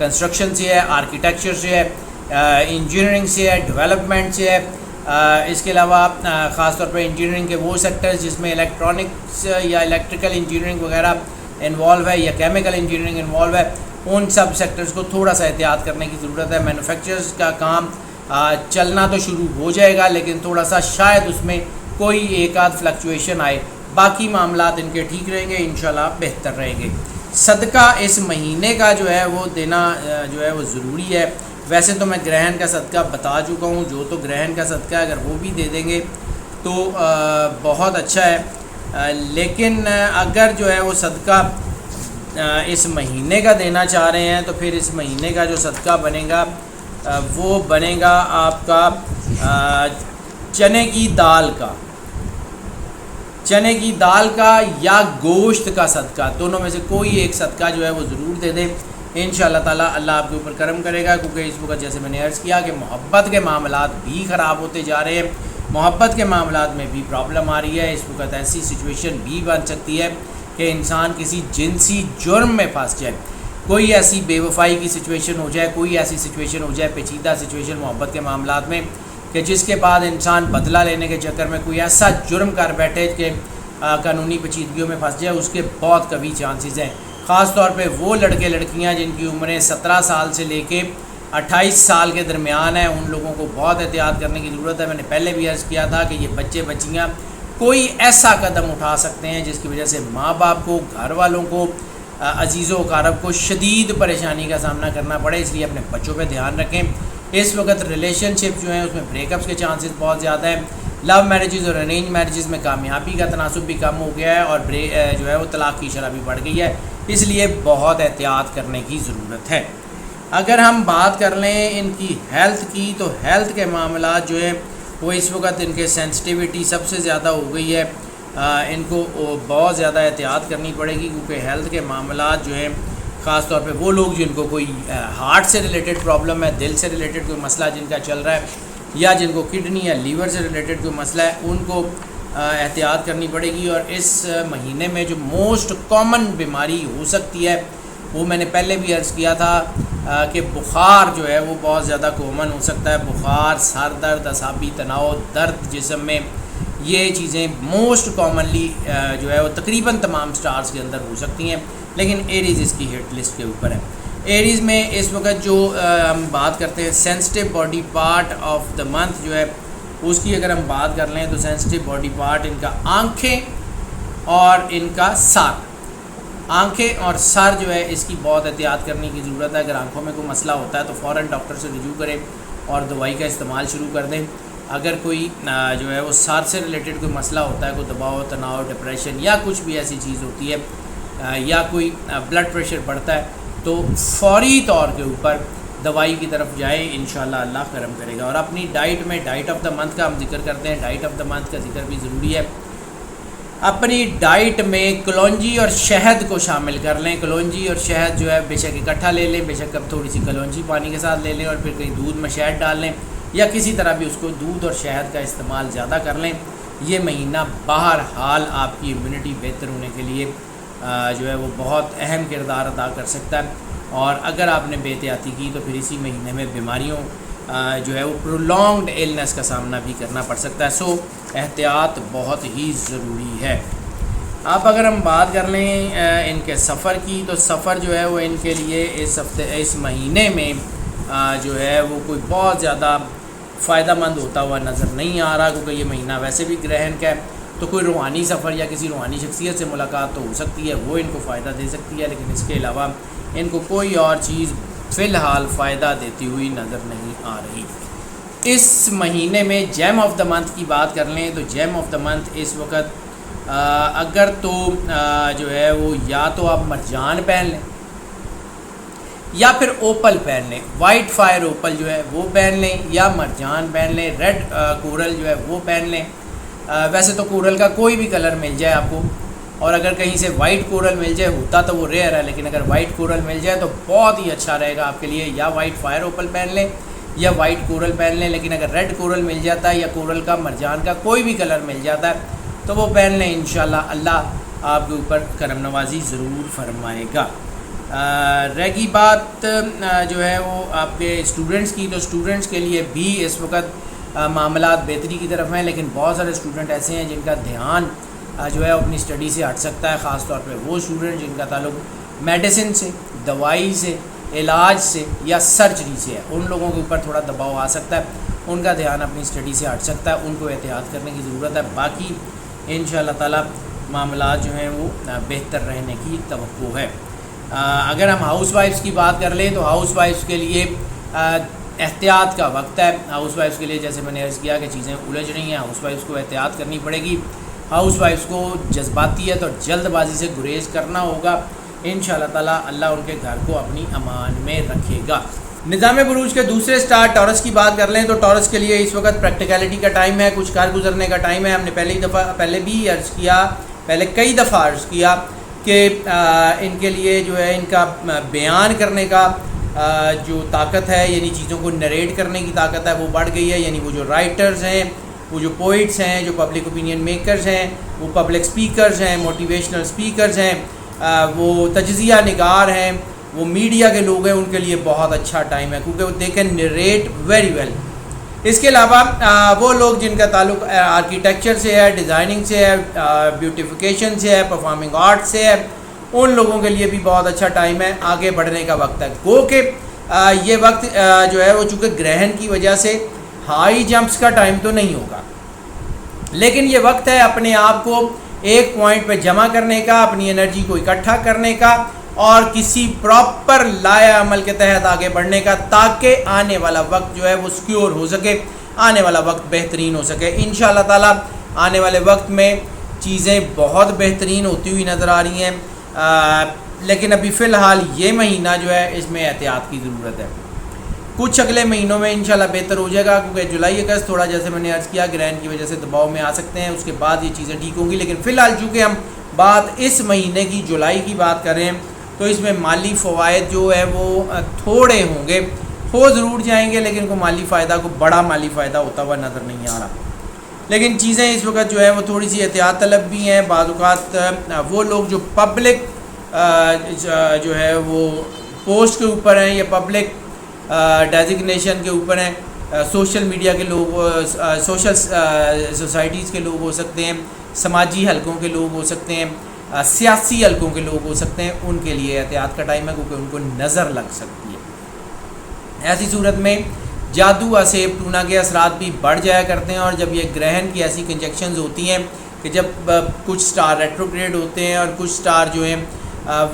Construction سے ہے، architecture سے ہے، انجینئرنگ سے ہے، ڈیولپمنٹ سے ہے، اس کے علاوہ خاص طور پہ انجینئرنگ کے وہ سیکٹرز جس میں الیکٹرانکس یا الیکٹریکل انجینئرنگ وغیرہ انوالو ہے یا کیمیکل انجینئرنگ انوالو ہے، ان سب سیکٹرز کو تھوڑا سا احتیاط کرنے کی ضرورت ہے۔ مینوفیکچرز کا کام چلنا تو شروع ہو جائے گا، لیکن تھوڑا سا شاید اس میں کوئی ایک آدھ فلکچویشن آئے، باقی معاملات ان کے ٹھیک رہیں گے، انشاءاللہ بہتر رہیں گے۔ صدقہ اس مہینے کا جو ہے وہ دینا جو ہے وہ ضروری ہے۔ ویسے تو میں گرہن کا صدقہ بتا چکا ہوں، جو تو گرہن کا صدقہ اگر وہ بھی دے دیں گے تو بہت اچھا ہے، لیکن اگر جو ہے وہ صدقہ اس مہینے کا دینا چاہ رہے ہیں تو پھر اس مہینے کا جو صدقہ بنے گا وہ بنے گا آپ کا چنے کی دال کا یا گوشت کا صدقہ، دونوں میں سے کوئی ایک صدقہ جو ہے وہ ضرور دے دیں، انشاءاللہ تعالی اللہ آپ کے اوپر کرم کرے گا، کیونکہ اس وقت جیسے میں نے عرض کیا کہ محبت کے معاملات بھی خراب ہوتے جا رہے ہیں، محبت کے معاملات میں بھی پرابلم آ رہی ہے۔ اس وقت ایسی سچویشن بھی بن سکتی ہے کہ انسان کسی جنسی جرم میں پھنس جائے، کوئی ایسی بے وفائی کی سچویشن ہو جائے، کوئی ایسی سچویشن ہو جائے، پیچیدہ سچویشن محبت کے معاملات میں، کہ جس کے بعد انسان بدلہ لینے کے چکر میں کوئی ایسا جرم کر بیٹھے کہ قانونی پیچیدگیوں میں پھنس جائے، اس کے بہت کبھی چانسز ہیں۔ خاص طور پہ وہ لڑکے لڑکیاں جن کی عمریں 17 سال سے لے کے 28 سال کے درمیان ہیں، ان لوگوں کو بہت احتیاط کرنے کی ضرورت ہے۔ میں نے پہلے بھی عرض کیا تھا کہ یہ بچے بچیاں کوئی ایسا قدم اٹھا سکتے ہیں جس کی وجہ سے ماں باپ کو، گھر والوں کو، عزیز و اقارب کو شدید پریشانی کا سامنا کرنا پڑے، اس لیے اپنے بچوں پہ دھیان رکھیں۔ اس وقت ریلیشن شپ جو ہیں اس میں بریک اپس کے چانسز بہت زیادہ ہیں، لو میرجز اور ارینج میرجز میں کامیابی کا تناسب بھی کم ہو گیا ہے، اور جو ہے وہ طلاق کی شرح بھی بڑھ گئی ہے، اس لیے بہت احتیاط کرنے کی ضرورت ہے۔ اگر ہم بات کر لیں ان کی ہیلتھ کی، تو ہیلتھ کے معاملات جو ہیں وہ اس وقت ان کے سینسٹیوٹی سب سے زیادہ ہو گئی ہے، ان کو بہت زیادہ احتیاط کرنی پڑے گی، کیونکہ ہیلتھ کے معاملات جو ہیں خاص طور پہ وہ لوگ جن کو کوئی ہارٹ سے ریلیٹڈ پرابلم ہے، دل سے ریلیٹڈ کوئی مسئلہ جن کا چل رہا ہے، یا جن کو کڈنی یا لیور سے ریلیٹڈ کوئی مسئلہ ہے، ان کو احتیاط کرنی پڑے گی۔ اور اس مہینے میں جو موسٹ کامن بیماری ہو سکتی ہے وہ میں نے پہلے بھی عرض کیا تھا کہ بخار جو ہے وہ بہت زیادہ کامن ہو سکتا ہے، بخار، سر درد، اعصابی تناؤ، درد جسم میں، یہ چیزیں موسٹ کامنلی جو ہے وہ تقریباً تمام سٹارز کے اندر ہو سکتی ہیں، لیکن ایریز اس کی ہٹ لسٹ کے اوپر ہے۔ ایریز میں اس وقت جو ہم بات کرتے ہیں sensitive body part of the month جو ہے اس کی اگر ہم بات کر لیں تو سینسٹیو باڈی پارٹ ان کا آنکھیں اور ان کا سر، آنکھیں اور سر جو ہے اس کی بہت احتیاط کرنے کی ضرورت ہے۔ اگر آنکھوں میں کوئی مسئلہ ہوتا ہے تو فوراً ڈاکٹر سے رجوع کریں اور دوائی کا استعمال شروع کر دیں۔ اگر کوئی جو ہے وہ سر سے ریلیٹڈ کوئی مسئلہ ہوتا ہے، کوئی دباؤ، تناؤ، ڈپریشن یا کچھ بھی ایسی چیز ہوتی ہے، یا کوئی بلڈ پریشر بڑھتا ہے، تو فوری طور کے اوپر دوائی کی طرف جائیں، انشاءاللہ اللہ کرم کرے گا۔ اور اپنی ڈائٹ میں، ڈائٹ آف دا منتھ کا ہم ذکر کرتے ہیں، ڈائٹ آف دا منتھ کا ذکر بھی ضروری ہے۔ اپنی ڈائٹ میں کلونجی اور شہد کو شامل کر لیں۔ کلونجی اور شہد جو ہے بے شک اکٹھا لے لیں، بے شک اب تھوڑی سی کلونجی پانی کے ساتھ لے لیں اور پھر کہیں دودھ میں شہد ڈال لیں، یا کسی طرح بھی اس کو دودھ اور شہد کا استعمال زیادہ کر لیں۔ یہ مہینہ بہرحال آپ کی امیونٹی بہتر ہونے کے لیے جو ہے وہ بہت اہم کردار ادا کر سکتا ہے، اور اگر آپ نے بے احتیاطی کی تو پھر اسی مہینے میں بیماریوں جو ہے وہ پرولونگڈ ایلنس کا سامنا بھی کرنا پڑ سکتا ہے۔ سو احتیاط بہت ہی ضروری ہے۔ اب اگر ہم بات کر لیں ان کے سفر کی، تو سفر جو ہے وہ ان کے لیے اس مہینے میں جو ہے وہ کوئی بہت زیادہ فائدہ مند ہوتا ہوا نظر نہیں آ رہا، کیونکہ یہ مہینہ ویسے بھی گرہن کا ہے، تو کوئی روحانی سفر یا کسی روحانی شخصیت سے ملاقات تو ہو سکتی ہے، وہ ان کو فائدہ دے سکتی ہے، لیکن اس کے علاوہ ان کو کوئی اور چیز فی الحال فائدہ دیتی ہوئی نظر نہیں آ رہی۔ اس مہینے میں جیم آف دا منتھ کی بات کر لیں تو جیم آف دا منتھ اس وقت اگر تو جو ہے وہ یا تو آپ مرجان پہن لیں یا پھر اوپل پہن لیں، وائٹ فائر اوپل جو ہے وہ پہن لیں، یا مرجان پہن لیں، ریڈ کورل جو ہے وہ پہن لیں۔ ویسے تو کورل کا کوئی بھی کلر مل جائے آپ کو، اور اگر کہیں سے وائٹ کورل مل جائے، ہوتا تو وہ ریئر ہے، لیکن اگر وائٹ کورل مل جائے تو بہت ہی اچھا رہے گا آپ کے لیے، یا وائٹ فائر اوپل پہن لیں یا وائٹ کورل پہن لیں۔ لیکن اگر ریڈ کورل مل جاتا ہے یا کورل کا مرجان کا کوئی بھی کلر مل جاتا ہے تو وہ پہن لیں، انشاءاللہ اللہ آپ کے اوپر کرم نوازی ضرور فرمائے گا۔ رہی بات جو ہے وہ آپ کے اسٹوڈنٹس کی، تو اسٹوڈنٹس کے لیے بھی اس وقت معاملات بہتری کی طرف ہیں، لیکن بہت سارے اسٹوڈنٹ ایسے ہیں جن کا دھیان جو ہے اپنی اسٹڈی سے ہٹ سکتا ہے، خاص طور پہ وہ اسٹوڈنٹ جن کا تعلق میڈیسن سے، دوائی سے، علاج سے یا سرجری سے ہے، ان لوگوں کے اوپر تھوڑا دباؤ آ سکتا ہے، ان کا دھیان اپنی اسٹڈی سے ہٹ سکتا ہے، ان کو احتیاط کرنے کی ضرورت ہے۔ باقی انشاءاللہ تعالی معاملات جو ہیں وہ بہتر رہنے کی توقع ہے۔ اگر ہم ہاؤس وائفس کی بات کر لیں تو ہاؤس وائفس کے لیے احتیاط کا وقت ہے۔ ہاؤس وائفس کے لیے جیسے میں نے عرض کیا کہ چیزیں الجھ رہی ہیں، ہاؤس وائفس کو احتیاط کرنی پڑے گی، ہاؤس وائفس کو جذباتیت اور جلد بازی سے گریز کرنا ہوگا۔ انشاءاللہ تعالی اللہ ان کے گھر کو اپنی امان میں رکھے گا۔ نظام بروج کے دوسرے سٹار ٹورس کی بات کر لیں تو ٹورس کے لیے اس وقت پریکٹیکلٹی کا ٹائم ہے، کچھ کار گزرنے کا ٹائم ہے۔ ہم نے کئی دفعہ عرض کیا کہ ان کے لیے جو ہے ان کا بیان کرنے کا جو طاقت ہے، یعنی چیزوں کو نریٹ کرنے کی طاقت ہے، وہ بڑھ گئی ہے۔ یعنی وہ جو رائٹرز ہیں، وہ جو پوئٹس ہیں، جو پبلک اوپینین میکرز ہیں، وہ پبلک سپیکرز ہیں، موٹیویشنل سپیکرز ہیں، وہ تجزیہ نگار ہیں، وہ میڈیا کے لوگ ہیں، ان کے لیے بہت اچھا ٹائم ہے کیونکہ they can narrate very well. اس کے علاوہ وہ لوگ جن کا تعلق آرکیٹیکچر سے ہے، ڈیزائننگ سے ہے، بیوٹیفیکیشن سے ہے، پرفارمنگ آرٹ سے ہے، ان لوگوں کے لیے بھی بہت اچھا ٹائم ہے، آگے بڑھنے کا وقت ہے۔ گو کہ یہ وقت جو ہے وہ چونکہ گرہن کی وجہ سے ہائی جمپس کا ٹائم تو نہیں ہوگا، لیکن یہ وقت ہے اپنے آپ کو ایک پوائنٹ پہ جمع کرنے کا، اپنی انرجی کو اکٹھا کرنے کا اور کسی پراپر لائے عمل کے تحت آگے بڑھنے کا، تاکہ آنے والا وقت جو ہے وہ سکیور ہو سکے، آنے والا وقت بہترین ہو سکے۔ انشاءاللہ تعالی آنے والے وقت میں چیزیں بہت بہترین ہوتی ہوئی نظر آ رہی ہیں، لیکن ابھی فی الحال یہ مہینہ جو ہے اس میں احتیاط کی ضرورت ہے۔ کچھ اگلے مہینوں میں انشاءاللہ بہتر ہو جائے گا، کیونکہ جولائی اگست تھوڑا جیسے میں نے عرض کیا گرہن کی وجہ سے دباؤ میں آ سکتے ہیں، اس کے بعد یہ چیزیں ٹھیک ہوں گی۔ لیکن فی الحال چونکہ ہم بات اس مہینے کی جولائی کی بات کر رہے ہیں تو اس میں مالی فوائد جو ہے وہ تھوڑے ہوں گے، ہو ضرور جائیں گے، لیکن کوئی بڑا مالی فائدہ ہوتا ہوا نظر نہیں آ رہا۔ لیکن چیزیں اس وقت جو ہے وہ تھوڑی سی احتیاط طلب بھی ہیں۔ بعض اوقات وہ لوگ جو پبلک جو ہے وہ پوسٹ کے اوپر ہیں یا پبلک ڈیزگنیشن کے اوپر ہیں، سوشل میڈیا کے لوگ، سوشل سوسائٹیز کے لوگ ہو سکتے ہیں، سماجی حلقوں کے لوگ ہو سکتے ہیں، سیاسی حلقوں کے لوگ ہو سکتے ہیں، ان کے لیے احتیاط کا ٹائم ہے کیونکہ ان کو نظر لگ سکتی ہے۔ ایسی صورت میں جادو، اسیب، ٹونا کے اثرات بھی بڑھ جایا کرتے ہیں، اور جب یہ گرہن کی ایسی کنجکشنز ہوتی ہیں کہ جب کچھ سٹار ریٹروگریڈ ہوتے ہیں اور کچھ سٹار جو ہیں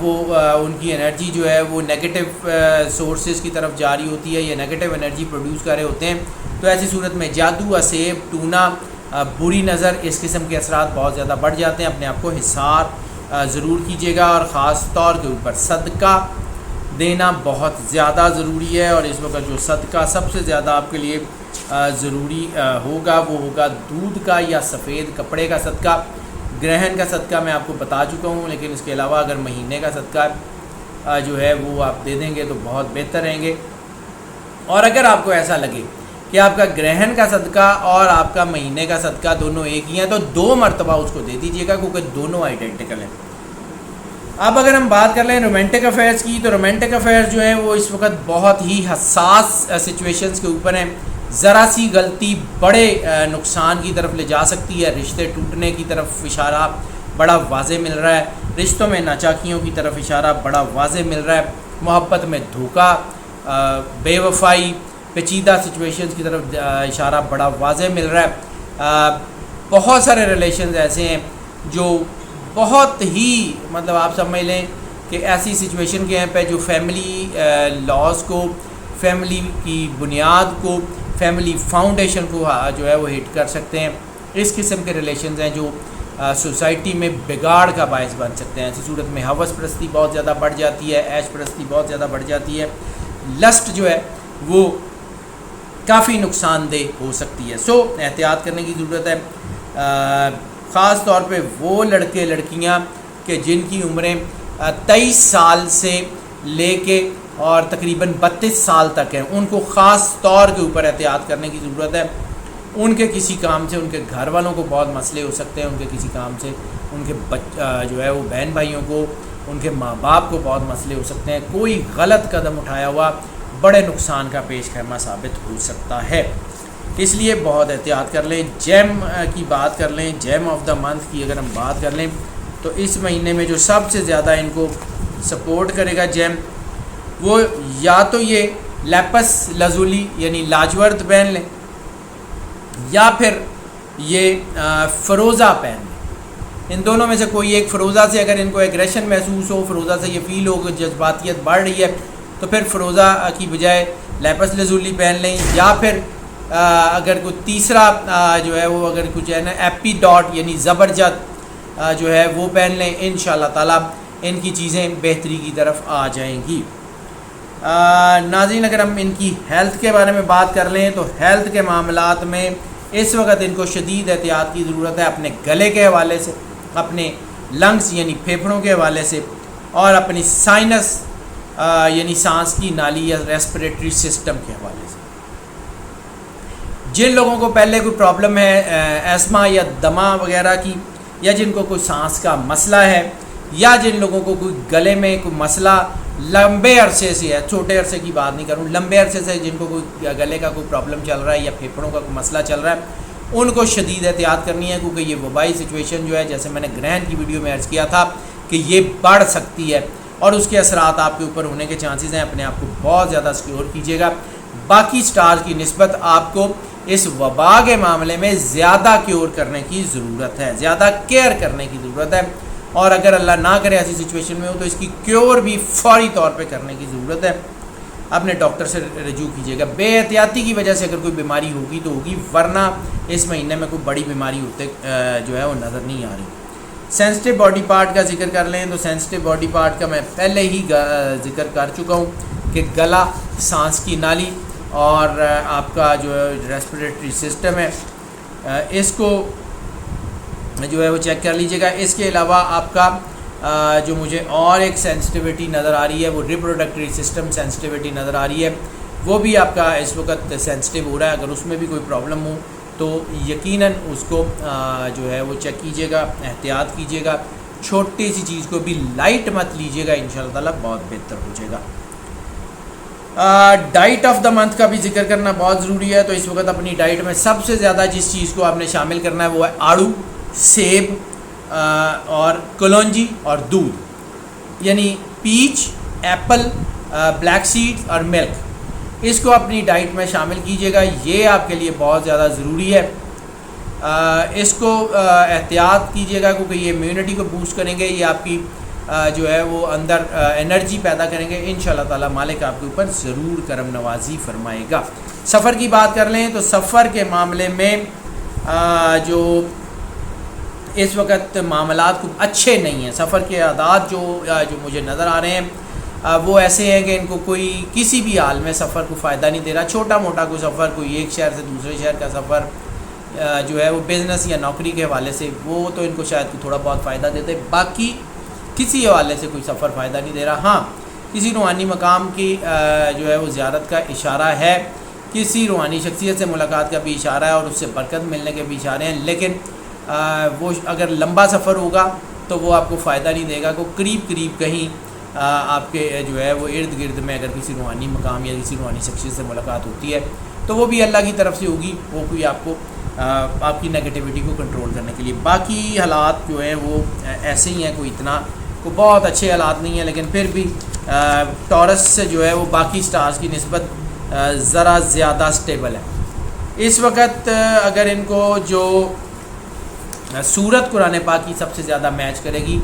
وہ ان کی انرجی جو ہے وہ نیگیٹو سورسز کی طرف جاری ہوتی ہے یا نیگیٹو انرجی پروڈیوس کر رہے ہوتے ہیں، تو ایسی صورت میں جادو، اسیب، ٹونا، بری نظر، اس قسم کے اثرات بہت زیادہ بڑھ جاتے ہیں۔ اپنے آپ کو حسار ضرور کیجیے گا، اور خاص طور کے اوپر صدقہ دینا بہت زیادہ ضروری ہے، اور اس وقت جو صدقہ سب سے زیادہ آپ کے لیے ضروری ہوگا وہ ہوگا دودھ کا یا سفید کپڑے کا صدقہ۔ گرہن کا صدقہ میں آپ کو بتا چکا ہوں، لیکن اس کے علاوہ اگر مہینے کا صدقہ جو ہے وہ آپ دے دیں گے تو بہت بہتر رہیں گے۔ اور اگر آپ کو ایسا لگے کہ آپ کا گرہن کا صدقہ اور آپ کا مہینے کا صدقہ دونوں ایک ہی ہیں تو 2 مرتبہ اس کو دے دیجیے گا، کیونکہ دونوں آئیڈینٹیکل ہیں۔ اب اگر ہم بات کر لیں رومانٹک افیئرس کی، تو رومانٹک افیئرس جو ہیں وہ اس وقت بہت ہی حساس سچویشنز کے اوپر ہیں۔ ذرا سی غلطی بڑے نقصان کی طرف لے جا سکتی ہے، رشتے ٹوٹنے کی طرف اشارہ بڑا واضح مل رہا ہے، رشتوں میں ناچاکیوں کی طرف اشارہ بڑا واضح مل رہا ہے، محبت میں دھوکہ، بے وفائی، پیچیدہ سچویشنز کی طرف اشارہ بڑا واضح مل رہا ہے۔ بہت سارے ریلیشنز ایسے ہیں جو بہت ہی آپ سمجھ لیں کہ ایسی سچویشن کے ہیں پہ جو فیملی لاز کو، فیملی کی بنیاد کو، فیملی فاؤنڈیشن کو جو ہے وہ ہٹ کر سکتے ہیں۔ اس قسم کے ریلیشنز ہیں جو سوسائٹی میں بگاڑ کا باعث بن سکتے ہیں۔ ایسی صورت میں ہوس پرستی بہت زیادہ بڑھ جاتی ہے، عیش پرستی بہت زیادہ بڑھ جاتی ہے، لسٹ جو ہے وہ کافی نقصان دہ ہو سکتی ہے۔ سو احتیاط کرنے کی ضرورت ہے، خاص طور پہ وہ لڑکے لڑکیاں کہ جن کی عمریں 23 سال سے لے کے اور تقریباً 32 سال تک ہیں، ان کو خاص طور کے اوپر احتیاط کرنے کی ضرورت ہے۔ ان کے کسی کام سے ان کے گھر والوں کو بہت مسئلے ہو سکتے ہیں، ان کے کسی کام سے ان کے جو ہے وہ بہن بھائیوں کو ان کے ماں باپ کو بہت مسئلے ہو سکتے ہیں. کوئی غلط قدم اٹھایا ہوا بڑے نقصان کا پیش خیمہ ثابت ہو سکتا ہے. اس لیے بہت احتیاط کر لیں. جیم کی بات کر لیں, جیم آف دا منتھ کی اگر ہم بات کر لیں تو اس مہینے میں جو سب سے زیادہ ان کو سپورٹ کرے گا جیم, وہ یا تو یہ لیپس لازولی یعنی لاجورد پہن لیں, یا پھر یہ فروزہ پہن لیں. ان دونوں میں سے کوئی ایک. فروزہ سے اگر ان کو ایگریشن محسوس ہو, فروزہ سے یہ فیل ہو کہ جذباتیت بڑھ رہی ہے, تو پھر فروزہ کی بجائے لیپس لازولی پہن لیں. یا پھر اگر کوئی تیسرا جو ہے وہ اگر کچھ ہے نا ایپی ڈاٹ یعنی زبرجد جو ہے وہ پہن لیں. انشاءاللہ تعالیٰ ان کی چیزیں بہتری کی طرف آ جائیں گی. ناظرین, اگر ہم ان کی ہیلتھ کے بارے میں بات کر لیں تو ہیلتھ کے معاملات میں اس وقت ان کو شدید احتیاط کی ضرورت ہے, اپنے گلے کے حوالے سے, اپنے لنگس یعنی پھیپھڑوں کے حوالے سے, اور اپنی سائنس یعنی سانس کی نالی یا ریسپریٹری سسٹم کے حوالے سے. جن لوگوں کو پہلے کوئی پرابلم ہے ایسما یا دمہ وغیرہ کی, یا جن کو کوئی سانس کا مسئلہ ہے, یا جن لوگوں کو کوئی گلے میں کوئی مسئلہ لمبے عرصے سے ہے, چھوٹے عرصے کی بات نہیں کروں, لمبے عرصے سے جن کو کوئی گلے کا کوئی پرابلم چل رہا ہے یا پھیپھڑوں کا کوئی مسئلہ چل رہا ہے, ان کو شدید احتیاط کرنی ہے. کیونکہ یہ وبائی سچویشن جو ہے, جیسے میں نے گرہن کی ویڈیو میں عرض کیا تھا کہ یہ بڑھ سکتی ہے اور اس کے اثرات آپ کے اوپر ہونے کے چانسز ہیں. اپنے آپ کو بہت زیادہ سیکیور کیجیے گا. باقی سٹار کی نسبت آپ کو اس وبا کے معاملے میں زیادہ کیور کرنے کی ضرورت ہے, زیادہ کیئر کرنے کی ضرورت ہے. اور اگر اللہ نہ کرے ایسی سچویشن میں ہو تو اس کی کیور بھی فوری طور پہ کرنے کی ضرورت ہے. اپنے ڈاکٹر سے رجوع کیجیے گا. بے احتیاطی کی وجہ سے اگر کوئی بیماری ہوگی تو ہوگی, ورنہ اس مہینے میں کوئی بڑی بیماری ہوتے جو ہے وہ نظر نہیں آ رہی. سینسٹیو باڈی پارٹ کا ذکر کر لیں تو سینسٹیو باڈی پارٹ کا میں پہلے ہی ذکر کر چکا ہوں کہ گلا, سانس کی نالی اور آپ کا جو ریسپریٹری سسٹم ہے, اس کو جو ہے وہ چیک کر لیجیے گا. اس کے علاوہ آپ کا جو مجھے اور ایک سینسٹیوٹی نظر آ رہی ہے وہ ریپروڈکٹری سسٹم سینسٹیوٹی نظر آ رہی ہے, وہ بھی آپ کا اس وقت سینسٹیو ہو رہا ہے. اگر اس میں بھی کوئی پرابلم ہو تو یقیناً اس کو جو ہے وہ چیک کیجیے گا, احتیاط کیجیے گا. چھوٹی سی چیز کو بھی لائٹ مت لیجیے گا, انشاءاللہ تعالیٰ بہت بہتر ہو جائے گا. ڈائٹ آف دا منتھ کا بھی ذکر کرنا بہت ضروری ہے. تو اس وقت اپنی ڈائٹ میں سب سے زیادہ جس چیز کو آپ نے شامل کرنا ہے وہ ہے آڑو, سیب اور کلونجی اور دودھ, یعنی پیچ, ایپل, بلیک سیڈ اور ملک. اس کو اپنی ڈائٹ میں شامل کیجیے گا, یہ آپ کے لیے بہت زیادہ ضروری ہے. اس کو احتیاط کیجیے گا کیونکہ یہ امیونٹی کو بوسٹ کریں گے, یہ آپ کی جو ہے وہ اندر انرجی پیدا کریں گے. انشاءاللہ تعالیٰ مالک آپ کے اوپر ضرور کرم نوازی فرمائے گا. سفر کی بات کر لیں تو سفر کے معاملے میں جو اس وقت معاملات کو اچھے نہیں ہیں. سفر کے اعداد جو مجھے نظر آ رہے ہیں وہ ایسے ہیں کہ ان کو کوئی کسی بھی حال میں سفر کو فائدہ نہیں دے رہا. چھوٹا موٹا کوئی سفر, کوئی ایک شہر سے دوسرے شہر کا سفر جو ہے وہ بزنس یا نوکری کے حوالے سے, وہ تو ان کو شاید تھوڑا بہت فائدہ دیتے, باقی کسی حوالے سے کوئی سفر فائدہ نہیں دے رہا. ہاں, کسی روحانی مقام کی جو ہے وہ زیارت کا اشارہ ہے, کسی روحانی شخصیت سے ملاقات کا بھی اشارہ ہے اور اس سے برکت ملنے کے بھی اشارے ہیں, لیکن وہ اگر لمبا سفر ہوگا تو وہ آپ کو فائدہ نہیں دے گا. کو قریب کہیں آپ کے جو ہے وہ ارد گرد میں اگر کسی روحانی مقام یا کسی روحانی شخصیت سے ملاقات ہوتی ہے تو وہ بھی اللہ کی طرف سے ہوگی, وہ کوئی آپ کو آپ کی نگیٹیوٹی کو کنٹرول کرنے کے لیے. باقی حالات جو ہیں وہ ایسے ہی ہیں, کوئی اتنا کوئی بہت اچھے حالات نہیں ہیں, لیکن پھر بھی ٹورس سے جو ہے وہ باقی سٹارز کی نسبت ذرا زیادہ سٹیبل ہے. اس وقت اگر ان کو جو سورت قرآن پاک کی سب سے زیادہ میچ کرے گی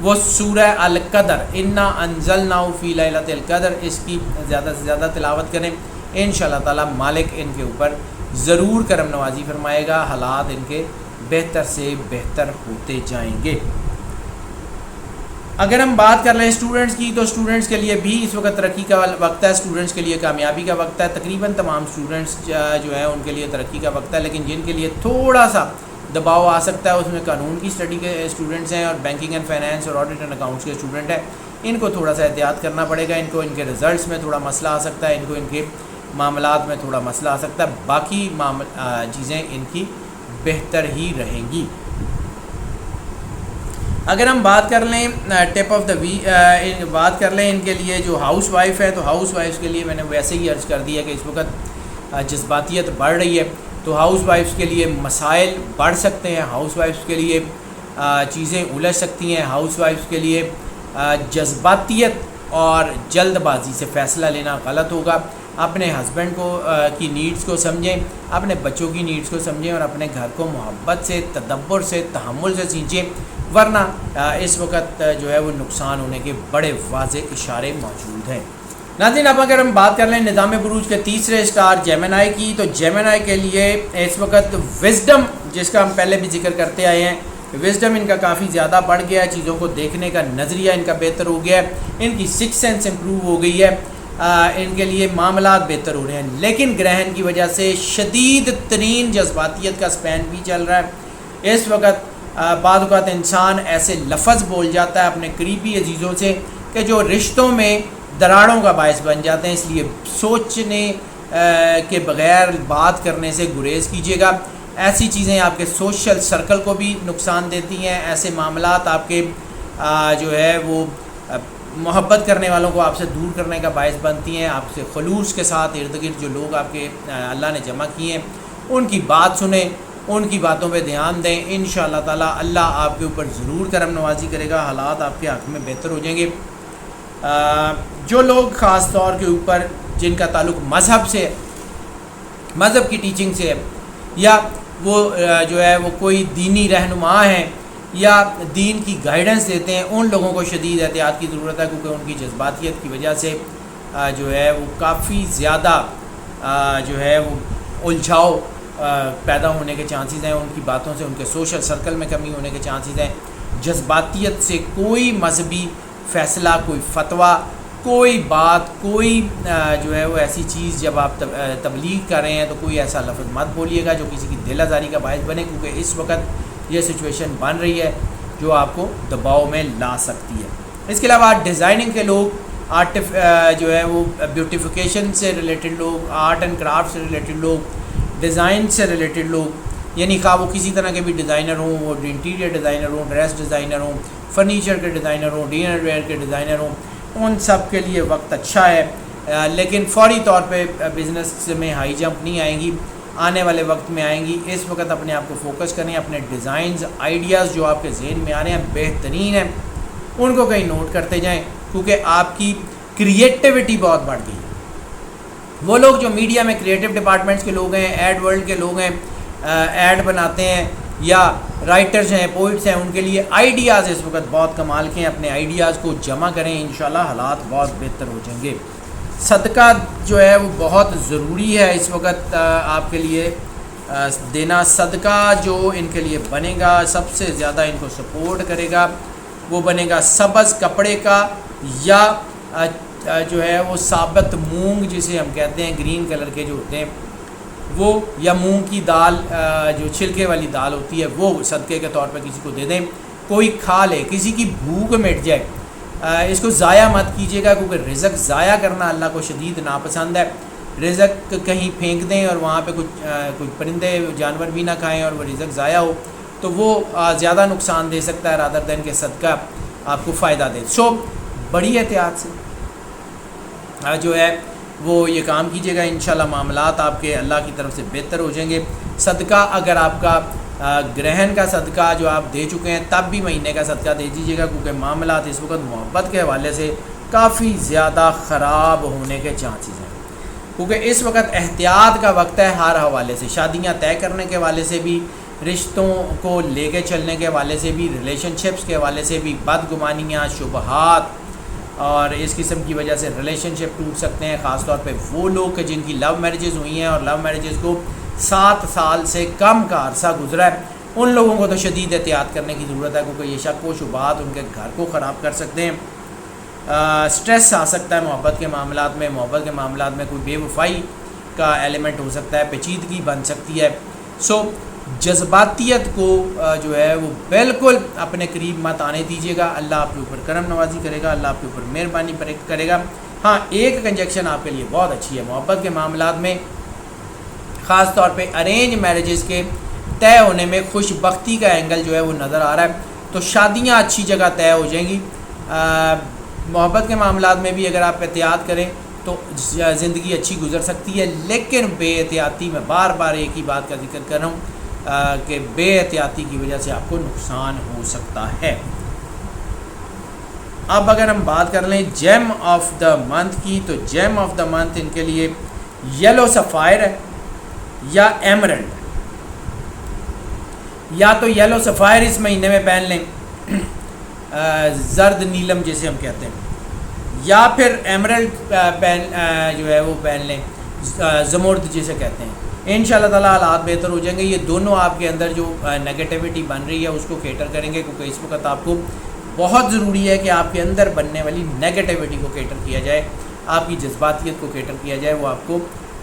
وہ سورہ القدر, انا انزلناہ فی لیلۃ القدر, اس کی زیادہ سے زیادہ تلاوت کریں. انشاءاللہ تعالیٰ مالک ان کے اوپر ضرور کرم نوازی فرمائے گا, حالات ان کے بہتر سے بہتر ہوتے جائیں گے. اگر ہم بات کر لیں اسٹوڈنٹس کی تو اسٹوڈنٹس کے لیے بھی اس وقت ترقی کا وقت ہے, اسٹوڈنٹس کے لیے کامیابی کا وقت ہے. تقریباً تمام اسٹوڈنٹس جو ہیں ان کے لیے ترقی کا وقت ہے, لیکن جن کے لیے تھوڑا سا دباؤ آ سکتا ہے اس میں قانون کی اسٹڈی کے اسٹوڈنٹس ہیں اور بینکنگ اینڈ فائنینس اور آڈٹ اینڈ اکاؤنٹس کے اسٹوڈنٹ ہیں. ان کو تھوڑا سا احتیاط کرنا پڑے گا. ان کو ان کے رزلٹس میں تھوڑا مسئلہ آ سکتا ہے, ان کو ان کے معاملات میں تھوڑا مسئلہ آ سکتا ہے. باقی چیزیں ان کی بہتر ہی رہیں گی. اگر ہم بات کر لیں ٹپ آف دا بات کر لیں ان کے لیے جو ہاؤس وائف ہے، تو ہاؤس وائفس کے لیے میں نے ویسے ہی عرض کر دیا کہ اس وقت جذباتیت بڑھ رہی ہے، تو ہاؤس وائفس کے لیے مسائل بڑھ سکتے ہیں، ہاؤس وائفس کے لیے چیزیں الجھ سکتی ہیں، ہاؤس وائفس کے لیے جذباتیت اور جلد بازی سے فیصلہ لینا غلط ہوگا۔ اپنے ہسبینڈ کو کی نیڈز کو سمجھیں، اپنے بچوں کی نیڈز کو سمجھیں، اور اپنے گھر کو محبت سے، تدبر سے، تحمل سے سینچیں، ورنہ اس وقت جو ہے وہ نقصان ہونے کے بڑے واضح اشارے موجود ہیں۔ ناظرین، اب اگر ہم بات کر لیں نظام بروج کے تیسرے اسٹار جیمنائی کی، تو جیمنائی کے لیے اس وقت وزڈم، جس کا ہم پہلے بھی ذکر کرتے آئے ہیں، وزڈم ان کا کافی زیادہ بڑھ گیا ہے، چیزوں کو دیکھنے کا نظریہ ان کا بہتر ہو گیا ہے، ان کی سکس سینس امپروو ہو گئی ہے، ان کے لیے معاملات بہتر ہو رہے ہیں، لیکن گرہن کی وجہ سے شدید ترین جذباتیت کا سپین بھی چل رہا ہے۔ اس وقت بعض اوقات انسان ایسے لفظ بول جاتا ہے اپنے قریبی عزیزوں سے کہ جو رشتوں میں دراڑوں کا باعث بن جاتے ہیں، اس لیے سوچنے کے بغیر بات کرنے سے گریز کیجیے گا۔ ایسی چیزیں آپ کے سوشل سرکل کو بھی نقصان دیتی ہیں، ایسے معاملات آپ کے جو ہے وہ محبت کرنے والوں کو آپ سے دور کرنے کا باعث بنتی ہیں۔ آپ سے خلوص کے ساتھ ارد گرد جو لوگ آپ کے اللہ نے جمع کیے ہیں ان کی بات سنیں، ان کی باتوں پہ دھیان دیں، انشاءاللہ تعالی اللہ آپ کے اوپر ضرور کرم نوازی کرے گا، حالات آپ کے حق میں بہتر ہو جائیں گے۔ جو لوگ خاص طور کے اوپر جن کا تعلق مذہب سے، مذہب کی ٹیچنگ سے ہے، یا وہ جو ہے وہ کوئی دینی رہنما ہیں یا دین کی گائیڈنس دیتے ہیں، ان لوگوں کو شدید احتیاط کی ضرورت ہے، کیونکہ ان کی جذباتیت کی وجہ سے جو ہے وہ کافی زیادہ جو ہے وہ الجھاؤ پیدا ہونے کے چانسز ہیں، ان کی باتوں سے ان کے سوشل سرکل میں کمی ہونے کے چانسز ہیں۔ جذباتیت سے کوئی مذہبی فیصلہ، کوئی فتویٰ، کوئی بات، کوئی جو ہے وہ ایسی چیز جب آپ تبلیغ کر رہے ہیں تو کوئی ایسا لفظ مت بولیے گا جو کسی کی دل آزاری کا باعث بنے، کیونکہ اس وقت یہ سچویشن بن رہی ہے جو آپ کو دباؤ میں لا سکتی ہے۔ اس کے علاوہ ڈیزائننگ کے لوگ، جو ہے وہ بیوٹیفیکیشن سے ریلیٹڈ لوگ، آرٹ اینڈ کرافٹ سے ریلیٹڈ لوگ، ڈیزائن سے ریلیٹڈ لوگ، یعنی خواہ وہ کسی طرح کے بھی ڈیزائنر ہوں، وہ انٹیریئر ڈیزائنر ہوں، ڈریس ڈیزائنر ہوں، فرنیچر کے ڈیزائنر ہوں، ڈنر ویئر کے ڈیزائنر ہوں، ان سب کے لیے وقت اچھا ہے، لیکن فوری طور پہ بزنس میں ہائی جمپ نہیں آئیں گی، آنے والے وقت میں آئیں گی۔ اس وقت اپنے آپ کو فوکس کریں، اپنے ڈیزائنز، آئیڈیاز جو آپ کے ذہن میں آ رہے ہیں بہترین ہیں، ان کو کہیں نوٹ کرتے جائیں، کیونکہ آپ کی کریٹیوٹی بہت بڑھ گئی۔ وہ لوگ جو میڈیا میں کریٹیو ڈپارٹمنٹس کے لوگ ہیں، ایڈ ورلڈ کے لوگ ہیں، ایڈ بناتے ہیں یا رائٹرز ہیں، پوئٹس ہیں، ان کے لیے آئیڈیاز اس وقت بہت کمال کے ہیں، اپنے آئیڈیاز کو جمع کریں، انشاءاللہ حالات بہت بہتر ہو جائیں گے۔ صدقہ جو ہے وہ بہت ضروری ہے اس وقت آپ کے لیے دینا۔ صدقہ جو ان کے لیے بنے گا، سب سے زیادہ ان کو سپورٹ کرے گا، وہ بنے گا سبز کپڑے کا یا جو ہے وہ ثابت مونگ جسے ہم کہتے ہیں، گرین کلر کے جو ہوتے ہیں وہ، یا مونگ کی دال جو چھلکے والی دال ہوتی ہے، وہ صدقے کے طور پہ کسی کو دے دیں، کوئی کھا لے، کسی کی بھوک مٹ جائے۔ اس کو ضائع مت کیجیے گا، کیونکہ رزق ضائع کرنا اللہ کو شدید ناپسند ہے۔ رزق کہیں پھینک دیں اور وہاں پہ کچھ پرندے جانور بھی نہ کھائیں اور وہ رزق ضائع ہو تو وہ زیادہ نقصان دے سکتا ہے رادر دین کہ صدقہ آپ کو فائدہ دے۔ سو بڑی احتیاط سے جو ہے وہ یہ کام کیجیے گا، انشاءاللہ معاملات آپ کے اللہ کی طرف سے بہتر ہو جائیں گے۔ صدقہ اگر آپ کا گرہن کا صدقہ جو آپ دے چکے ہیں تب بھی مہینے کا صدقہ دے دیجیے گا، کیونکہ معاملات اس وقت محبت کے حوالے سے کافی زیادہ خراب ہونے کے چانسز ہیں، کیونکہ اس وقت احتیاط کا وقت ہے ہر حوالے سے، شادیاں طے کرنے کے حوالے سے بھی، رشتوں کو لے کے چلنے کے حوالے سے بھی، ریلیشن شپس کے حوالے سے بھی، بدگمانیاں، شبہات اور اس قسم کی وجہ سے ریلیشن شپ ٹوٹ سکتے ہیں، خاص طور پہ وہ لوگ کہ جن کی لو میرجز ہوئی ہیں اور لو میرجز کو 7 سال سے کم کا عرصہ گزرا ہے، ان لوگوں کو تو شدید احتیاط کرنے کی ضرورت ہے، کیونکہ یہ شک و شبہات ان کے گھر کو خراب کر سکتے ہیں۔ سٹریس آ سکتا ہے محبت کے معاملات میں، محبت کے معاملات میں کوئی بے وفائی کا ایلیمنٹ ہو سکتا ہے، پیچیدگی بن سکتی ہے۔ سو جذباتیت کو جو ہے وہ بالکل اپنے قریب مت آنے دیجیے گا، اللہ آپ کے اوپر کرم نوازی کرے گا، اللہ آپ کے اوپر مہربانی کرے گا۔ ہاں، ایک کنجیکشن آپ کے لیے بہت اچھی ہے محبت کے معاملات میں، خاص طور پہ ارینج میرجز کے طے ہونے میں خوش بختی کا اینگل جو ہے وہ نظر آ رہا ہے، تو شادیاں اچھی جگہ طے ہو جائیں گی. محبت کے معاملات میں بھی اگر آپ احتیاط کریں تو زندگی اچھی گزر سکتی ہے. لیکن بے احتیاطی میں بار بار ایک ہی بات کا ذکر کر رہا ہوں کہ بے احتیاطی کی وجہ سے آپ کو نقصان ہو سکتا ہے. اب اگر ہم بات کر لیں جیم آف دا منتھ کی, تو جیم آف دا منتھ ان کے لیے یلو سفائر ہے یا ایمرلڈ. یا تو یلو سفائر اس مہینے میں پہن لیں, زرد نیلم جیسے ہم کہتے ہیں, یا پھر ایمرلڈ جو ہے وہ پہن لیں, زمرد جسے کہتے ہیں. انشاءاللہ تعالیٰ حالات بہتر ہو جائیں گے. یہ دونوں آپ کے اندر جو نگیٹیوٹی بن رہی ہے اس کو کیٹر کریں گے, کیونکہ اس وقت آپ کو بہت ضروری ہے کہ آپ کے اندر بننے والی نگیٹیوٹی کو کیٹر کیا جائے, آپ کی جذباتیت کو کیٹر کیا جائے. وہ آپ کو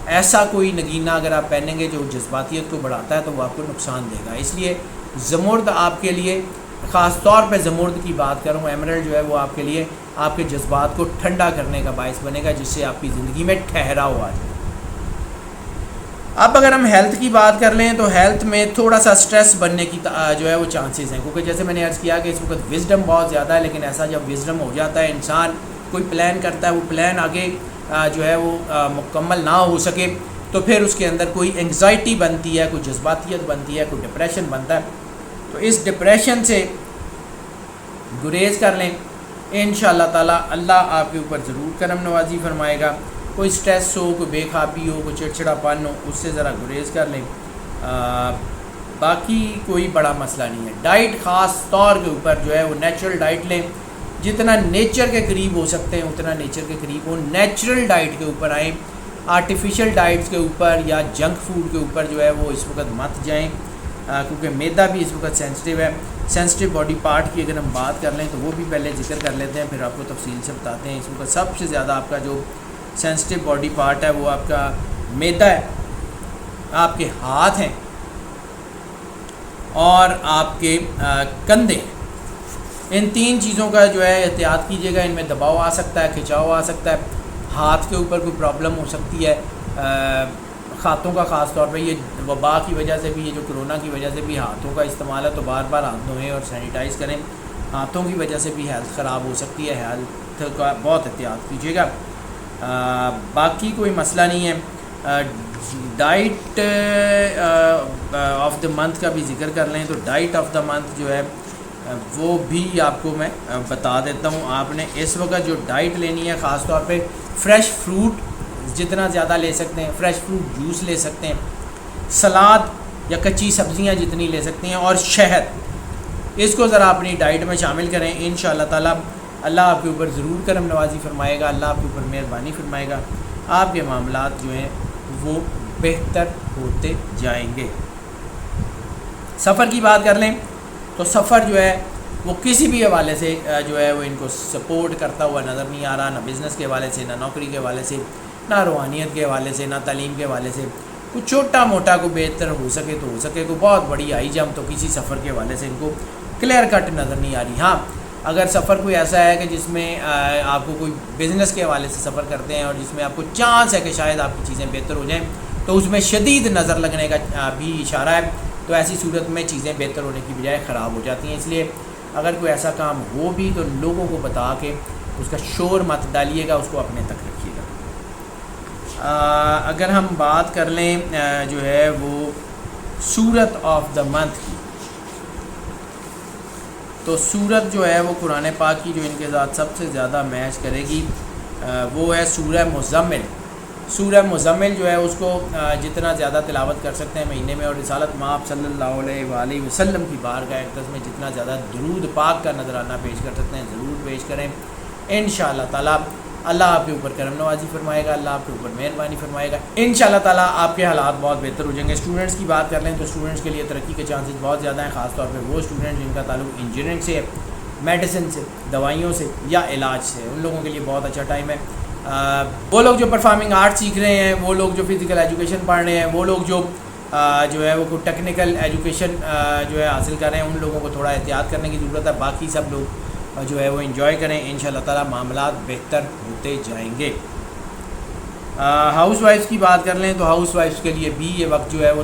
ایسا کوئی نگینہ اگر آپ پہنیں گے جو جذباتیت کو بڑھاتا ہے تو وہ آپ کو نقصان دے گا. اس لیے زمرد آپ کے لیے, خاص طور پہ زمرد کی بات کروں, ایمرلڈ جو ہے وہ آپ کے لیے آپ کے جذبات کو ٹھنڈا کرنے کا باعث بنے گا, جس سے آپ کی زندگی میں ٹھہراؤ آ جائے. اب اگر ہم ہیلتھ کی بات کر لیں تو ہیلتھ میں تھوڑا سا سٹریس بننے کی جو ہے وہ چانسز ہیں, کیونکہ جیسے میں نے عرض کیا کہ اس وقت وزڈم بہت زیادہ ہے. لیکن ایسا جب وزڈم ہو جاتا ہے, انسان کوئی پلان کرتا ہے, وہ پلان آگے جو ہے وہ مکمل نہ ہو سکے تو پھر اس کے اندر کوئی انگزائٹی بنتی ہے, کوئی جذباتیت بنتی ہے, کوئی ڈپریشن بنتا ہے. تو اس ڈپریشن سے گریز کر لیں. انشاءاللہ تعالیٰ اللہ آپ کے اوپر ضرور کرم نوازی فرمائے گا. کوئی سٹریس ہو, کوئی بے خوابی ہو, کوئی چڑچڑا پن ہو, اس سے ذرا گریز کر لیں. باقی کوئی بڑا مسئلہ نہیں ہے. ڈائٹ خاص طور کے اوپر جو ہے وہ نیچرل ڈائٹ لیں, جتنا نیچر کے قریب ہو سکتے ہیں اتنا نیچر کے قریب ہو. نیچرل ڈائٹ کے اوپر آئیں, آرٹیفیشل ڈائٹس کے اوپر یا جنک فوڈ کے اوپر جو ہے وہ اس وقت مت جائیں, کیونکہ میدا بھی اس وقت سینسٹیو ہے. سینسٹیو باڈی پارٹ کی اگر ہم بات کر لیں تو وہ بھی پہلے ذکر کر لیتے ہیں, پھر آپ کو تفصیل سے بتاتے ہیں. اس وقت سب سے زیادہ آپ کا جو سینسٹیو باڈی پارٹ ہے وہ آپ کا میدا ہے, آپ کے ہاتھ ہیں اور آپ کے کندھے. ان تین چیزوں کا جو ہے احتیاط کیجیے گا. ان میں دباؤ آ سکتا ہے, کھچاؤ آ سکتا ہے, ہاتھ کے اوپر کوئی پرابلم ہو سکتی ہے. ہاتھوں کا خاص طور پہ یہ وبا کی وجہ سے بھی, یہ جو کرونا کی وجہ سے بھی ہاتھوں کا استعمال ہے, تو بار بار ہاتھ دھوئیں اور سینیٹائز کریں. ہاتھوں کی وجہ سے بھی ہیلتھ خراب ہو سکتی ہے, ہیلتھ کا بہت احتیاط کیجیے گا. باقی کوئی مسئلہ نہیں ہے. ڈائٹ آف دا منتھ کا بھی ذکر کر لیں تو ڈائٹ آف دا منتھ جو ہے وہ بھی آپ کو میں بتا دیتا ہوں. آپ نے اس وقت جو ڈائٹ لینی ہے خاص طور پہ فریش فروٹ جتنا زیادہ لے سکتے ہیں, فریش فروٹ جوس لے سکتے ہیں, سلاد یا کچی سبزیاں جتنی لے سکتے ہیں, اور شہد, اس کو ذرا اپنی ڈائٹ میں شامل کریں. انشاءاللہ تعالیٰ اللہ آپ کے اوپر ضرور کرم نوازی فرمائے گا, اللہ آپ کے اوپر مہربانی فرمائے گا. آپ کے معاملات جو ہیں وہ بہتر ہوتے جائیں گے. سفر کی بات کر لیں تو سفر جو ہے وہ کسی بھی حوالے سے جو ہے وہ ان کو سپورٹ کرتا ہوا نظر نہیں آ رہا, نہ بزنس کے حوالے سے, نہ نوکری کے حوالے سے, نہ روحانیت کے حوالے سے, نہ تعلیم کے حوالے سے. کچھ چھوٹا موٹا کو بہتر ہو سکے تو ہو سکے, کوئی بہت بڑی ہائی جمپ تو کسی سفر کے حوالے سے ان کو کلیئر کٹ نظر نہیں آ رہی. ہاں اگر سفر کوئی ایسا ہے کہ جس میں آپ کو کوئی بزنس کے حوالے سے سفر کرتے ہیں اور جس میں آپ کو چانس ہے کہ شاید آپ کی چیزیں بہتر ہو جائیں, تو اس میں شدید نظر لگنے کا بھی اشارہ ہے. تو ایسی صورت میں چیزیں بہتر ہونے کی بجائے خراب ہو جاتی ہیں. اس لیے اگر کوئی ایسا کام ہو بھی تو لوگوں کو بتا کے اس کا شور مت ڈالیے گا, اس کو اپنے تک رکھیے گا. اگر ہم بات کر لیں جو ہے وہ سورت آف دا منتھ کی, تو سورت جو ہے وہ قرآن پاک کی جو ان کے ساتھ سب سے زیادہ میچ کرے گی وہ ہے سورہ مزمل. سورہ مزمل جو ہے اس کو جتنا زیادہ تلاوت کر سکتے ہیں مہینے میں, اور رسالت مآب صلی اللہ علیہ وآلہ وسلم کی بارگاہ اقدس میں جتنا زیادہ درود پاک کا نذرانہ پیش کر سکتے ہیں ضرور پیش کریں. انشاءاللہ تعالیٰ اللہ آپ کے اوپر کرم نوازی فرمائے گا, اللہ آپ کے اوپر مہربانی فرمائے گا. انشاءاللہ تعالیٰ آپ کے حالات بہت بہتر ہو جائیں گے. اسٹوڈنٹس کی بات کر لیں تو اسٹوڈنٹس کے لیے ترقی کے چانسز بہت زیادہ ہیں, خاص طور پہ وہ اسٹوڈنٹ جن کا تعلق انجینئرنگ سے, میڈیسن سے, دوائیوں سے یا علاج سے, ان لوگوں کے لیے بہت اچھا ٹائم ہے. وہ لوگ جو پرفارمنگ آرٹ سیکھ رہے ہیں, وہ لوگ جو فزیکل ایجوکیشن پڑھ رہے ہیں, وہ لوگ جو ہے وہ ٹیکنیکل ایجوکیشن جو ہے حاصل کر رہے ہیں, ان لوگوں کو تھوڑا احتیاط کرنے کی ضرورت ہے. باقی سب لوگ جو ہے وہ انجوائے کریں. انشاءاللہ تعالیٰ معاملات بہتر ہوتے جائیں گے. ہاؤس وائفس کی بات کر لیں تو ہاؤس وائفس کے لیے بھی یہ وقت جو ہے وہ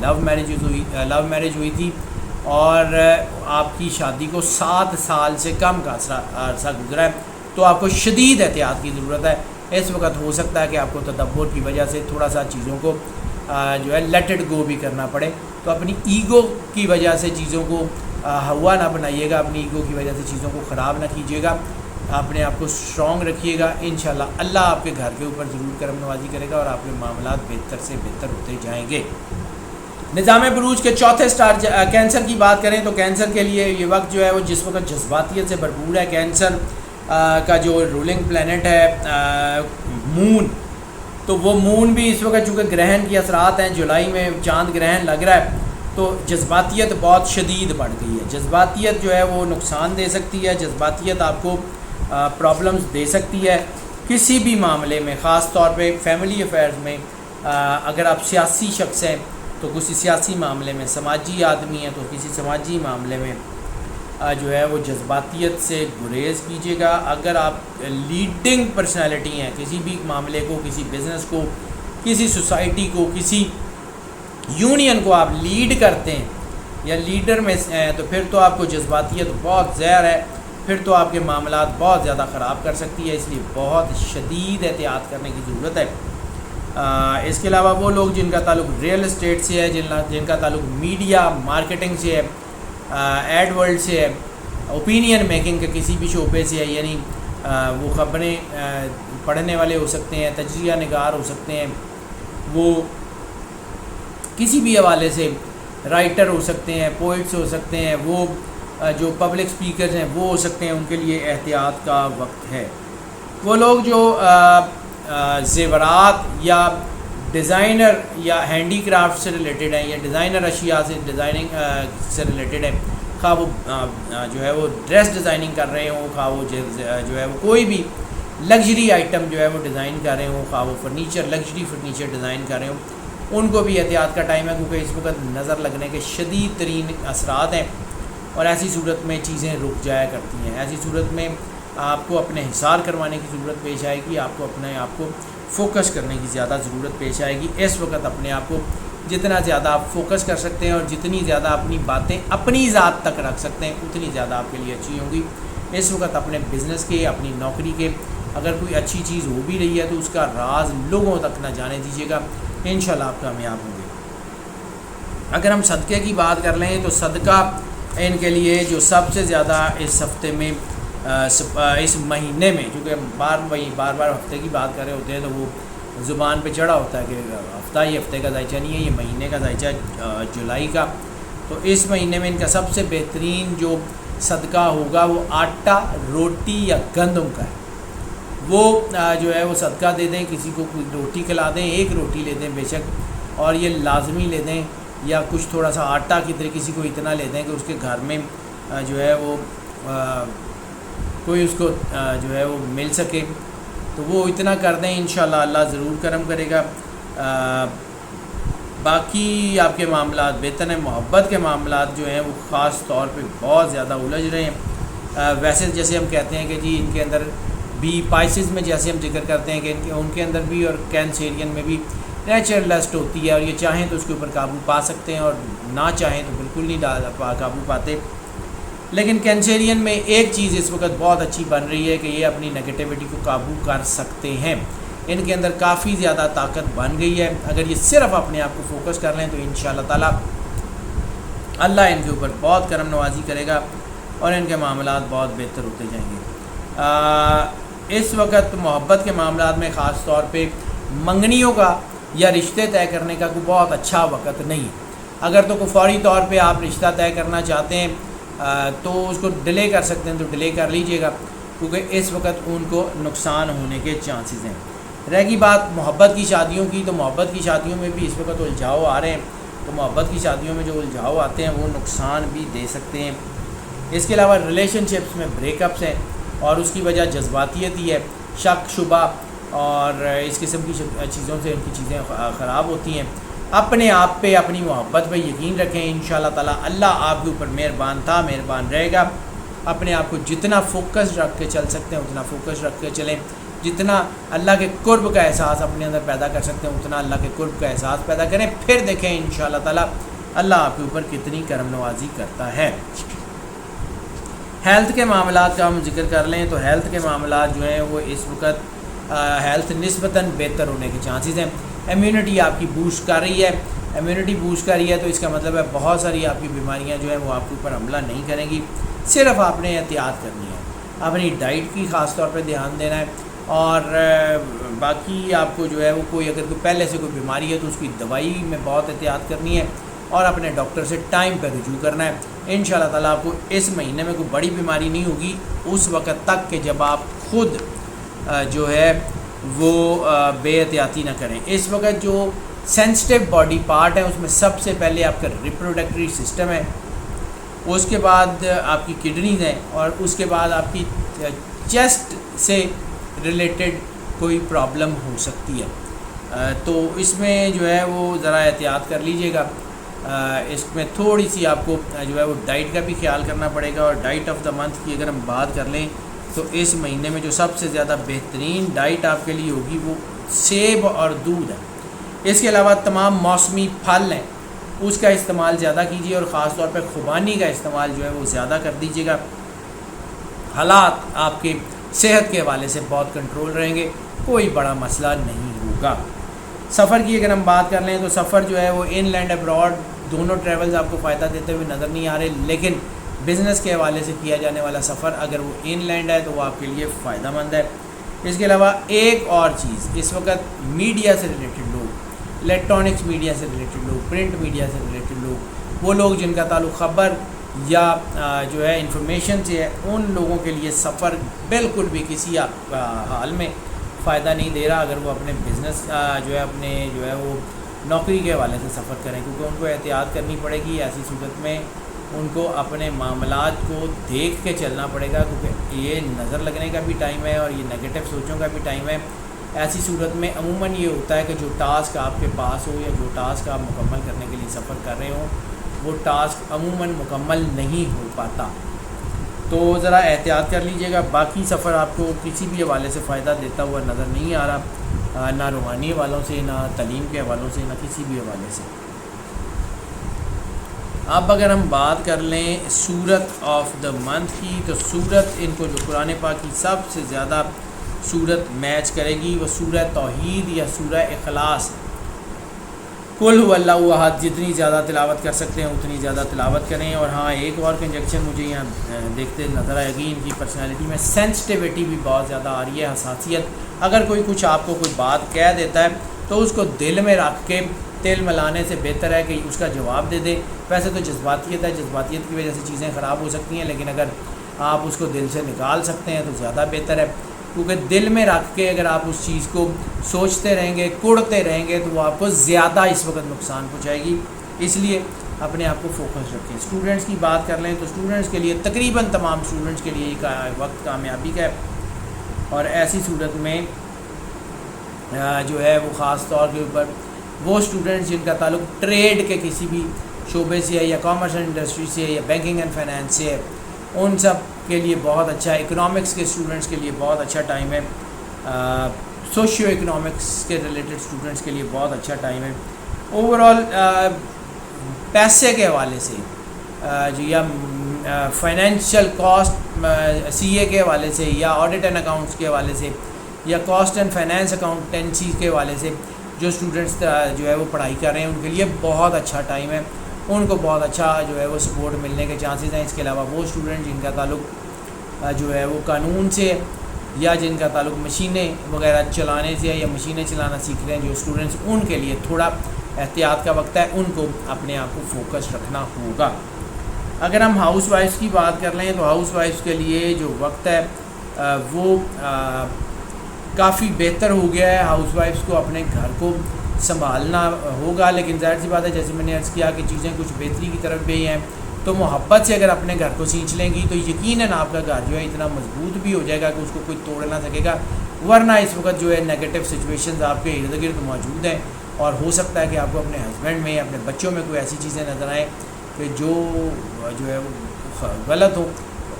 لو میرج ہوئی تھی اور آپ کی شادی کو 7 سال سے کم کا عرصہ گزرا ہے, تو آپ کو شدید احتیاط کی ضرورت ہے. اس وقت ہو سکتا ہے کہ آپ کو تدبر کی وجہ سے تھوڑا سا چیزوں کو جو ہے لیٹ اٹ گو بھی کرنا پڑے. تو اپنی ایگو کی وجہ سے چیزوں کو ہوا نہ بنائیے گا, اپنی ایگو کی وجہ سے چیزوں کو خراب نہ کیجیے گا. اپنے آپ کو اسٹرانگ رکھیے گا. انشاءاللہ اللہ آپ کے گھر کے اوپر ضرور کرم نوازی کرے گا اور آپ کے معاملات بہتر سے بہتر ہوتے جائیں گے. نظام بروج کے چوتھے سٹار کینسر کی بات کریں تو کینسر کے لیے یہ وقت جو ہے وہ جس وقت جذباتیت سے بھرپور ہے. کینسر کا جو رولنگ پلینٹ ہے مون, تو وہ مون بھی اس وقت چونکہ گرہن کی اثرات ہیں, جولائی میں چاند گرہن لگ رہا ہے, تو جذباتیت بہت شدید بڑھ گئی ہے. جذباتیت جو ہے وہ نقصان دے سکتی ہے, جذباتیت آپ کو پرابلمز دے سکتی ہے کسی بھی معاملے میں, خاص طور پہ فیملی افیئرز میں. اگر آپ سیاسی شخص ہیں تو کسی سیاسی معاملے میں, سماجی آدمی ہیں تو کسی سماجی معاملے میں جو ہے وہ جذباتیت سے گریز کیجیے گا. اگر آپ لیڈنگ پرسنالٹی ہیں, کسی بھی معاملے کو, کسی بزنس کو, کسی سوسائٹی کو, کسی یونین کو آپ لیڈ کرتے ہیں یا لیڈر میں ہیں, تو پھر تو آپ کو جذباتیت بہت زہر ہے, پھر تو آپ کے معاملات بہت زیادہ خراب کر سکتی ہے. اس لیے بہت شدید احتیاط کرنے کی ضرورت ہے. اس کے علاوہ وہ لوگ جن کا تعلق ریئل اسٹیٹ سے ہے, جن کا تعلق میڈیا مارکیٹنگ سے ہے, ایڈ ورلڈ سے ہے, اوپینین میکنگ کے کسی بھی شعبے سے ہے, یعنی وہ خبریں پڑھنے والے ہو سکتے ہیں, تجزیہ نگار ہو سکتے ہیں, وہ کسی بھی حوالے سے رائٹر ہو سکتے ہیں, پوئٹس ہو سکتے ہیں, وہ جو پبلک سپیکرز ہیں وہ ہو سکتے ہیں, ان کے لیے احتیاط کا وقت ہے. وہ لوگ جو زیورات یا ڈیزائنر یا ہینڈی کرافٹ سے ریلیٹڈ ہیں یا ڈیزائنر اشیاء سے ڈیزائننگ سے ریلیٹڈ ہیں, خواہ وہ جو ہے وہ ڈریس ڈیزائننگ کر رہے ہوں, خواہ وہ جو ہے وہ کوئی بھی لگژری آئٹم جو ہے وہ ڈیزائن کر رہے ہوں, خواہ وہ فرنیچر لگژری فرنیچر ڈیزائن کر رہے ہوں, ان کو بھی احتیاط کا ٹائم ہے, کیونکہ اس وقت نظر لگنے کے شدید ترین اثرات ہیں اور ایسی صورت میں چیزیں رک جایا کرتی ہیں. ایسی صورت میں آپ کو اپنے حصار کروانے کی ضرورت پیش آئے گی, آپ کو اپنے آپ کو فوکس کرنے کی زیادہ ضرورت پیش آئے گی. اس وقت اپنے آپ کو جتنا زیادہ آپ فوکس کر سکتے ہیں اور جتنی زیادہ اپنی باتیں اپنی ذات تک رکھ سکتے ہیں اتنی زیادہ آپ کے لیے اچھی ہوں گی. اس وقت اپنے بزنس کے, اپنی نوکری کے, اگر کوئی اچھی چیز ہو بھی رہی ہے تو اس کا راز لوگوں تک نہ جانے دیجیے گا, انشاءاللہ آپ کامیاب ہوں گے. اگر ہم صدقے کی بات کر لیں تو صدقہ ان کے لیے جو سب سے زیادہ اس ہفتے میں اس مہینے میں, چونکہ بار بار ہفتے کی بات کر رہے ہوتے ہیں تو وہ زبان پہ چڑھا ہوتا ہے کہ ہفتہ یہ ہفتے کا ذائچہ نہیں ہے, یہ مہینے کا ذائچہ جولائی کا. تو اس مہینے میں ان کا سب سے بہترین جو صدقہ ہوگا وہ آٹا, روٹی یا گندم کا ہے. وہ جو ہے وہ صدقہ دے دیں, کسی کو کوئی روٹی کھلا دیں, ایک روٹی لے دیں بے شک, اور یہ لازمی لے دیں, یا کچھ تھوڑا سا آٹا کی طرح کسی کو اتنا لے دیں کہ اس کے گھر میں جو ہے وہ کوئی اس کو جو ہے وہ مل سکے, تو وہ اتنا کر دیں, انشاءاللہ اللہ ضرور کرم کرے گا. باقی آپ کے معاملات بہتر ہیں. محبت کے معاملات جو ہیں وہ خاص طور پہ بہت زیادہ الجھ رہے ہیں. ویسے جیسے ہم کہتے ہیں کہ جی ان کے اندر بھی پائسز میں جیسے ہم ذکر کرتے ہیں کہ ان کے اندر بھی اور کینسیرین میں بھی نیچرل لسٹ ہوتی ہے, اور یہ چاہیں تو اس کے اوپر قابو پا سکتے ہیں اور نہ چاہیں تو بالکل نہیں قابو پاتے. لیکن کینسیرین میں ایک چیز اس وقت بہت اچھی بن رہی ہے کہ یہ اپنی نگیٹیوٹی کو قابو کر سکتے ہیں. ان کے اندر کافی زیادہ طاقت بن گئی ہے. اگر یہ صرف اپنے آپ کو فوکس کر لیں تو انشاءاللہ تعالی اللہ ان کے اوپر بہت کرم نوازی کرے گا اور ان کے معاملات بہت بہتر ہوتے جائیں گے. اس وقت محبت کے معاملات میں خاص طور پہ منگنیوں کا یا رشتے طے کرنے کا کوئی بہت اچھا وقت نہیں. اگر تو کوئی فوری طور پہ آپ رشتہ طے کرنا چاہتے ہیں تو اس کو ڈیلے کر سکتے ہیں تو ڈیلے کر لیجئے گا, کیونکہ اس وقت ان کو نقصان ہونے کے چانسز ہیں. رہ گئی بات محبت کی شادیوں کی, تو محبت کی شادیوں میں بھی اس وقت الجھاؤ آ رہے ہیں. تو محبت کی شادیوں میں جو الجھاؤ آتے ہیں وہ نقصان بھی دے سکتے ہیں. اس کے علاوہ ریلیشن شپس میں بریک اپس ہیں اور اس کی وجہ جذباتیت ہی ہے, شک شبہ اور اس قسم کی چیزوں سے ان کی چیزیں خراب ہوتی ہیں. اپنے آپ پہ, اپنی محبت پہ یقین رکھیں. انشاءاللہ تعالی اللہ آپ کے اوپر مہربان رہے گا. اپنے آپ کو جتنا فوکس رکھ کے چل سکتے ہیں اتنا فوکس رکھ کے چلیں. جتنا اللہ کے قرب کا احساس اپنے اندر پیدا کر سکتے ہیں اتنا اللہ کے قرب کا احساس پیدا کریں، پھر دیکھیں انشاءاللہ تعالیٰ اللہ آپ کے اوپر کتنی کرم نوازی کرتا ہے۔ ہیلتھ کے معاملات کا ہم ذکر کر لیں تو ہیلتھ کے معاملات جو ہیں وہ اس وقت ہیلتھ نسبتاً بہتر ہونے کے چانسز ہیں۔ امیونٹی آپ کی بوسٹ کر رہی ہے، امیونٹی بوسٹ کر رہی ہے تو اس کا مطلب ہے بہت ساری آپ کی بیماریاں جو ہیں وہ آپ کے اوپر حملہ نہیں کریں گی، صرف آپ نے احتیاط کرنی ہے، اپنی ڈائٹ کی خاص طور پہ دھیان دینا ہے، اور باقی آپ کو جو ہے وہ کوئی اگر کوئی پہلے سے کوئی بیماری ہے تو اس کی دوائی میں بہت احتیاط کرنی ہے اور اپنے ڈاکٹر سے ٹائم پہ رجوع کرنا ہے۔ انشاءاللہ تعالیٰ آپ کو اس مہینے میں کوئی بڑی بیماری نہیں ہوگی اس وقت تک کہ جب آپ خود جو ہے وہ بے احتیاطی نہ کریں۔ اس وقت جو سینسٹیو باڈی پارٹ ہے اس میں سب سے پہلے آپ کا ریپروڈکٹری سسٹم ہے، اس کے بعد آپ کی کڈنیز ہیں، اور اس کے بعد آپ کی چیسٹ سے ریلیٹڈ کوئی پرابلم ہو سکتی ہے، تو اس میں جو ہے وہ ذرا احتیاط کر لیجئے گا۔ اس میں تھوڑی سی آپ کو جو ہے وہ ڈائٹ کا بھی خیال کرنا پڑے گا، اور ڈائٹ آف دا منتھ کی اگر ہم بات کر لیں تو اس مہینے میں جو سب سے زیادہ بہترین ڈائٹ آپ کے لیے ہوگی وہ سیب اور دودھ ہے۔ اس کے علاوہ تمام موسمی پھل ہیں اس کا استعمال زیادہ کیجیے، اور خاص طور پہ خوبانی کا استعمال جو ہے وہ زیادہ کر دیجیے گا۔ حالات آپ کے صحت کے حوالے سے بہت کنٹرول رہیں گے، کوئی بڑا مسئلہ نہیں ہوگا۔ سفر کی اگر ہم بات کر لیں تو سفر جو ہے وہ ان لینڈ ابراڈ دونوں ٹریولز آپ کو فائدہ دیتے ہوئے نظر نہیں آ رہے، لیکن بزنس کے حوالے سے کیا جانے والا سفر اگر وہ ان لینڈ ہے تو وہ آپ کے لیے فائدہ مند ہے۔ اس کے علاوہ ایک اور چیز، اس وقت میڈیا سے ریلیٹڈ لوگ، الیکٹرانکس میڈیا سے ریلیٹڈ لوگ، پرنٹ میڈیا سے ریلیٹڈ لوگ، وہ لوگ جن کا تعلق خبر یا جو ہے انفارمیشن سے ہے، ان لوگوں کے لیے سفر بالکل بھی کسی حال میں فائدہ نہیں دے رہا اگر وہ اپنے بزنس جو ہے اپنے جو ہے وہ نوکری کے حوالے سے سفر کریں، کیونکہ ان کو احتیاط کرنی پڑے گی۔ ایسی صورت میں ان کو اپنے معاملات کو دیکھ کے چلنا پڑے گا، کیونکہ یہ نظر لگنے کا بھی ٹائم ہے اور یہ نگیٹو سوچوں کا بھی ٹائم ہے۔ ایسی صورت میں عموماً یہ ہوتا ہے کہ جو ٹاسک آپ کے پاس ہو یا جو ٹاسک آپ مکمل کرنے کے لیے سفر کر رہے ہوں وہ ٹاسک عموماً مکمل نہیں ہو پاتا، تو ذرا احتیاط کر لیجئے گا۔ باقی سفر آپ کو کسی بھی حوالے سے فائدہ دیتا ہوا نظر نہیں آ رہا، نہ روحانی حوالوں سے، نہ تعلیم کے حوالوں سے، نہ کسی بھی حوالے سے۔ اب اگر ہم بات کر لیں سورت آف دا منتھ کی، تو سورت ان کو جو قرآن پاک کی سب سے زیادہ سورت میچ کرے گی وہ سورہ توحید یا سورہ اخلاص۔ قل هو اللہ احد، جتنی زیادہ تلاوت کر سکتے ہیں اتنی زیادہ تلاوت کریں۔ اور ہاں ایک اور کنجکشن مجھے یہاں دیکھتے نظر آئے گی، ان کی پرسنالٹی میں سینسٹیوٹی بھی بہت زیادہ آ رہی ہے، حساسیت۔ اگر کوئی کچھ آپ کو کوئی بات کہہ دیتا ہے تو اس کو دل میں رکھ کے تیل ملانے سے بہتر ہے کہ اس کا جواب دے دے۔ ویسے تو جذباتیت ہے، جذباتیت کی وجہ سے چیزیں خراب ہو سکتی ہیں، لیکن اگر آپ اس کو دل سے نکال سکتے ہیں تو زیادہ بہتر ہے، کیونکہ دل میں رکھ کے اگر آپ اس چیز کو سوچتے رہیں گے، کوڑتے رہیں گے تو وہ آپ کو زیادہ اس وقت نقصان پہنچائے گی۔ اس لیے اپنے آپ کو فوکس رکھیں۔ اسٹوڈنٹس کی بات کر لیں تو اسٹوڈنٹس کے لیے تقریباً تمام اسٹوڈنٹس کے لیے یہ وقت کامیابی کا ہے، اور ایسی صورت میں جو ہے وہ خاص طور کے اوپر وہ اسٹوڈنٹس جن کا تعلق ٹریڈ کے کسی بھی شعبے سے ہے یا کامرس اینڈ انڈسٹری سے ہے یا بینکنگ اینڈ فائنانس سے ہے، ان سب کے لیے بہت اچھا، اکنامکس کے اسٹوڈنٹس کے لیے بہت اچھا ٹائم ہے، سوشیو اکنامکس کے ریلیٹڈ اسٹوڈنٹس کے لیے بہت اچھا ٹائم ہے۔ اوور آل پیسے کے حوالے سے جو یا فائنینشیل کاسٹ سی اے کے حوالے سے یا آڈٹ اینڈ اکاؤنٹس کے حوالے سے یا کاسٹ اینڈ فائنینس اکاؤنٹنسی کے حوالے سے جو اسٹوڈنٹس جو ہے وہ پڑھائی کر رہے ہیں ان کے لیے بہت اچھا ٹائم ہے، ان کو بہت اچھا جو ہے وہ سپورٹ ملنے کے چانسز ہیں۔ اس کے علاوہ وہ اسٹوڈنٹ جن کا تعلق جو ہے وہ قانون سے یا جن کا تعلق مشینیں وغیرہ چلانے سے یا مشینیں چلانا سیکھ رہے ہیں جو اسٹوڈنٹس، ان کے لیے تھوڑا احتیاط کا وقت ہے، ان کو اپنے آپ کو فوکس رکھنا ہوگا۔ اگر ہم ہاؤس وائفس کی بات کر لیں تو ہاؤس وائفس کے لیے جو وقت ہے وہ کافی بہتر ہو گیا ہے۔ ہاؤس وائفس کو اپنے گھر کو سنبھالنا ہوگا، لیکن ظاہر سی بات ہے جیسے میں نے عرض کیا کہ چیزیں کچھ بہتری کی طرف بھی ہیں، تو محبت سے اگر اپنے گھر کو سینچ لیں گی تو یقیناً آپ کا گھر جو ہے اتنا مضبوط بھی ہو جائے گا کہ اس کو کوئی توڑ نہ سکے گا، ورنہ اس وقت جو ہے نیگیٹو سچویشنز آپ کے ارد گرد موجود ہیں، اور ہو سکتا ہے کہ آپ کو اپنے ہسبینڈ میں اپنے بچوں میں کوئی ایسی چیزیں نظر آئیں کہ جو ہے وہ غلط ہو،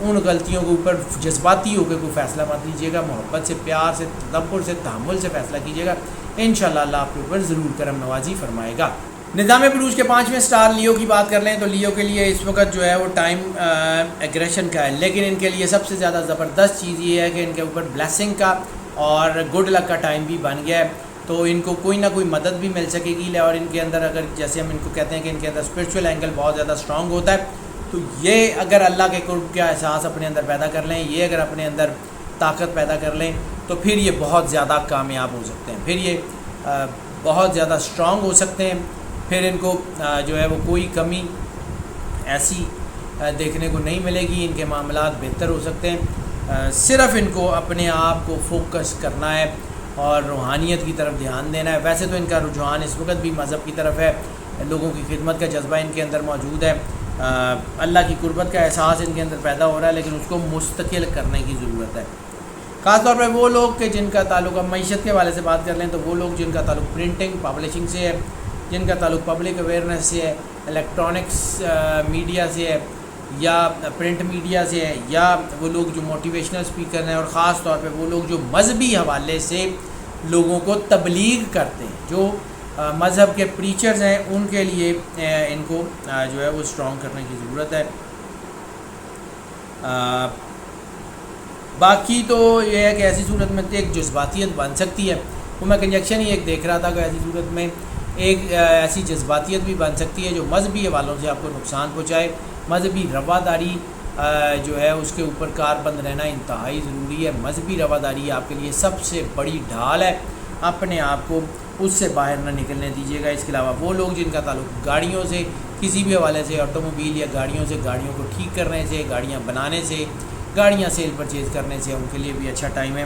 ان غلطیوں کے اوپر جذباتی ہو کے کوئی فیصلہ مت لیجیے گا، محبت سے، پیار سے، تدبر سے، تحمل سے فیصلہ کیجیے گا، انشاءاللہ اللہ آپ کے اوپر ضرور کرم نوازی فرمائے گا۔ نظام بروج کے 5ویں سٹار لیو کی بات کر لیں تو لیو کے لیے اس وقت جو ہے وہ ٹائم ایگریشن کا ہے، لیکن ان کے لیے سب سے زیادہ زبردست چیز یہ ہے کہ ان کے اوپر بلیسنگ کا اور گڈ لک کا ٹائم بھی بن گیا ہے، تو ان کو کوئی نہ کوئی مدد بھی مل سکے گی، اور ان کے اندر اگر جیسے ہم ان کو کہتے ہیں کہ ان کے اندر اسپرچول اینگل بہت زیادہ اسٹرانگ ہوتا ہے، تو یہ اگر اللہ کے قرب کا احساس اپنے اندر پیدا کر لیں، یہ اگر اپنے اندر طاقت پیدا کر لیں تو پھر یہ بہت زیادہ کامیاب ہو سکتے ہیں، پھر یہ بہت زیادہ اسٹرانگ ہو سکتے ہیں، پھر ان کو جو ہے وہ کوئی کمی ایسی دیکھنے کو نہیں ملے گی، ان کے معاملات بہتر ہو سکتے ہیں، صرف ان کو اپنے آپ کو فوکس کرنا ہے اور روحانیت کی طرف دھیان دینا ہے۔ ویسے تو ان کا رجحان اس وقت بھی مذہب کی طرف ہے، لوگوں کی خدمت کا جذبہ ان کے اندر موجود ہے، اللہ کی قربت کا احساس ان کے اندر پیدا ہو رہا ہے، لیکن اس کو مستقل کرنے کی ضرورت ہے۔ خاص طور پہ وہ لوگ کہ جن کا تعلق، اب معیشت کے حوالے سے بات کر لیں تو وہ لوگ جن کا تعلق پرنٹنگ پبلشنگ سے ہے، جن کا تعلق پبلک اویئرنیس سے ہے، الیکٹرانکس میڈیا سے ہے، یا پرنٹ میڈیا سے ہے، یا وہ لوگ جو موٹیویشنل سپیکر ہیں، اور خاص طور پہ وہ لوگ جو مذہبی حوالے سے لوگوں کو تبلیغ کرتے ہیں، جو مذہب کے پریچرز ہیں، ان کے لیے ان کو جو ہے وہ اسٹرانگ کرنے کی ضرورت ہے۔ باقی تو یہ ہے کہ ایسی صورت میں ایک جذباتیت بن سکتی ہے، وہ میں کنجیکشن ہی ایک دیکھ رہا تھا کہ ایسی صورت میں ایک ایسی جذباتیت بھی بن سکتی ہے جو مذہبی حوالوں سے آپ کو نقصان پہنچائے۔ مذہبی رواداری جو ہے اس کے اوپر کاربند رہنا انتہائی ضروری ہے۔ مذہبی رواداری آپ کے لیے سب سے بڑی ڈھال ہے، اپنے آپ کو اس سے باہر نہ نکلنے دیجیے گا۔ اس کے علاوہ وہ لوگ جن کا تعلق گاڑیوں سے، کسی بھی حوالے سے، آٹوموبیل یا گاڑیوں سے، گاڑیوں کو ٹھیک کرنے سے، گاڑیاں بنانے سے، گاڑیاں سیل پرچیز کرنے سے، ان کے لیے بھی اچھا ٹائم ہے،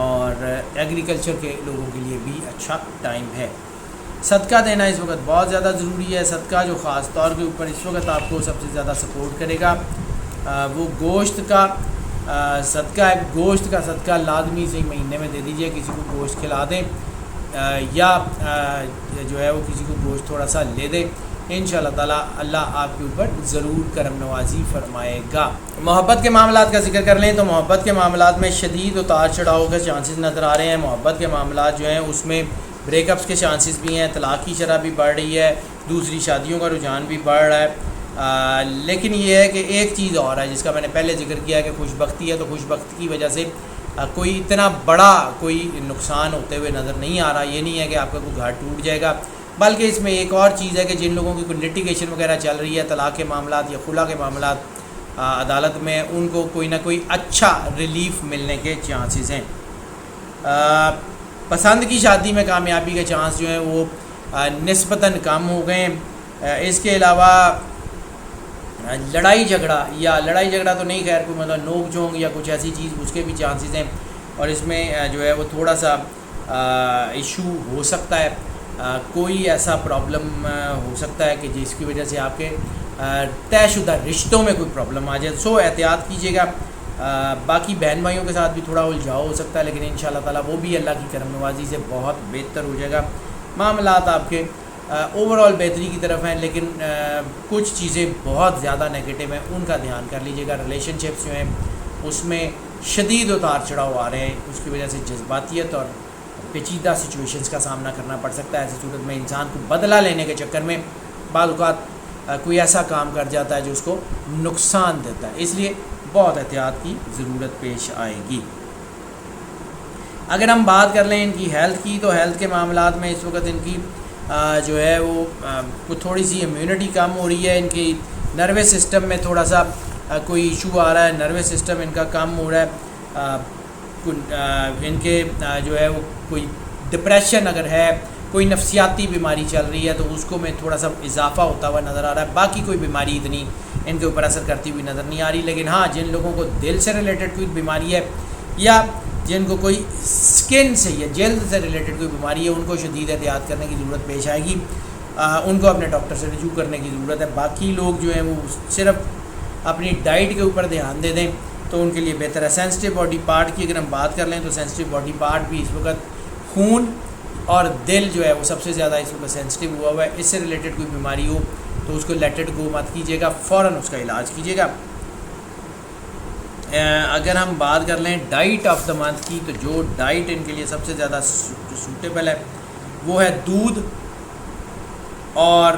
اور ایگریکلچر کے لوگوں کے لیے بھی اچھا ٹائم ہے۔ صدقہ دینا اس وقت بہت زیادہ ضروری ہے۔ صدقہ جو خاص طور کے اوپر اس وقت آپ کو سب سے زیادہ سپورٹ کرے گا وہ گوشت کا صدقہ ہے۔ گوشت کا صدقہ لازمی سے مہینے میں دے دیجیے، کسی کو گوشت کھلا دیں، یا جو ہے وہ کسی کو گوشت تھوڑا سا لے دیں، انشاءاللہ تعالی اللہ آپ کے اوپر ضرور کرم نوازی فرمائے گا۔ محبت کے معاملات کا ذکر کر لیں تو محبت کے معاملات میں شدید اتار چڑھاؤ کے چانسز نظر آ رہے ہیں۔ محبت کے معاملات جو ہیں اس میں بریک اپس کے چانسز بھی ہیں، طلاق کی شرح بھی بڑھ رہی ہے، دوسری شادیوں کا رجحان بھی بڑھ رہا ہے، لیکن یہ ہے کہ ایک چیز اور ہے جس کا میں نے پہلے ذکر کیا ہے کہ خوش بختی ہے، تو خوش بختی کی وجہ سے کوئی اتنا بڑا کوئی نقصان ہوتے ہوئے نظر نہیں آ رہا۔ یہ نہیں ہے کہ آپ کا کوئی گھر ٹوٹ جائے گا، بلکہ اس میں ایک اور چیز ہے کہ جن لوگوں کی کوئی لٹیگیشن وغیرہ چل رہی ہے، طلاق کے معاملات یا خلا کے معاملات عدالت میں، ان کو کوئی نہ کوئی اچھا ریلیف ملنے کے چانسز ہیں۔ پسند کی شادی میں کامیابی کے چانس جو ہیں وہ نسبتاً کم ہو گئے ہیں۔ اس کے علاوہ لڑائی جھگڑا تو نہیں، خیر کوئی مطلب نوک جھونک یا کچھ ایسی چیز، اس کے بھی چانسز ہیں، اور اس میں جو ہے وہ تھوڑا سا ایشو ہو سکتا ہے، کوئی ایسا پرابلم ہو سکتا ہے کہ جس کی وجہ سے آپ کے طے شدہ رشتوں میں کوئی پرابلم آ جائے، سو احتیاط کیجیے گا۔ باقی بہن بھائیوں کے ساتھ بھی تھوڑا الجھاؤ ہو سکتا ہے، لیکن انشاءاللہ تعالیٰ وہ بھی اللہ کی کرم نوازی سے بہت بہتر ہو جائے گا۔ معاملات آپ کے اوور آل بہتری کی طرف ہیں، لیکن کچھ چیزیں بہت زیادہ نگیٹو ہیں، ان کا دھیان کر لیجیے گا۔ ریلیشن شپس جو ہیں اس میں شدید اتار چڑھاؤ آ رہے ہیں، اس کی وجہ سے جذباتیت اور پیچیدہ سچویشنز کا سامنا کرنا پڑ سکتا ہے۔ ایسی صورت میں انسان کو بدلہ لینے کے چکر میں بعض اوقات کوئی ایسا کام کر جاتا ہے جو اس کو نقصان دیتا ہے، اس لیے بہت احتیاط کی ضرورت پیش آئے گی۔ اگر ہم بات کر لیں ان کی ہیلتھ کی، تو ہیلتھ کے معاملات میں اس وقت ان کی جو ہے وہ تھوڑی سی امیونٹی کم ہو رہی ہے، ان کی نروس سسٹم میں تھوڑا سا کوئی ایشو آ رہا ہے، نروس سسٹم ان کا کم ہو رہا ہے، ان کے جو ہے وہ کوئی ڈپریشن اگر ہے، کوئی نفسیاتی بیماری چل رہی ہے تو اس کو میں تھوڑا سا اضافہ ہوتا ہوا نظر آ رہا ہے۔ باقی کوئی بیماری اتنی ان کے اوپر اثر کرتی ہوئی نظر نہیں آ رہی، لیکن ہاں جن لوگوں کو دل سے ریلیٹڈ کوئی بیماری ہے، یا جن کو کوئی سکن سے یا جلد سے ریلیٹڈ کوئی بیماری ہے، ان کو شدید احتیاط کرنے کی ضرورت پیش آئے گی، ان کو اپنے ڈاکٹر سے رجوع کرنے کی ضرورت ہے۔ باقی لوگ جو ہیں وہ صرف اپنی ڈائٹ کے اوپر دھیان دے دیں تو ان کے لیے بہتر ہے۔ سینسٹیو باڈی پارٹ کی اگر ہم بات کر لیں تو سینسٹیو باڈی پارٹ بھی اس وقت خون اور دل جو ہے وہ سب سے زیادہ اس وقت سینسٹیو ہوا ہوا ہے۔ اس سے ریلیٹڈ کوئی بیماری ہو تو اس کو لیٹ اٹ گو مت کیجیے گا، فوراً اس کا علاج کیجیے گا۔ اگر ہم بات کر لیں ڈائٹ آف دا منتھ کی، تو جو ڈائٹ ان کے لیے سب سے زیادہ سوٹیبل ہے وہ ہے دودھ اور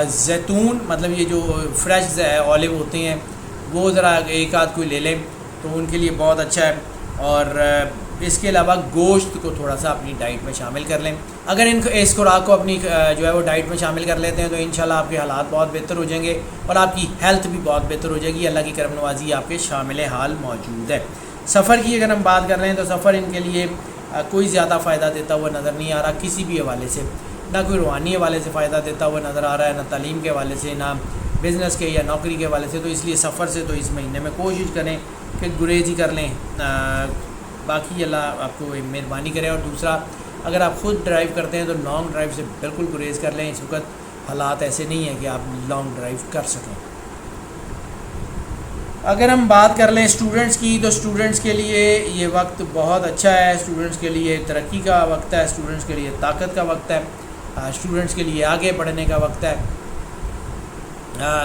زیتون، مطلب یہ جو فریش آلیو ہوتے ہیں وہ ذرا ایک آدھ کوئی لے لیں تو ان کے لیے بہت اچھا ہے، اور اس کے علاوہ گوشت کو تھوڑا سا اپنی ڈائٹ میں شامل کر لیں۔ اگر اس خوراک کو اپنی جو ہے وہ ڈائٹ میں شامل کر لیتے ہیں تو انشاءاللہ آپ کے حالات بہت بہتر ہو جائیں گے اور آپ کی ہیلتھ بھی بہت بہتر ہو جائے گی۔ اللہ کی کرم نوازی آپ کے شامل حال موجود ہے۔ سفر کی اگر ہم بات کر رہے ہیں تو سفر ان کے لیے کوئی زیادہ فائدہ دیتا ہوا نظر نہیں آ رہا کسی بھی حوالے سے، نہ کوئی روحانی حوالے سے فائدہ دیتا ہوا نظر آ رہا ہے، نہ تعلیم کے حوالے سے، نہ بزنس کے یا نوکری کے حوالے سے، تو اس لیے سفر سے تو اس مہینے میں کوشش کریں کہ گریز ہی کر لیں۔ باقی اللہ آپ کو مہربانی کرے۔ اور دوسرا، اگر آپ خود ڈرائیو کرتے ہیں تو لانگ ڈرائیو سے بالکل گریز کر لیں، اس وقت حالات ایسے نہیں ہیں کہ آپ لانگ ڈرائیو کر سکیں۔ اگر ہم بات کر لیں اسٹوڈنٹس کی تو اسٹوڈنٹس کے لیے یہ وقت بہت اچھا ہے، اسٹوڈنٹس کے لیے ترقی کا وقت ہے، اسٹوڈنٹس کے لیے طاقت کا وقت ہے، اسٹوڈنٹس کے لیے آگے بڑھنے کا وقت ہے۔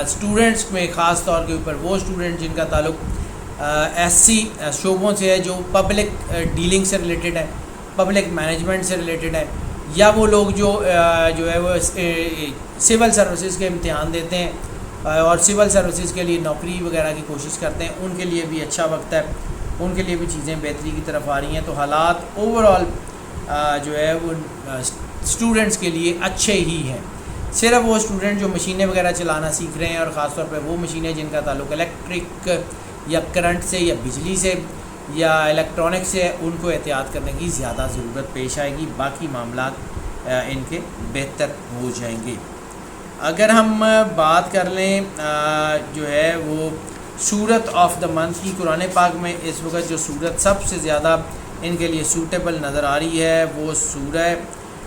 اسٹوڈنٹس میں خاص طور کے اوپر وہ اسٹوڈنٹ جن کا تعلق ایس سی شعبوں سے ہے، جو پبلک ڈیلنگ سے ریلیٹڈ ہے، پبلک مینجمنٹ سے ریلیٹڈ ہے، یا وہ لوگ جو ہے وہ سول سروسز کے امتحان دیتے ہیں اور سول سروسز کے لیے نوکری وغیرہ کی کوشش کرتے ہیں، ان کے لیے بھی اچھا وقت ہے، ان کے لیے بھی چیزیں بہتری کی طرف آ رہی ہیں۔ تو حالات اوور آل جو ہے وہ اسٹوڈنٹس کے لیے اچھے ہی ہیں۔ صرف وہ اسٹوڈنٹ جو مشینیں وغیرہ چلانا سیکھ رہے ہیں، اور خاص طور پہ وہ مشینیں جن کا تعلق الیکٹرک یا کرنٹ سے یا بجلی سے یا الیکٹرانک سے، ان کو احتیاط کرنے کی زیادہ ضرورت پیش آئے گی، باقی معاملات ان کے بہتر ہو جائیں گے۔ اگر ہم بات کر لیں جو ہے وہ سورت آف دا منتھ کی، قرآن پاک میں اس وقت جو سورت سب سے زیادہ ان کے لیے سوٹیبل نظر آ رہی ہے وہ سورہ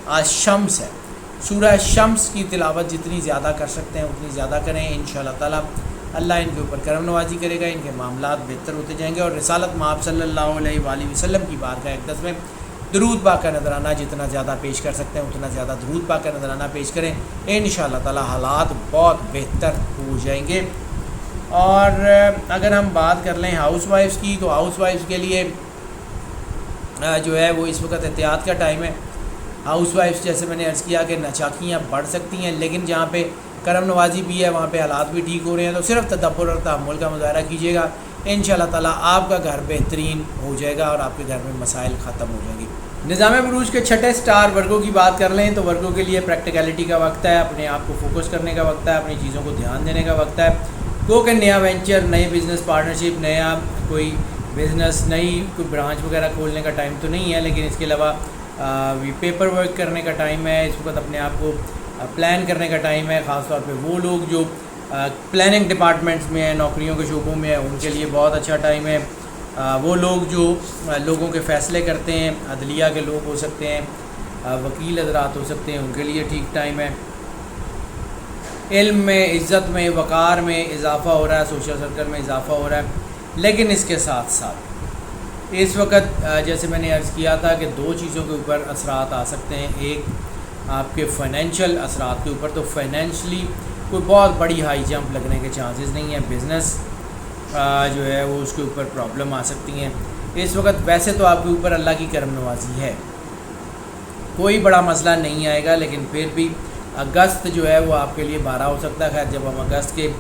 الشمس ہے۔ سورہ شمس کی تلاوت جتنی زیادہ کر سکتے ہیں اتنی زیادہ کریں، انشاءاللہ تعالی اللہ ان کے اوپر کرم نوازی کرے گا، ان کے معاملات بہتر ہوتے جائیں گے، اور رسالت مآب صلی اللہ علیہ وآلہ وسلم کی بارگاہ اقدس میں درود پاک کا نذرانہ جتنا زیادہ پیش کر سکتے ہیں اتنا زیادہ درود پاک کا نذرانہ پیش کریں، انشاءاللہ تعالی حالات بہت بہتر ہو جائیں گے۔ اور اگر ہم بات کر لیں ہاؤس وائفس کی، تو ہاؤس وائفس کے لیے جو ہے وہ اس وقت احتیاط کا ٹائم ہے۔ ہاؤس وائفس جیسے میں نے عرض کیا کہ ناچاکیاں بڑھ سکتی ہیں، لیکن جہاں پہ کرم نوازی بھی ہے وہاں پہ حالات بھی ٹھیک ہو رہے ہیں، تو صرف تدبر اور تحمل کا مظاہرہ کیجیے گا، انشاءاللہ تعالیٰ آپ کا گھر بہترین ہو جائے گا اور آپ کے گھر میں مسائل ختم ہو جائیں گے۔ نظام بروج کے چھٹے سٹار ورگوں کی بات کر لیں تو ورگوں کے لیے پریکٹیکلٹی کا وقت ہے، اپنے آپ کو فوکس کرنے کا وقت ہے، اپنی چیزوں کو دھیان دینے کا وقت ہے۔ گو کہ نیا وینچر، نئی بزنس پارٹنرشپ، نیا کوئی بزنس، نئی کوئی برانچ وغیرہ کھولنے کا ٹائم تو نہیں ہے، لیکن اس کے علاوہ پیپر ورک کرنے کا ٹائم ہے، اس وقت اپنے آپ کو پلان کرنے کا ٹائم ہے۔ خاص طور پہ وہ لوگ جو پلاننگ ڈپارٹمنٹس میں ہیں، نوکریوں کے شعبوں میں ہیں، ان کے لیے بہت اچھا ٹائم ہے۔ وہ لوگ جو لوگوں کے فیصلے کرتے ہیں، عدلیہ کے لوگ ہو سکتے ہیں، وکیل حضرات ہو سکتے ہیں، ان کے لیے ٹھیک ٹائم ہے۔ علم میں، عزت میں، وقار میں اضافہ ہو رہا ہے، سوشل سرکل میں اضافہ ہو رہا ہے، لیکن اس کے ساتھ ساتھ اس وقت جیسے میں نے عرض کیا تھا کہ دو چیزوں کے اوپر اثرات آ سکتے ہیں، ایک آپ کے فائنینشیل اثرات کے اوپر، تو فائنینشلی کوئی بہت بڑی ہائی جمپ لگنے کے چانسز نہیں ہیں، بزنس جو ہے وہ اس کے اوپر پرابلم آ سکتی ہیں اس وقت۔ ویسے تو آپ کے اوپر اللہ کی کرم نوازی ہے، کوئی بڑا مسئلہ نہیں آئے گا، لیکن پھر بھی اگست جو ہے وہ آپ کے لیے بارہ ہو سکتا ہے۔ خیر جب ہم اگست کے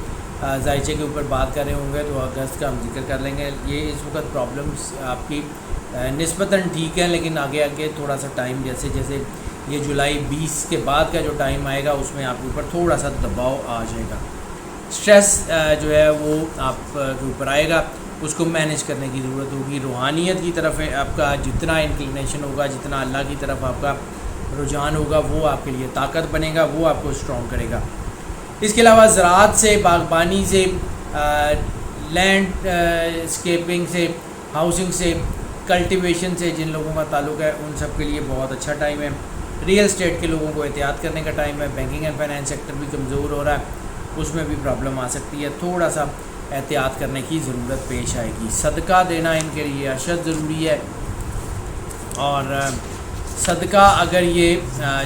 ذائچے کے اوپر بات کر رہے ہوں گے تو اگست کا ہم ذکر کر لیں گے۔ یہ اس وقت پرابلمس آپ کی نسبتاً ٹھیک ہیں، لیکن آگے آگے تھوڑا سا ٹائم جیسے جیسے یہ جولائی 20 کے بعد کا جو ٹائم آئے گا اس میں آپ کے اوپر تھوڑا سا دباؤ آ جائے گا، اسٹریس جو ہے وہ آپ کے اوپر آئے گا، اس کو مینیج کرنے کی ضرورت ہوگی۔ روحانیت کی طرف آپ کا جتنا انکلینیشن ہوگا، جتنا اللہ کی طرف آپ کا رجحان ہوگا، وہ آپ کے لیے طاقت بنے گا، وہ آپ کو اسٹرانگ کرے گا۔ اس کے علاوہ زراعت سے، باغبانی سے، لینڈ اسکیپنگ سے، ہاؤسنگ سے، کلٹیویشن سے جن لوگوں کا تعلق ہے ان سب کے لیے بہت اچھا ٹائم ہے۔ ریئل اسٹیٹ کے لوگوں کو احتیاط کرنے کا ٹائم ہے۔ بینکنگ اینڈ فائنانس سیکٹر بھی کمزور ہو رہا ہے، اس میں بھی پرابلم آ سکتی ہے، تھوڑا سا احتیاط کرنے کی ضرورت پیش آئے گی۔ صدقہ دینا ان کے لیے اشد ضروری ہے، اور صدقہ اگر یہ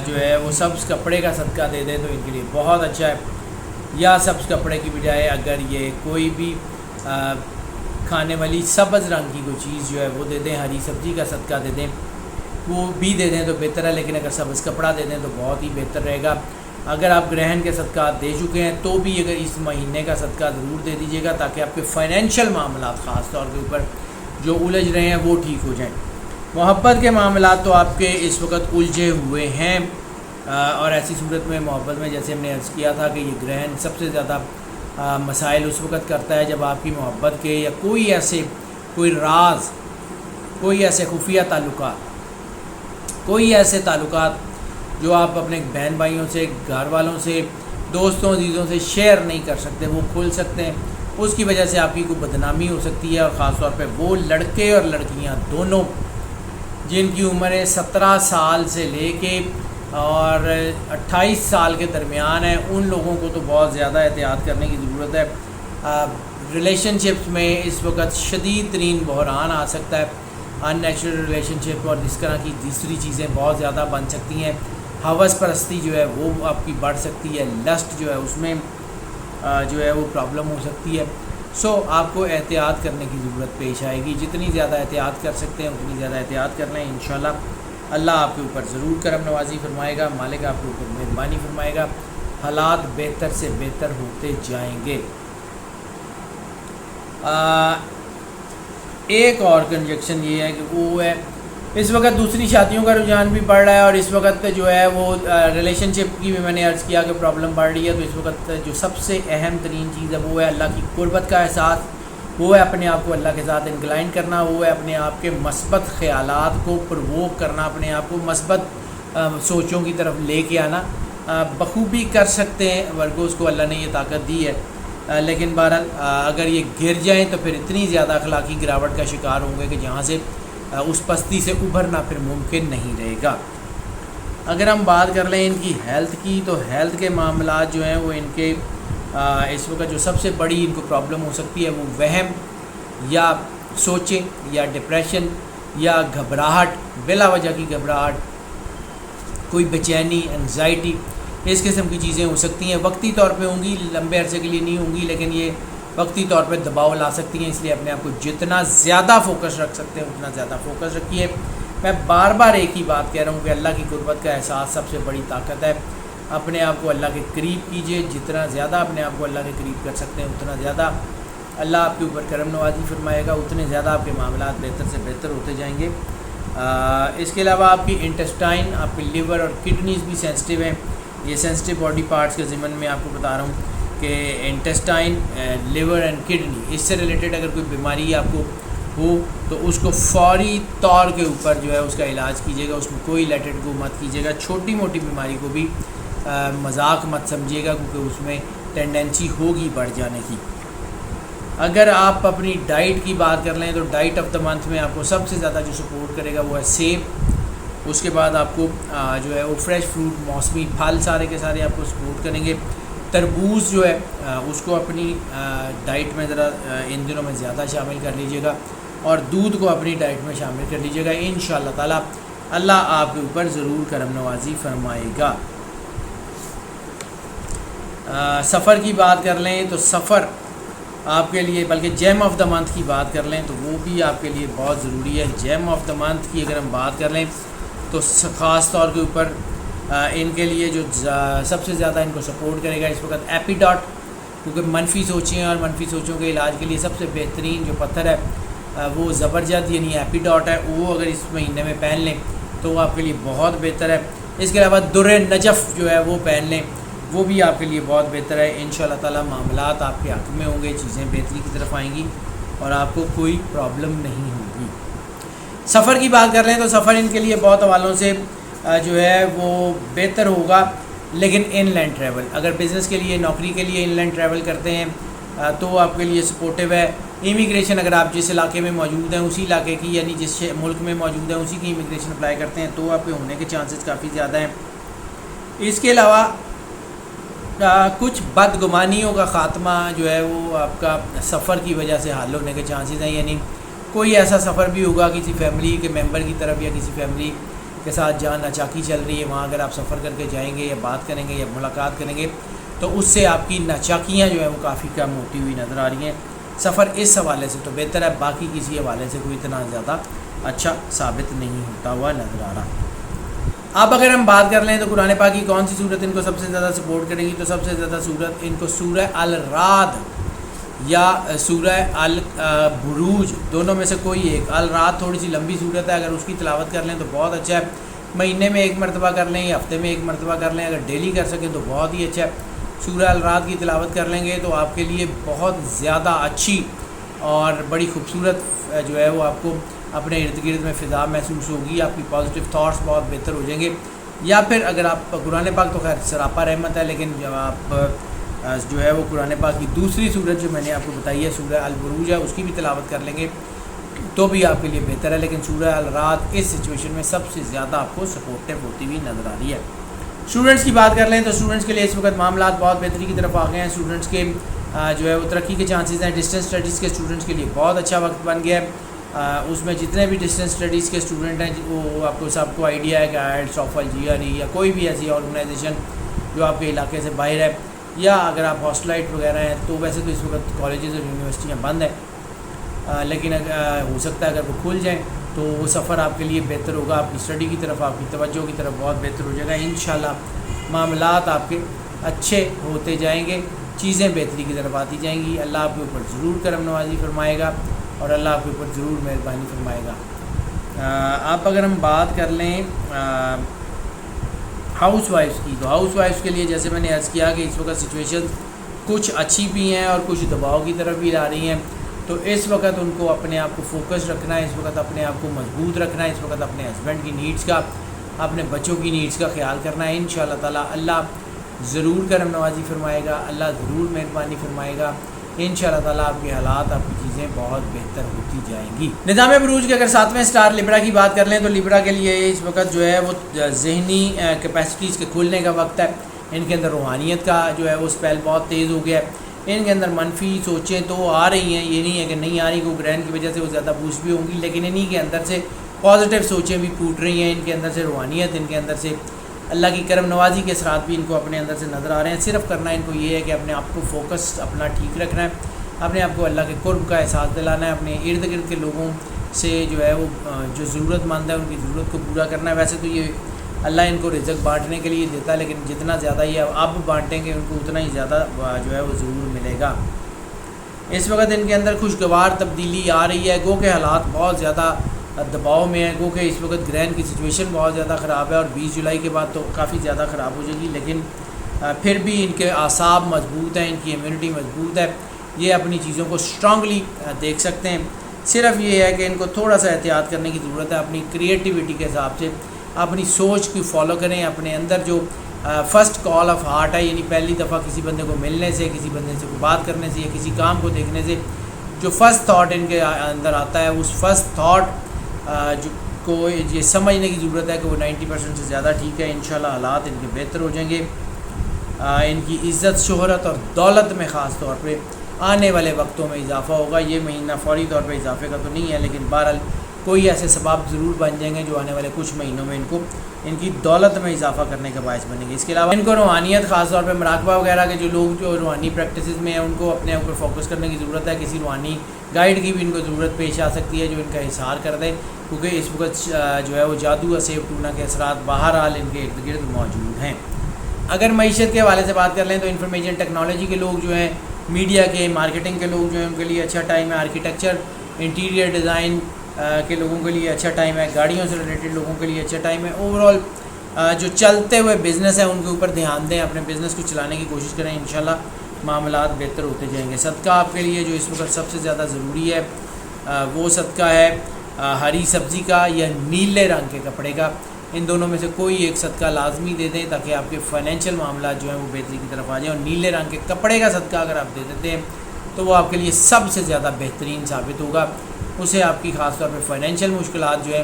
جو ہے وہ سبز کپڑے کا صدقہ دے دیں تو ان کے لیے بہت اچھا ہے، یا سبز کپڑے کی بجائے اگر یہ کوئی بھی کھانے والی سبز رنگ کی کوئی چیز جو ہے وہ دے دیں، ہری سبزی کا صدقہ دے دیں، وہ بھی دے دیں تو بہتر ہے، لیکن اگر سبز کپڑا دے دیں تو بہت ہی بہتر رہے گا۔ اگر آپ گرہن کے صدقات دے چکے ہیں تو بھی اگر اس مہینے کا صدقہ ضرور دے دیجیے گا، تاکہ آپ کے فائنینشیل معاملات خاص طور کے اوپر جو الجھ رہے ہیں وہ ٹھیک ہو جائیں۔ محبت کے معاملات تو آپ کے اس وقت الجھے ہوئے ہیں، اور ایسی صورت میں محبت میں جیسے ہم نے عرض کیا تھا کہ یہ گرہن سب سے زیادہ مسائل اس وقت کرتا ہے جب آپ کی محبت کے یا کوئی راز، کوئی ایسے خفیہ تعلقات، کوئی ایسے تعلقات جو آپ اپنے بہن بھائیوں سے، گھر والوں سے، دوستوں عزیزوں سے شیئر نہیں کر سکتے، وہ کھل سکتے ہیں، اس کی وجہ سے آپ کی کوئی بدنامی ہو سکتی ہے۔ اور خاص طور پہ وہ لڑکے اور لڑکیاں دونوں جن کی عمریں 17 سال سے لے کے اور 28 سال کے درمیان ہے، ان لوگوں کو تو بہت زیادہ احتیاط کرنے کی ضرورت ہے۔ ریلیشن شپس میں اس وقت شدید ترین بحران آ سکتا ہے، ان نیچرل ریلیشن شپ اور اس طرح کی دوسری چیزیں بہت زیادہ بن سکتی ہیں۔ ہوس پرستی جو ہے وہ آپ کی بڑھ سکتی ہے، لسٹ جو ہے اس میں جو ہے وہ پرابلم ہو سکتی ہے۔ سو آپ کو احتیاط کرنے کی ضرورت پیش آئے گی، جتنی زیادہ احتیاط کر سکتے ہیں اتنی زیادہ احتیاط کر لیں، انشاءاللہ اللہ آپ کے اوپر ضرور کرم نوازی فرمائے گا، مالک آپ کے اوپر مہربانی فرمائے گا، حالات بہتر سے بہتر ہوتے جائیں گے۔ ایک اور کنجکشن یہ ہے کہ وہ ہے اس وقت دوسری شادیوں کا رجحان بھی بڑھ رہا ہے، اور اس وقت جو ہے وہ ریلیشن شپ کی بھی میں نے عرض کیا کہ پرابلم بڑھ رہی ہے۔ تو اس وقت جو سب سے اہم ترین چیز ہے وہ ہے اللہ کی قربت کا احساس، وہ ہے اپنے آپ کو اللہ کے ساتھ انکلائن کرنا، وہ ہے اپنے آپ کے مثبت خیالات کو پرووک کرنا، اپنے آپ کو مثبت سوچوں کی طرف لے کے آنا۔ بخوبی کر سکتے ہیں ورگوز کو اللہ نے یہ طاقت دی ہے، لیکن بہرحال اگر یہ گر جائیں تو پھر اتنی زیادہ اخلاقی گراوٹ کا شکار ہوں گے کہ جہاں سے اس پستی سے ابھرنا پھر ممکن نہیں رہے گا۔ اگر ہم بات کر لیں ان کی ہیلتھ کی، تو ہیلتھ کے معاملات جو ہیں وہ ان کے اس وقت جو سب سے بڑی ان کو پرابلم ہو سکتی ہے وہ وہم یا سوچیں یا ڈپریشن یا گھبراہٹ، بلا وجہ کی گھبراہٹ، کوئی بے چینی، انگزائٹی، اس قسم کی چیزیں ہو سکتی ہیں۔ وقتی طور پہ ہوں گی، لمبے عرصے کے لیے نہیں ہوں گی، لیکن یہ وقتی طور پہ دباؤ لا سکتی ہیں، اس لیے اپنے آپ کو جتنا زیادہ فوکس رکھ سکتے ہیں اتنا زیادہ فوکس رکھیے۔ میں بار بار ایک ہی بات کہہ رہا ہوں کہ اللہ کی قربت کا احساس سب سے بڑی طاقت ہے۔ اپنے آپ کو اللہ کے قریب کیجئے، جتنا زیادہ اپنے آپ کو اللہ کے قریب کر سکتے ہیں اتنا زیادہ اللہ آپ کے اوپر کرم نوازی فرمائے گا، اتنے زیادہ آپ کے معاملات بہتر سے بہتر ہوتے جائیں گے۔ اس کے علاوہ آپ کی انٹسٹائن، آپ کی لیور اور کڈنیز بھی سینسٹیو ہیں۔ یہ سینسٹیو باڈی پارٹس کے ضمن میں آپ کو بتا رہا ہوں کہ انٹسٹائن، لیور اینڈ کڈنی، اس سے ریلیٹڈ اگر کوئی بیماری آپ کو ہو تو اس کو فوری طور کے اوپر جو ہے اس کا علاج کیجیے گا، اس میں کوئی لیٹ اٹ گو مت کیجیے گا۔ چھوٹی موٹی بیماری کو بھی مذاق مت سمجھیے گا، کیونکہ اس میں ٹینڈنسی ہوگی بڑھ جانے کی۔ اگر آپ اپنی ڈائٹ کی بات کر لیں تو ڈائٹ آف دا منتھ میں آپ کو سب سے زیادہ جو سپورٹ کرے گا وہ ہے سیب، اس کے بعد آپ کو جو ہے وہ فریش فروٹ، موسمی پھل سارے کے سارے آپ کو سپورٹ کریں گے۔ تربوز جو ہے اس کو اپنی ڈائٹ میں ذرا ان دنوں میں زیادہ شامل کر لیجیے گا، اور دودھ کو اپنی ڈائٹ میں شامل کر لیجیے گا، انشاءاللہ تعالی اللہ آپ کے اوپر ضرور کرم نوازی فرمائے گا۔ سفر کی بات کر لیں تو سفر آپ کے لیے، بلکہ جیم آف دا منتھ کی بات کر لیں تو وہ بھی آپ کے لیے بہت ضروری ہے۔ جیم آف دا منتھ کی اگر ہم بات کر لیں تو خاص طور کے اوپر ان کے لیے جو سب سے زیادہ ان کو سپورٹ کرے گا اس وقت ایپی ڈاٹ، کیونکہ منفی سوچیں اور منفی سوچوں کے علاج کے لیے سب سے بہترین جو پتھر ہے وہ زبرجد یعنی ایپی ڈاٹ ہے، وہ اگر اس مہینے میں پہن لیں تو وہ آپ کے لیے بہت بہتر ہے۔ اس کے علاوہ در نجف جو ہے وہ پہن لیں، وہ بھی آپ کے لیے بہت بہتر ہے۔ انشاءاللہ تعالی معاملات آپ کے حق میں ہوں گے، چیزیں بہتری کی طرف آئیں گی اور آپ کو کوئی پرابلم نہیں ہوگی۔ سفر کی بات کر لیں تو سفر ان کے لیے بہت حوالوں سے جو ہے وہ بہتر ہوگا، لیکن ان لینڈ ٹریول، اگر بزنس کے لیے، نوکری کے لیے ان لینڈ ٹریول کرتے ہیں تو آپ کے لیے سپورٹیو ہے۔ امیگریشن اگر آپ جس علاقے میں موجود ہیں اسی علاقے کی، یعنی جس ملک میں موجود ہیں اسی کی امیگریشن اپلائی کرتے ہیں تو آپ کے ہونے کے چانسز کافی زیادہ ہیں۔ اس کے علاوہ کچھ بدگمانیوں کا خاتمہ جو ہے وہ آپ کا سفر کی وجہ سے حل ہونے کے چانسز ہیں، یعنی کوئی ایسا سفر بھی ہوگا کسی فیملی کے ممبر کی طرف یا کسی فیملی کے ساتھ جہاں ناچاکی چل رہی ہے، وہاں اگر آپ سفر کر کے جائیں گے یا بات کریں گے یا ملاقات کریں گے تو اس سے آپ کی ناچاکیاں جو ہیں وہ کافی کم ہوتی ہوئی نظر آ رہی ہیں۔ سفر اس حوالے سے تو بہتر ہے، باقی کسی حوالے سے کوئی اتنا زیادہ اچھا ثابت نہیں ہوتا ہوا نظر آ رہا۔ اب اگر ہم بات کر لیں تو قرآن پاک کی کون سی صورت ان کو سب سے زیادہ سپورٹ کرے گی، تو سب سے زیادہ صورت ان کو سورہ الرعد یا سورہ البروج، دونوں میں سے کوئی ایک۔ الرعد تھوڑی سی لمبی صورت ہے، اگر اس کی تلاوت کر لیں تو بہت اچھا ہے، مہینے میں ایک مرتبہ کر لیں یا ہفتے میں ایک مرتبہ کر لیں، اگر ڈیلی کر سکیں تو بہت ہی اچھا ہے۔ سورہ الرعد کی تلاوت کر لیں گے تو آپ کے لیے بہت زیادہ اچھی اور بڑی خوبصورت جو ہے وہ آپ کو اپنے ارد گرد میں فضا محسوس ہوگی، آپ کی پازیٹیو تھاٹس بہت بہتر ہو جائیں گے۔ یا پھر اگر آپ قرآن پاک تو خیر سراپا رحمت ہے، لیکن جب آپ جو ہے وہ قرآن پاک کی دوسری صورت جو میں نے آپ کو بتائی ہے سورہ البروج ہے، اس کی بھی تلاوت کر لیں گے تو بھی آپ کے لیے بہتر ہے، لیکن سورہ الرعد اس سچویشن میں سب سے زیادہ آپ کو سپورٹیو ہوتی ہوئی نظر آ رہی ہے۔ اسٹوڈنٹس کی بات کر لیں تو اسٹوڈنٹس کے لیے اس وقت معاملات بہت بہتری کی طرف آ گئے ہیں، اسٹوڈنٹس کے جو ہے وہ ترقی کے چانسز ہیں۔ ڈسٹینس اسٹڈیز کے اسٹوڈنٹس کے لیے بہت اچھا وقت بن گیا ہے، اس میں جتنے بھی ڈسٹینس اسٹڈیز کے اسٹوڈنٹ ہیں وہ آپ کو سب کو آئیڈیا ہے کہ آئیلٹس، ٹوفل، GRE یا کوئی بھی ایسی آرگنائزیشن جو آپ کے علاقے سے باہر ہے، یا اگر آپ ہاسٹلائٹ وغیرہ ہیں تو ویسے تو اس وقت کالجز اور یونیورسٹیاں بند ہیں، لیکن ہو سکتا ہے اگر وہ کھل جائیں تو وہ سفر آپ کے لیے بہتر ہوگا، آپ کی اسٹڈی کی طرف، آپ کی توجہ کی طرف بہت بہتر ہو جائے گا۔ انشاءاللہ معاملات آپ کے اچھے ہوتے جائیں گے، چیزیں بہتری کی طرف آتی جائیں گی، اللہ آپ کے اوپر ضرور کرم نوازی فرمائے گا اور اللہ آپ کے اوپر ضرور مہربانی فرمائے گا۔ آپ اگر ہم بات کر لیں ہاؤس وائفس کی، تو ہاؤس وائفس کے لیے جیسے میں نے عرض کیا کہ اس وقت سچویشن کچھ اچھی بھی ہیں اور کچھ دباؤ کی طرف بھی آ رہی ہیں، تو اس وقت ان کو اپنے آپ کو فوکس رکھنا ہے، اس وقت اپنے آپ کو مضبوط رکھنا ہے، اس وقت اپنے ہسبینڈ کی نیڈس کا، اپنے بچوں کی نیڈس کا خیال کرنا ہے۔ انشاءاللہ تعالی اللہ ضرور کرم نوازی فرمائے گا، اللہ ضرور مہربانی فرمائے گا، انشاءاللہ تعالی آپ کے حالات، آپ کی چیزیں بہت بہتر ہوتی جائیں گی۔ نظام بروج کے اگر 7ویں سٹار لیبرا کی بات کر لیں تو لیبرا کے لیے اس وقت جو ہے وہ ذہنی کیپیسٹیز کے کھلنے کا وقت ہے، ان کے اندر روحانیت کا جو ہے وہ اسپیل بہت تیز ہو گیا ہے، ان کے اندر منفی سوچیں تو آ رہی ہیں، یہ نہیں ہے کہ نہیں آ رہی، کوئی گرہن کی وجہ سے وہ زیادہ بوسٹ بھی ہوں گی، لیکن انہی کے اندر سے پازیٹیو سوچیں بھی پھوٹ رہی ہیں، ان کے اندر سے روحانیت، ان کے اندر سے اللہ کی کرم نوازی کے اثرات بھی ان کو اپنے اندر سے نظر آ رہے ہیں۔ صرف کرنا ان کو یہ ہے کہ اپنے آپ کو فوکس اپنا ٹھیک رکھنا ہے، اپنے آپ کو اللہ کے قرب کا احساس دلانا ہے، اپنے ارد گرد کے لوگوں سے جو ہے وہ جو ضرورت مند ہے ان کی ضرورت کو پورا کرنا ہے۔ ویسے تو یہ اللہ ان کو رزق بانٹنے کے لیے دیتا ہے، لیکن جتنا زیادہ یہ اب بانٹیں گے ان کو اتنا ہی زیادہ جو ہے وہ ضرور ملے گا۔ اس وقت ان کے اندر خوشگوار تبدیلی آ رہی ہے، گو کہ حالات بہت زیادہ دباؤ میں ہیں، گو کہ اس وقت گرہن کی سچویشن بہت زیادہ خراب ہے اور 20 جولائی کے بعد تو کافی زیادہ خراب ہو جائے گی، لیکن پھر بھی ان کے اعصاب مضبوط ہیں، ان کی امیونٹی مضبوط ہے، یہ اپنی چیزوں کو اسٹرانگلی دیکھ سکتے ہیں۔ صرف یہ ہے کہ ان کو تھوڑا سا احتیاط کرنے کی ضرورت ہے، اپنی کریٹیوٹی کے حساب سے اپنی سوچ کو فالو کریں، اپنے اندر جو فرسٹ کال آف ہارٹ ہے، یعنی پہلی دفعہ کسی بندے کو ملنے سے، کسی بندے سے بات کرنے سے یا کسی کام کو دیکھنے سے جو فرسٹ تھاٹ ان کے اندر آتا ہے، اس فرسٹ تھاٹ کو یہ سمجھنے کی ضرورت ہے کہ وہ 90% سے زیادہ ٹھیک ہے۔ انشاءاللہ حالات ان کے بہتر ہو جائیں گے، ان کی عزت، شہرت اور دولت میں خاص طور پہ آنے والے وقتوں میں اضافہ ہوگا۔ یہ مہینہ فوری طور پہ اضافے کا تو نہیں ہے، لیکن بہرحال کوئی ایسے سباب ضرور بن جائیں گے جو آنے والے کچھ مہینوں میں ان کو ان کی دولت میں اضافہ کرنے کا باعث بنے گی۔ اس کے علاوہ ان کو روحانیت، خاص طور پہ مراقبہ وغیرہ کے جو لوگ جو روحانی پریکٹسز میں ہیں ان کو اپنے اوپر فوکس کرنے کی ضرورت ہے۔ کسی روحانی گائیڈ کی بھی ان کو ضرورت پیش آ سکتی ہے جو ان کا احسار کر دے، کیونکہ اس وقت جو ہے وہ جادو، اسیب ٹونا کے اثرات بہرحال ان کے ارد گرد موجود ہیں۔ اگر معیشت کے حوالے سے بات کر لیں تو انفارمیشن ٹیکنالوجی کے لوگ جو ہیں، میڈیا کے، مارکیٹنگ کے لوگ جو ہیں ان کے لیے اچھا ٹائم ہے، آرکیٹیکچر، انٹیریئر ڈیزائن کے لوگوں کے لیے اچھا ٹائم ہے، گاڑیوں سے ریلیٹڈ لوگوں کے لیے اچھا ٹائم ہے۔ اوورآل جو چلتے ہوئے بزنس ہے ان کے اوپر دھیان دیں، اپنے بزنس کو چلانے کی کوشش کریں، انشاءاللہ معاملات بہتر ہوتے جائیں گے۔ صدقہ آپ کے لیے جو اس وقت سب سے زیادہ ضروری ہے وہ صدقہ ہے ہری سبزی کا یا نیلے رنگ کے کپڑے کا، ان دونوں میں سے کوئی ایک صدقہ لازمی دے دیں تاکہ آپ کے فائنینشیل معاملات جو ہیں وہ بہتری کی طرف آ جائیں، اور نیلے رنگ کے کپڑے کا صدقہ اگر آپ دے دیتے ہیں تو وہ آپ کے لیے سب سے زیادہ بہترین ثابت ہوگا، اسے آپ کی خاص طور پہ فائنینشیل مشکلات جو ہیں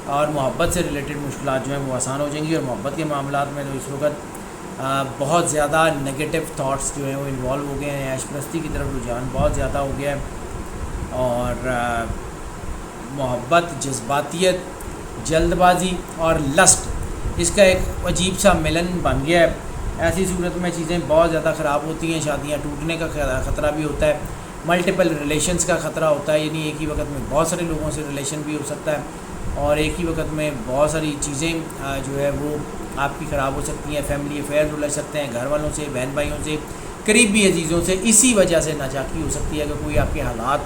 اور محبت سے ریلیٹڈ مشکلات جو ہیں وہ آسان ہو جائیں گی۔ اور محبت کے معاملات میں تو اس وقت بہت زیادہ نگیٹو تھاٹس جو ہیں وہ انوالو ہو گئے ہیں، عیش پرستی کی طرف رجحان بہت زیادہ ہو گیا ہے، اور محبت، جذباتیت، جلد بازی اور لسٹ اس کا ایک عجیب سا ملن بن گیا ہے۔ ایسی صورت میں چیزیں بہت زیادہ خراب ہوتی ہیں، شادیاں ٹوٹنے کا خطرہ بھی ہوتا ہے، ملٹیپل ریلیشنز کا خطرہ ہوتا ہے، یعنی ایک ہی وقت میں بہت سارے لوگوں سے ریلیشن بھی ہو سکتا ہے اور ایک ہی وقت میں بہت ساری چیزیں جو ہے وہ آپ کی خراب ہو سکتی ہیں، فیملی افیئرز الجھ سکتے ہیں، گھر والوں سے، بہن بھائیوں سے، قریبی عزیزوں سے. اسی وجہ سے ناچاکی ہو سکتی ہے کہ کوئی آپ کے حالات،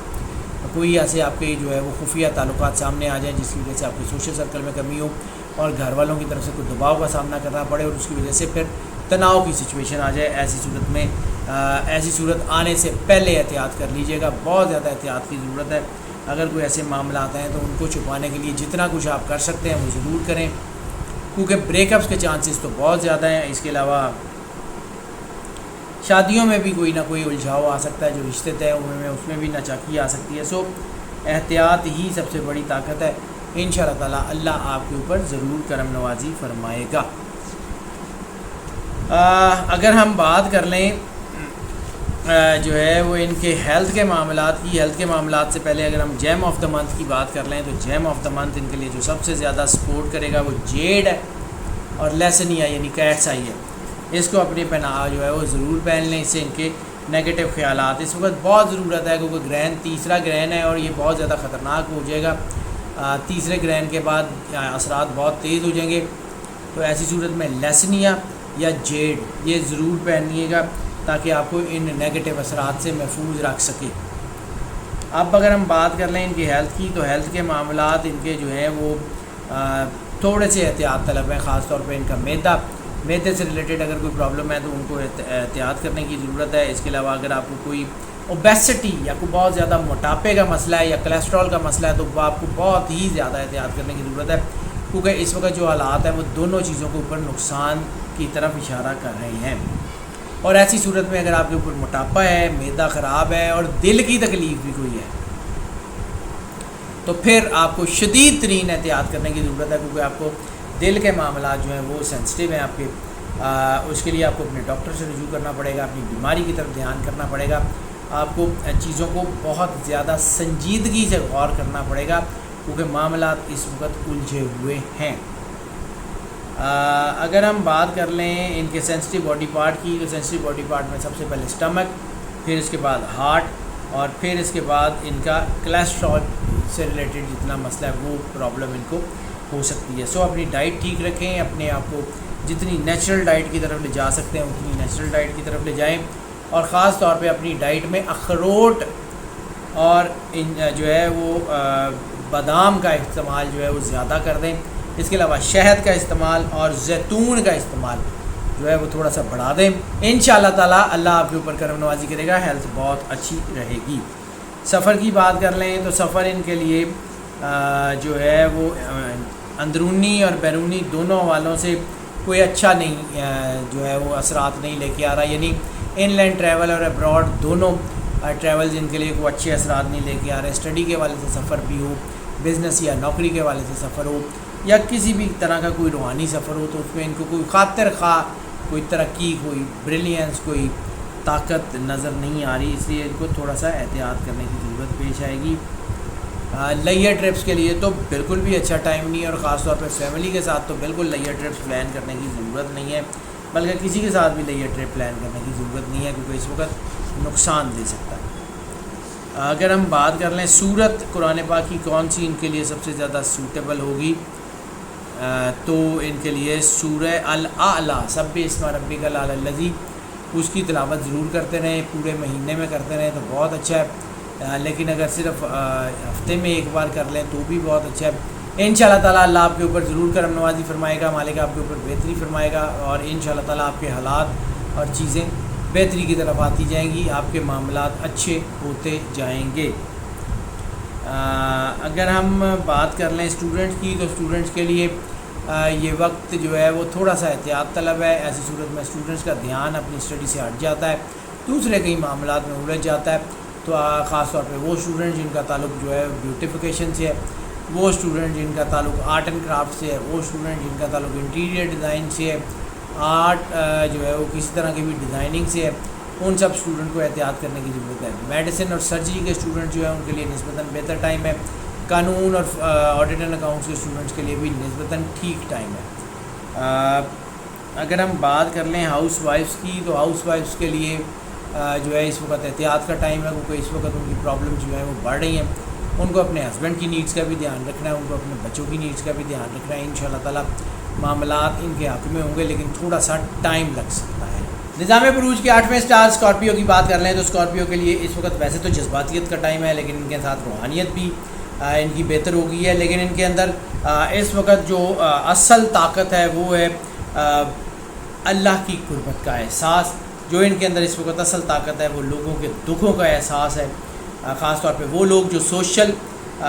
کوئی ایسے آپ کے جو ہے وہ خفیہ تعلقات سامنے آ جائیں جس کی وجہ سے آپ کے سوشل سرکل میں کمی ہو اور گھر والوں کی طرف سے کوئی دباؤ کا سامنا کرنا پڑے اور اس کی وجہ سے پھر تناؤ کی سچویشن آ جائے. ایسی صورت آنے سے پہلے احتیاط کر لیجیے گا، بہت زیادہ احتیاط کی ضرورت ہے. اگر کوئی ایسے معاملات ہیں تو ان کو چھپانے کے لیے جتنا کچھ آپ کر سکتے ہیں وہ ضرور کریں، کیونکہ بریک اپس کے چانسز تو بہت زیادہ ہیں. اس کے علاوہ شادیوں میں بھی کوئی نہ کوئی الجھاؤ آ سکتا ہے، جو رشتے طے ہوئے میں اس میں بھی ناچاکی آ سکتی ہے. سو احتیاط ہی سب سے بڑی طاقت ہے. انشاءاللہ تعالی اللہ آپ کے اوپر ضرور کرم نوازی فرمائے گا. اگر ہم بات کر لیں جو ہے وہ ان کے ہیلتھ کے معاملات کی، ہیلتھ کے معاملات سے پہلے اگر ہم جیم آف دا منتھ کی بات کر لیں تو جیم آف دا منتھ ان کے لیے جو سب سے زیادہ سپورٹ کرے گا وہ جیڈ ہے اور لیسنیا یعنی کیٹس آئی ہے. اس کو اپنی پناہ جو ہے وہ ضرور پہن لیں، اس سے ان کے نیگیٹو خیالات اس وقت بہت ضرورت ہے، کیونکہ گرہن تیسرا گرہن ہے اور یہ بہت زیادہ خطرناک ہو جائے گا. تیسرے گرہن کے بعد اثرات بہت تیز ہو جائیں گے. تو ایسی صورت میں لیسنیا یا جیڈ یہ ضرور پہنیے گا تاکہ آپ کو ان نیگیٹو اثرات سے محفوظ رکھ سکے. اب اگر ہم بات کر لیں ان کی ہیلتھ کی تو ہیلتھ کے معاملات ان کے جو ہیں وہ تھوڑے سے احتیاط طلب ہیں، خاص طور پہ ان کا میدے سے ریلیٹڈ اگر کوئی پرابلم ہے تو ان کو احتیاط کرنے کی ضرورت ہے. اس کے علاوہ اگر آپ کو کوئی اوبیسٹی یا کوئی بہت زیادہ موٹاپے کا مسئلہ ہے یا کولیسٹرول کا مسئلہ ہے تو وہ آپ کو بہت ہی زیادہ احتیاط کرنے کی ضرورت ہے، کیونکہ اس وقت جو حالات ہیں وہ دونوں چیزوں کے اوپر نقصان کی طرف اشارہ کر رہے ہیں. اور ایسی صورت میں اگر آپ کے اوپر موٹاپا ہے، معدہ خراب ہے اور دل کی تکلیف بھی کوئی ہے تو پھر آپ کو شدید ترین احتیاط کرنے کی ضرورت ہے، کیونکہ آپ کو دل کے معاملات جو ہیں وہ سینسٹیو ہیں آپ کے. اس کے لیے آپ کو اپنے ڈاکٹر سے رجوع کرنا پڑے گا، اپنی بیماری کی طرف دھیان کرنا پڑے گا. آپ کو چیزوں کو بہت زیادہ سنجیدگی سے غور کرنا پڑے گا، کیونکہ معاملات اس وقت الجھے ہوئے ہیں. اگر ہم بات کر لیں ان کے سینسٹیو باڈی پارٹ کی تو سینسٹیو باڈی پارٹ میں سب سے پہلے اسٹمک، پھر اس کے بعد ہارٹ اور پھر اس کے بعد ان کا کولیسٹرول سے ریلیٹڈ جتنا مسئلہ ہے وہ پرابلم ان کو ہو سکتی ہے. سو اپنی ڈائٹ ٹھیک رکھیں، اپنے آپ کو جتنی نیچرل ڈائٹ کی طرف لے جا سکتے ہیں اتنی نیچرل ڈائٹ کی طرف لے جائیں، اور خاص طور پہ اپنی ڈائٹ میں اخروٹ اور جو ہے وہ بادام کا استعمال جو ہے وہ زیادہ کر دیں. اس کے علاوہ شہد کا استعمال اور زیتون کا استعمال جو ہے وہ تھوڑا سا بڑھا دیں. انشاءاللہ تعالی اللہ آپ کے اوپر کرم نوازی کرے گا، ہیلتھ بہت اچھی رہے گی. سفر کی بات کر لیں تو سفر ان کے لیے جو ہے وہ اندرونی اور بیرونی دونوں حوالوں سے کوئی اچھا نہیں جو ہے وہ اثرات نہیں لے کے آ رہا، یعنی ان لینڈ ٹریول اور ابراڈ دونوں ٹریولز ان کے لیے کوئی اچھے اثرات نہیں لے کے آ رہے. اسٹڈی کے حوالے سے سفر بھی ہو، بزنس یا نوکری کے حوالے سے سفر ہو یا کسی بھی طرح کا کوئی روحانی سفر ہو تو اس میں ان کو کوئی خاطر خواہ کوئی ترقی، کوئی بریلینس، کوئی طاقت نظر نہیں آ رہی. اس لیے ان کو تھوڑا سا احتیاط کرنے کی ضرورت پیش آئے گی. لیئر ٹرپس کے لیے تو بالکل بھی اچھا ٹائم نہیں ہے، اور خاص طور پہ فیملی کے ساتھ تو بالکل لیئر ٹرپس پلان کرنے کی ضرورت نہیں ہے، بلکہ کسی کے ساتھ بھی لیئر ٹرپ پلان کرنے کی ضرورت نہیں ہے، کیونکہ اس وقت نقصان دے سکتا ہے. اگر ہم بات کر لیں سورت قرآن پاک کی کون سی ان کے لیے سب سے زیادہ سوٹیبل ہوگی تو ان کے لیے سورہ الاعلیٰ سبح اسم ربک الاعلیٰ الذی، اس کی تلاوت ضرور کرتے رہیں، پورے مہینے میں کرتے رہیں تو بہت اچھا ہے. لیکن اگر صرف ہفتے میں ایک بار کر لیں تو بھی بہت اچھا ہے. انشاءاللہ تعالیٰ اللہ آپ کے اوپر ضرور کرم نوازی فرمائے گا، مالک آپ کے اوپر بہتری فرمائے گا، اور انشاءاللہ تعالیٰ آپ کے حالات اور چیزیں بہتری کی طرف آتی جائیں گی، آپ کے معاملات اچھے ہوتے جائیں گے. اگر ہم بات کر لیں اسٹوڈنٹس کی تو اسٹوڈنٹس کے لیے یہ وقت جو ہے وہ تھوڑا سا احتیاط طلب ہے. ایسی صورت میں اسٹوڈنٹس کا دھیان اپنی اسٹڈی سے ہٹ جاتا ہے، دوسرے کئی معاملات میں الجھ جاتا ہے. تو خاص طور پہ وہ اسٹوڈنٹ جن کا تعلق جو ہے بیوٹیفیکیشن سے ہے، وہ اسٹوڈنٹ جن کا تعلق آرٹ اینڈ کرافٹ سے ہے، وہ اسٹوڈنٹ جن کا تعلق انٹیریئر ڈیزائن سے ہے، آرٹ جو ہے وہ کسی طرح کی بھی ڈیزائننگ سے ہے، ان سب اسٹوڈنٹ کو احتیاط کرنے کی ضرورت ہے. میڈیسن اور سرجری کے اسٹوڈنٹ جو ہیں ان کے لیے نسبتاً بہتر ٹائم ہے. قانون اور آڈٹ اینڈ اکاؤنٹس کے اسٹوڈنٹس کے لیے بھی نسبتاً ٹھیک ٹائم ہے. اگر ہم بات کر لیں ہاؤس وائفس کی تو ہاؤس وائفس کے لیے جو ہے اس وقت احتیاط کا ٹائم ہے، کیونکہ اس وقت ان کی پرابلم جو ہے وہ بڑھ رہی ہیں. ان کو اپنے ہسبینڈ کی نیڈس کا بھی دھیان رکھنا ہے، ان کو اپنے بچوں کی نیڈس کا بھی دھیان رکھنا ہے. انشاءاللہ تعالیٰ معاملات ان کے حق میں ہوں گے، لیکن تھوڑا سا ٹائم لگ سکتا ہے. نظام بروج کے 8ویں سٹار اسکارپیو کی بات کر لیں تو اسکارپیو کے لیے اس وقت ویسے تو جذباتیت کا ٹائم ہے، لیکن ان کے ساتھ روحانیت بھی ان کی بہتر ہو گئی ہے. لیکن ان کے اندر اس وقت جو اصل طاقت ہے وہ ہے اللہ کی قربت کا احساس. جو ان کے اندر اس وقت اصل طاقت ہے وہ لوگوں کے دکھوں کا احساس ہے. خاص طور پہ وہ لوگ جو سوشل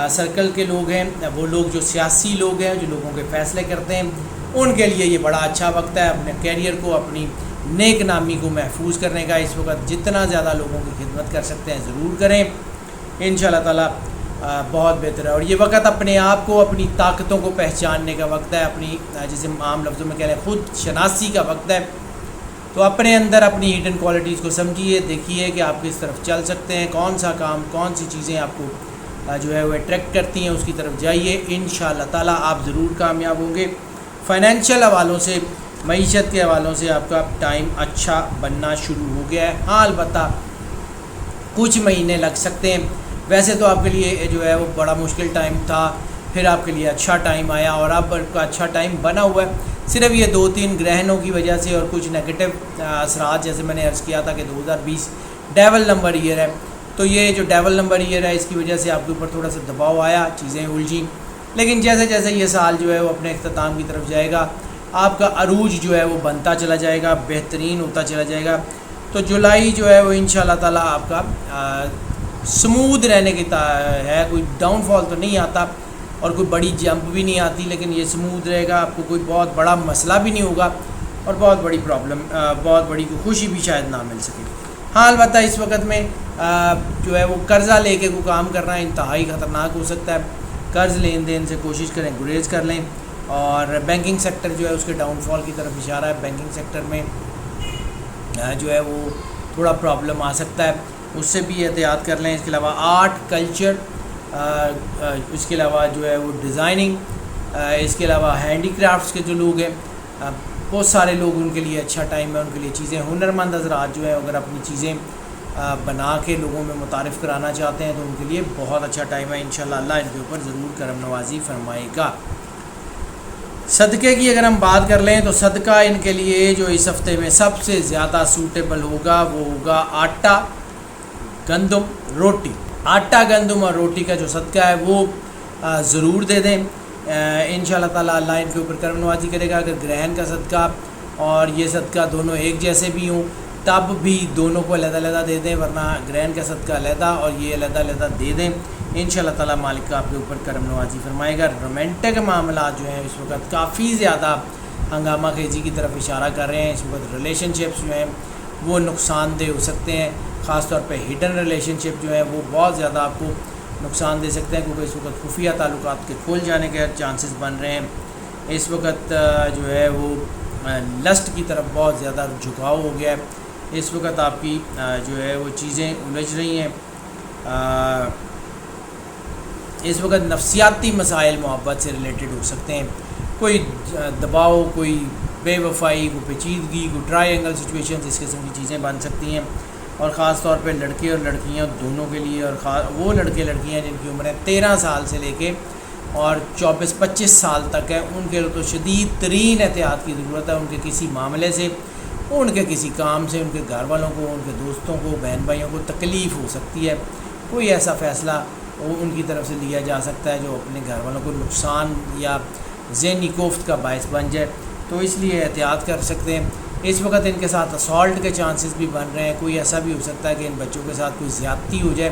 سرکل کے لوگ ہیں، وہ لوگ جو سیاسی لوگ ہیں، جو لوگوں کے فیصلے کرتے ہیں، ان کے لیے یہ بڑا اچھا وقت ہے اپنے کیریئر کو، اپنی نیک نامی کو محفوظ کرنے کا. اس وقت جتنا زیادہ لوگوں کی خدمت کر سکتے ہیں ضرور کریں، انشاءاللہ تعالیٰ بہت بہتر ہے. اور یہ وقت اپنے آپ کو، اپنی طاقتوں کو پہچاننے کا وقت ہے، اپنی جسے عام لفظوں میں کہہ رہے ہیں خود شناسی کا وقت ہے. تو اپنے اندر اپنی ہڈن کوالٹیز کو سمجھیے، دیکھیے کہ آپ کس طرف چل سکتے ہیں، کون سا کام، کون سی چیزیں آپ کو جو ہے وہ اٹریکٹ کرتی ہیں، اس کی طرف جائیے. انشاءاللہ تعالیٰ آپ ضرور کامیاب ہوں گے. فائنینشیل حوالوں سے، معیشت کے حوالوں سے آپ کا ٹائم اچھا بننا شروع ہو گیا ہے. ہاں البتہ کچھ مہینے لگ سکتے ہیں. ویسے تو آپ کے لیے جو ہے وہ بڑا مشکل ٹائم تھا، پھر آپ کے لیے اچھا ٹائم آیا اور اب کا اچھا ٹائم بنا ہوا ہے. صرف یہ 2-3 گرہنوں کی وجہ سے اور کچھ نیگیٹو اثرات، جیسے میں نے عرض کیا تھا کہ 2020 ڈیول نمبر ایئر ہے، تو یہ جو ڈیول نمبر ایئر ہے اس کی وجہ سے آپ کے اوپر تھوڑا سا دباؤ آیا، چیزیں الجھیں. لیکن جیسے جیسے یہ سال جو ہے وہ اپنے اختتام کی طرف جائے گا، آپ کا عروج جو ہے وہ بنتا چلا جائے گا، بہترین ہوتا چلا جائے گا. تو جولائی جو ہے وہ انشاءاللہ تعالیٰ آپ کا سمودھ رہنے کی ہے. کوئی ڈاؤن فال تو نہیں آتا اور کوئی بڑی جمپ بھی نہیں آتی، لیکن یہ سمودھ رہے گا. آپ کو کوئی بہت بڑا مسئلہ بھی نہیں ہوگا اور بہت بڑی پرابلم، بہت بڑی خوشی بھی شاید نہ مل سکے. ہاں البتہ اس وقت میں جو ہے وہ قرضہ لے کے کوئی کام کرنا انتہائی خطرناک ہو سکتا ہے. قرض لین دین سے کوشش کریں گریز کر لیں. اور بینکنگ سیکٹر جو ہے اس کے ڈاؤن فال کی طرف اشارہ ہے. بینکنگ سیکٹر میں جو ہے وہ تھوڑا پرابلم آ سکتا ہے، اس سے بھی احتیاط کر لیں. اس کے علاوہ آرٹ کلچر، اس کے علاوہ جو ہے وہ ڈیزائننگ، اس کے علاوہ ہینڈی کرافٹس کے جو لوگ ہیں، بہت سارے لوگ، ان کے لیے اچھا ٹائم ہے. ان کے لیے چیزیں، ہنرمند حضرات جو ہے اگر اپنی چیزیں بنا کے لوگوں میں متعارف کرانا چاہتے ہیں تو ان کے لیے بہت اچھا ٹائم ہے. انشاءاللہ اللہ ان کے اوپر ضرور کرم نوازی فرمائے گا. صدقے کی اگر ہم بات کر لیں تو صدقہ ان کے لیے جو اس ہفتے میں سب سے زیادہ سوٹیبل ہوگا وہ ہوگا آٹا، گندم، روٹی. آٹا، گندم اور روٹی کا جو صدقہ ہے وہ ضرور دے دیں. انشاءاللہ تعالیٰ اللہ ان کے اوپر کرم نوازی کرے گا. اگر گرہن کا صدقہ اور یہ صدقہ دونوں ایک جیسے بھی ہوں تب بھی دونوں کو علیحدہ علیحدہ دے دیں، ورنہ گرہن کا صدقہ علیحدہ اور یہ علیحدہ علیحدہ دے دیں. انشاءاللہ تعالیٰ مالک کا آپ کے اوپر کرم نوازی فرمائے گا. رومانٹک معاملات جو ہیں اس وقت کافی زیادہ ہنگامہ خیزی کی طرف اشارہ کر رہے ہیں. اس وقت ریلیشن شپس جو ہیں وہ نقصان دہ ہو سکتے ہیں. خاص طور پہ ہڈن ریلیشن شپ جو ہے وہ بہت زیادہ آپ کو نقصان دے سکتے ہیں، کیونکہ اس وقت خفیہ تعلقات کے کھل جانے کے چانسز بن رہے ہیں. اس وقت جو ہے وہ لسٹ کی طرف بہت زیادہ جھکاؤ ہو گیا ہے. اس وقت آپ کی جو ہے وہ چیزیں الجھ رہی ہیں. اس وقت نفسیاتی مسائل محبت سے ریلیٹڈ ہو سکتے ہیں. کوئی دباؤ، کوئی بے وفائی، کوئی پیچیدگی، کوئی ٹرائی اینگل سچویشنز، اس قسم کی چیزیں بن سکتی ہیں. اور خاص طور پہ لڑکے اور لڑکیاں دونوں کے لیے، اور وہ لڑکے لڑکیاں جن کی عمریں 13 سال سے لے کے اور 24-25 سال تک ہے، ان کے تو شدید ترین احتیاط کی ضرورت ہے. ان کے کسی معاملے سے، ان کے کسی کام سے، ان کے گھر والوں کو، ان کے دوستوں کو، بہن بھائیوں کو تکلیف ہو سکتی ہے. کوئی ایسا فیصلہ ان کی طرف سے لیا جا سکتا ہے جو اپنے گھر والوں کو نقصان یا ذہنی کوفت کا باعث بن جائے. تو اس لیے احتیاط کر سکتے ہیں. اس وقت ان کے ساتھ اسالٹ کے چانسز بھی بن رہے ہیں. کوئی ایسا بھی ہو سکتا ہے کہ ان بچوں کے ساتھ کوئی زیادتی ہو جائے.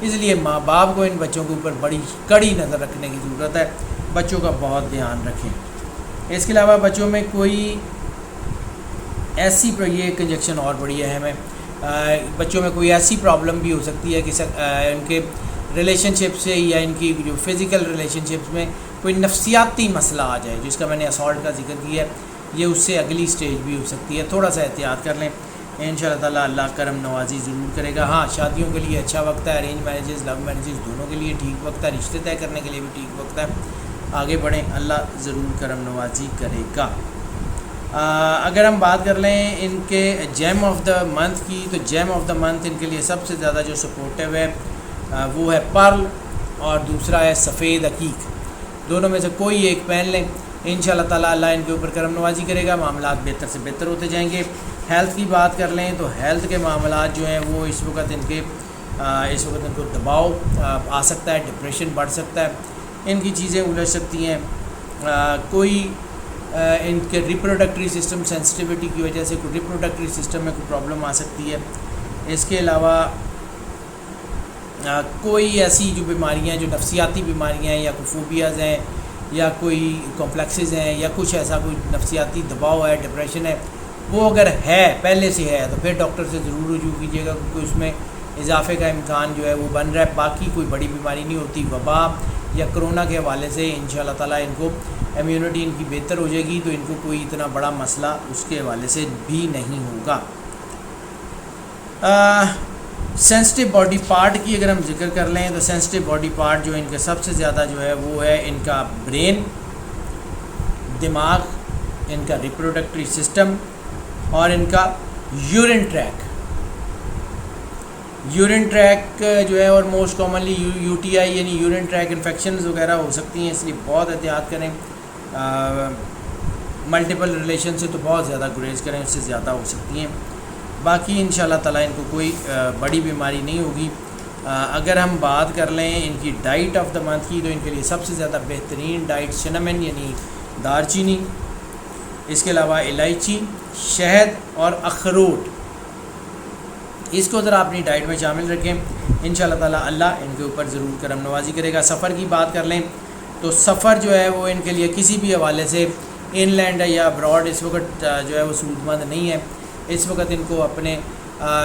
اس لیے ماں باپ کو ان بچوں کے اوپر بڑی کڑی نظر رکھنے کی ضرورت ہے. بچوں کا بہت دھیان رکھیں. اس کے علاوہ بچوں میں کوئی ایسی، یہ کنجکشن اور بڑی اہم ہے، بچوں میں کوئی ایسی پرابلم بھی ہو سکتی ہے کہ ان کے ریلیشن شپ سے یا ان کی جو فزیکل ریلیشن شپس میں کوئی نفسیاتی مسئلہ آ جائے، جس کا میں نے اسالٹ کا ذکر کیا ہے. یہ اس سے اگلی سٹیج بھی ہو سکتی ہے. تھوڑا سا احتیاط کر لیں. انشاءاللہ تعالیٰ اللہ کرم نوازی ضرور کرے گا. ہاں شادیوں کے لیے اچھا وقت ہے. ارینج میرجز، لو میرجز دونوں کے لیے ٹھیک وقت ہے. رشتے طے کرنے کے لیے بھی ٹھیک وقت ہے. آگے بڑھیں، اللہ ضرور کرم نوازی کرے گا. اگر ہم بات کر لیں ان کے جیم آف دا منتھ کی، تو جیم آف دا منتھ ان کے لیے سب سے زیادہ جو سپورٹیو ہے وہ ہے پرل، اور دوسرا ہے سفید عقیق۔ دونوں میں سے کوئی ایک پہن لیں، انشاءاللہ تعالیٰ اللہ ان کے اوپر کرم نوازی کرے گا، معاملات بہتر سے بہتر ہوتے جائیں گے۔ ہیلتھ کی بات کر لیں تو ہیلتھ کے معاملات جو ہیں وہ اس وقت ان کو دباؤ آ سکتا ہے، ڈپریشن بڑھ سکتا ہے، ان کی چیزیں الجھ سکتی ہیں، کوئی ان کے ریپروڈکٹری سسٹم سینسٹیوٹی کی وجہ سے کوئی ریپروڈکٹری سسٹم میں کوئی پرابلم آ سکتی ہے۔ اس کے علاوہ کوئی ایسی جو بیماریاں جو نفسیاتی بیماریاں ہیں، یا کوئی فوبیاز ہیں، یا کوئی کمپلیکسز ہیں، یا کچھ ایسا کوئی نفسیاتی دباؤ ہے، ڈپریشن ہے، وہ اگر ہے پہلے سے ہے تو پھر ڈاکٹر سے ضرور رجوع کیجیے گا، کیونکہ اس میں اضافے کا امکان جو ہے وہ بن رہا ہے۔ باقی کوئی بڑی بیماری نہیں ہوتی۔ وبا یا کرونا کے حوالے سے انشاءاللہ تعالیٰ ان کو امیونٹی ان کی بہتر ہو جائے گی، تو ان کو کوئی اتنا بڑا مسئلہ اس کے حوالے سے بھی نہیں ہوگا۔ سینسٹیو باڈی پارٹ کی اگر ہم ذکر کر لیں تو سینسٹیو باڈی پارٹ جو ان کے سب سے زیادہ جو ہے وہ ہے ان کا برین، دماغ، ان کا ریپروڈکٹری سسٹم، اور ان کا یورین ٹریک جو ہے، اور most commonly U T I یعنی یورین ٹریک انفیکشنز وغیرہ ہو سکتی ہیں، اس لیے بہت احتیاط کریں۔ ملٹیپل ریلیشن سے تو بہت زیادہ گریز کریں، اس سے زیادہ ہو سکتی ہیں۔ باقی انشاءاللہ تعالیٰ ان کو کوئی بڑی بیماری نہیں ہوگی۔ اگر ہم بات کر لیں ان کی ڈائٹ آف دا منتھ کی، تو ان کے لیے سب سے زیادہ بہترین ڈائٹ سنمن یعنی دار چینی، اس کے علاوہ الائچی، شہد اور اخروٹ، اس کو ذرا اپنی ڈائٹ میں شامل رکھیں، انشاءاللہ تعالیٰ اللہ ان کے اوپر ضرور کرم نوازی کرے گا۔ سفر کی بات کر لیں تو سفر جو ہے وہ ان کے لیے کسی بھی حوالے سے ان لینڈ یا ابراڈ اس وقت جو ہے وہ سود مند نہیں ہے۔ اس وقت ان کو اپنے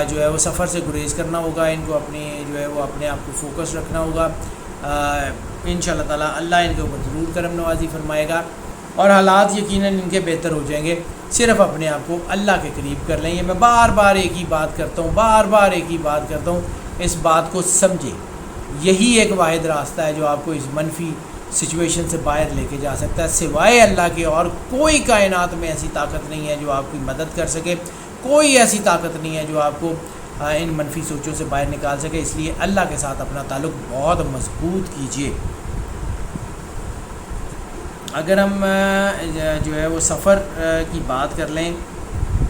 جو ہے وہ سفر سے گریز کرنا ہوگا، ان کو اپنی جو ہے وہ اپنے آپ کو فوکس رکھنا ہوگا۔ انشاءاللہ تعالیٰ اللہ ان کے اوپر ضرور کرم نوازی فرمائے گا، اور حالات یقیناً ان کے بہتر ہو جائیں گے۔ صرف اپنے آپ کو اللہ کے قریب کر لیں۔ یہ میں بار بار ایک ہی بات کرتا ہوں، اس بات کو سمجھیں، یہی ایک واحد راستہ ہے جو آپ کو اس منفی سچویشن سے باہر لے کے جا سکتا ہے۔ سوائے اللہ کے اور کوئی کائنات میں ایسی طاقت نہیں ہے جو آپ کی مدد کر سکے، کوئی ایسی طاقت نہیں ہے جو آپ کو ان منفی سوچوں سے باہر نکال سکے۔ اس لیے اللہ کے ساتھ اپنا تعلق بہت مضبوط کیجیے۔ اگر ہم جو ہے وہ سفر کی بات کر لیں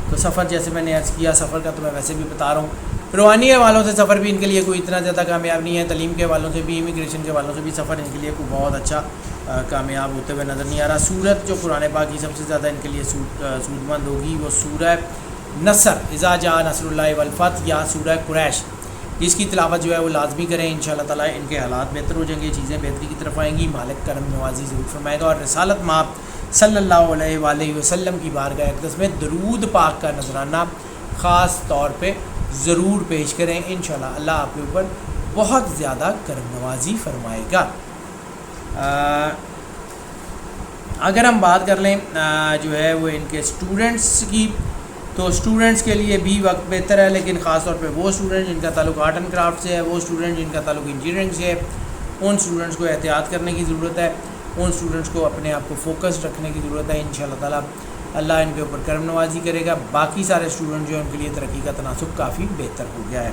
تو سفر جیسے میں نے عرض کیا، سفر کا تو میں ویسے بھی بتا رہا ہوں، روحانی حوالوں سے سفر بھی ان کے لیے کوئی اتنا زیادہ کامیاب نہیں ہے، تعلیم کے حوالوں سے بھی، امیگریشن کے حوالوں سے بھی سفر ان کے لیے کوئی بہت اچھا کامیاب ہوتے ہوئے نظر نہیں آ رہا۔ سورت جو قرآن پاک کی سب سے زیادہ ان کے لیے سود مند ہوگی وہ سورہ نصر، اذا جاء نصر اللہ والفتح، یا سورہ قریش، اس کی تلاوت جو ہے وہ لازمی کریں، انشاءاللہ تعالیٰ ان کے حالات بہتر ہو جائیں گے، چیزیں بہتری کی طرف آئیں گی، مالک کرم نوازی ضرور فرمائے گا۔ اور رسالت مآب صلی اللہ علیہ وآلہ وسلم کی بارگاہ اقدس میں درود پاک کا نذرانہ خاص طور پہ ضرور پیش کریں، انشاءاللہ اللہ آپ کے اوپر بہت زیادہ کرم نوازی فرمائے گا۔ اگر ہم بات کر لیں جو ہے وہ ان کے اسٹوڈنٹس کی، تو اسٹوڈنٹس کے لیے بھی وقت بہتر ہے، لیکن خاص طور پہ وہ اسٹوڈنٹ جن کا تعلق آرٹ اینڈ کرافٹ سے ہے، وہ اسٹوڈنٹ جن کا تعلق انجینئرنگ سے ہے، ان اسٹوڈنٹس کو احتیاط کرنے کی ضرورت ہے، ان اسٹوڈنٹس کو اپنے آپ کو فوکس رکھنے کی ضرورت ہے۔ انشاءاللہ تعالیٰ اللہ ان کے اوپر کرم نوازی کرے گا۔ باقی سارے اسٹوڈنٹ جو ہیں ان کے لیے ترقی کا تناسب کافی بہتر ہو گیا ہے۔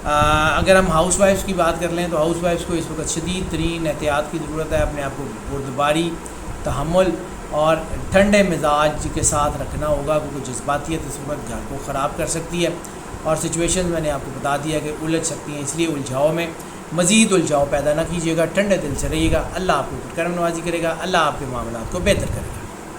اگر ہم ہاؤس وائفس کی بات کر لیں تو ہاؤس وائفس کو اس وقت شدید ترین احتیاط کی ضرورت ہے، اپنے آپ کو بردباری، تحمل اور ٹھنڈے مزاج کے ساتھ رکھنا ہوگا، کیونکہ جذباتیت اس وقت گھر کو خراب کر سکتی ہے، اور سچویشن میں نے آپ کو بتا دیا کہ الجھ سکتی ہیں، اس لیے الجھاؤ میں مزید الجھاؤ پیدا نہ کیجیے گا، ٹھنڈے دل سے رہیے گا، اللہ آپ کو کرم نوازی کرے گا، اللہ آپ کے معاملات کو بہتر کرے گا۔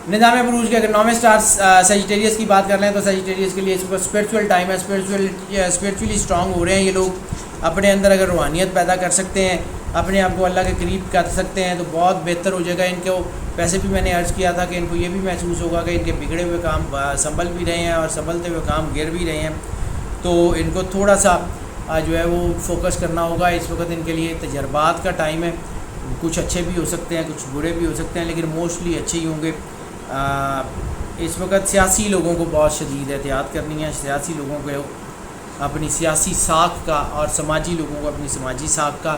نظام بروج کے اگر 9 سٹارز سیجیٹیریس کی بات کر لیں تو سیجیٹیریس کے لیے اس وقت اسپرچول ٹائم ہے، اسپرچولی اسٹرانگ ہو رہے ہیں یہ لوگ، اپنے اندر اگر روحانیت پیدا کر سکتے ہیں، اپنے آپ کو اللہ کے قریب کر سکتے ہیں تو بہت بہتر ہو جائے گا۔ ان کو ویسے بھی میں نے عرض کیا تھا کہ ان کو یہ بھی محسوس ہوگا کہ ان کے بگڑے ہوئے کام سنبھل بھی رہے ہیں اور سنبھلتے ہوئے کام گر بھی رہے ہیں، تو ان کو تھوڑا سا جو ہے وہ فوکس کرنا ہوگا۔ اس وقت ان کے لیے تجربات کا ٹائم ہے، کچھ اچھے بھی ہو سکتے ہیں، کچھ برے بھی ہو سکتے ہیں، لیکن موسٹلی اچھے ہی ہوں گے۔ اس وقت سیاسی لوگوں کو بہت شدید احتیاط کرنی ہے، سیاسی لوگوں کو اپنی سیاسی ساکھ کا اور سماجی لوگوں کو اپنی سماجی ساکھ کا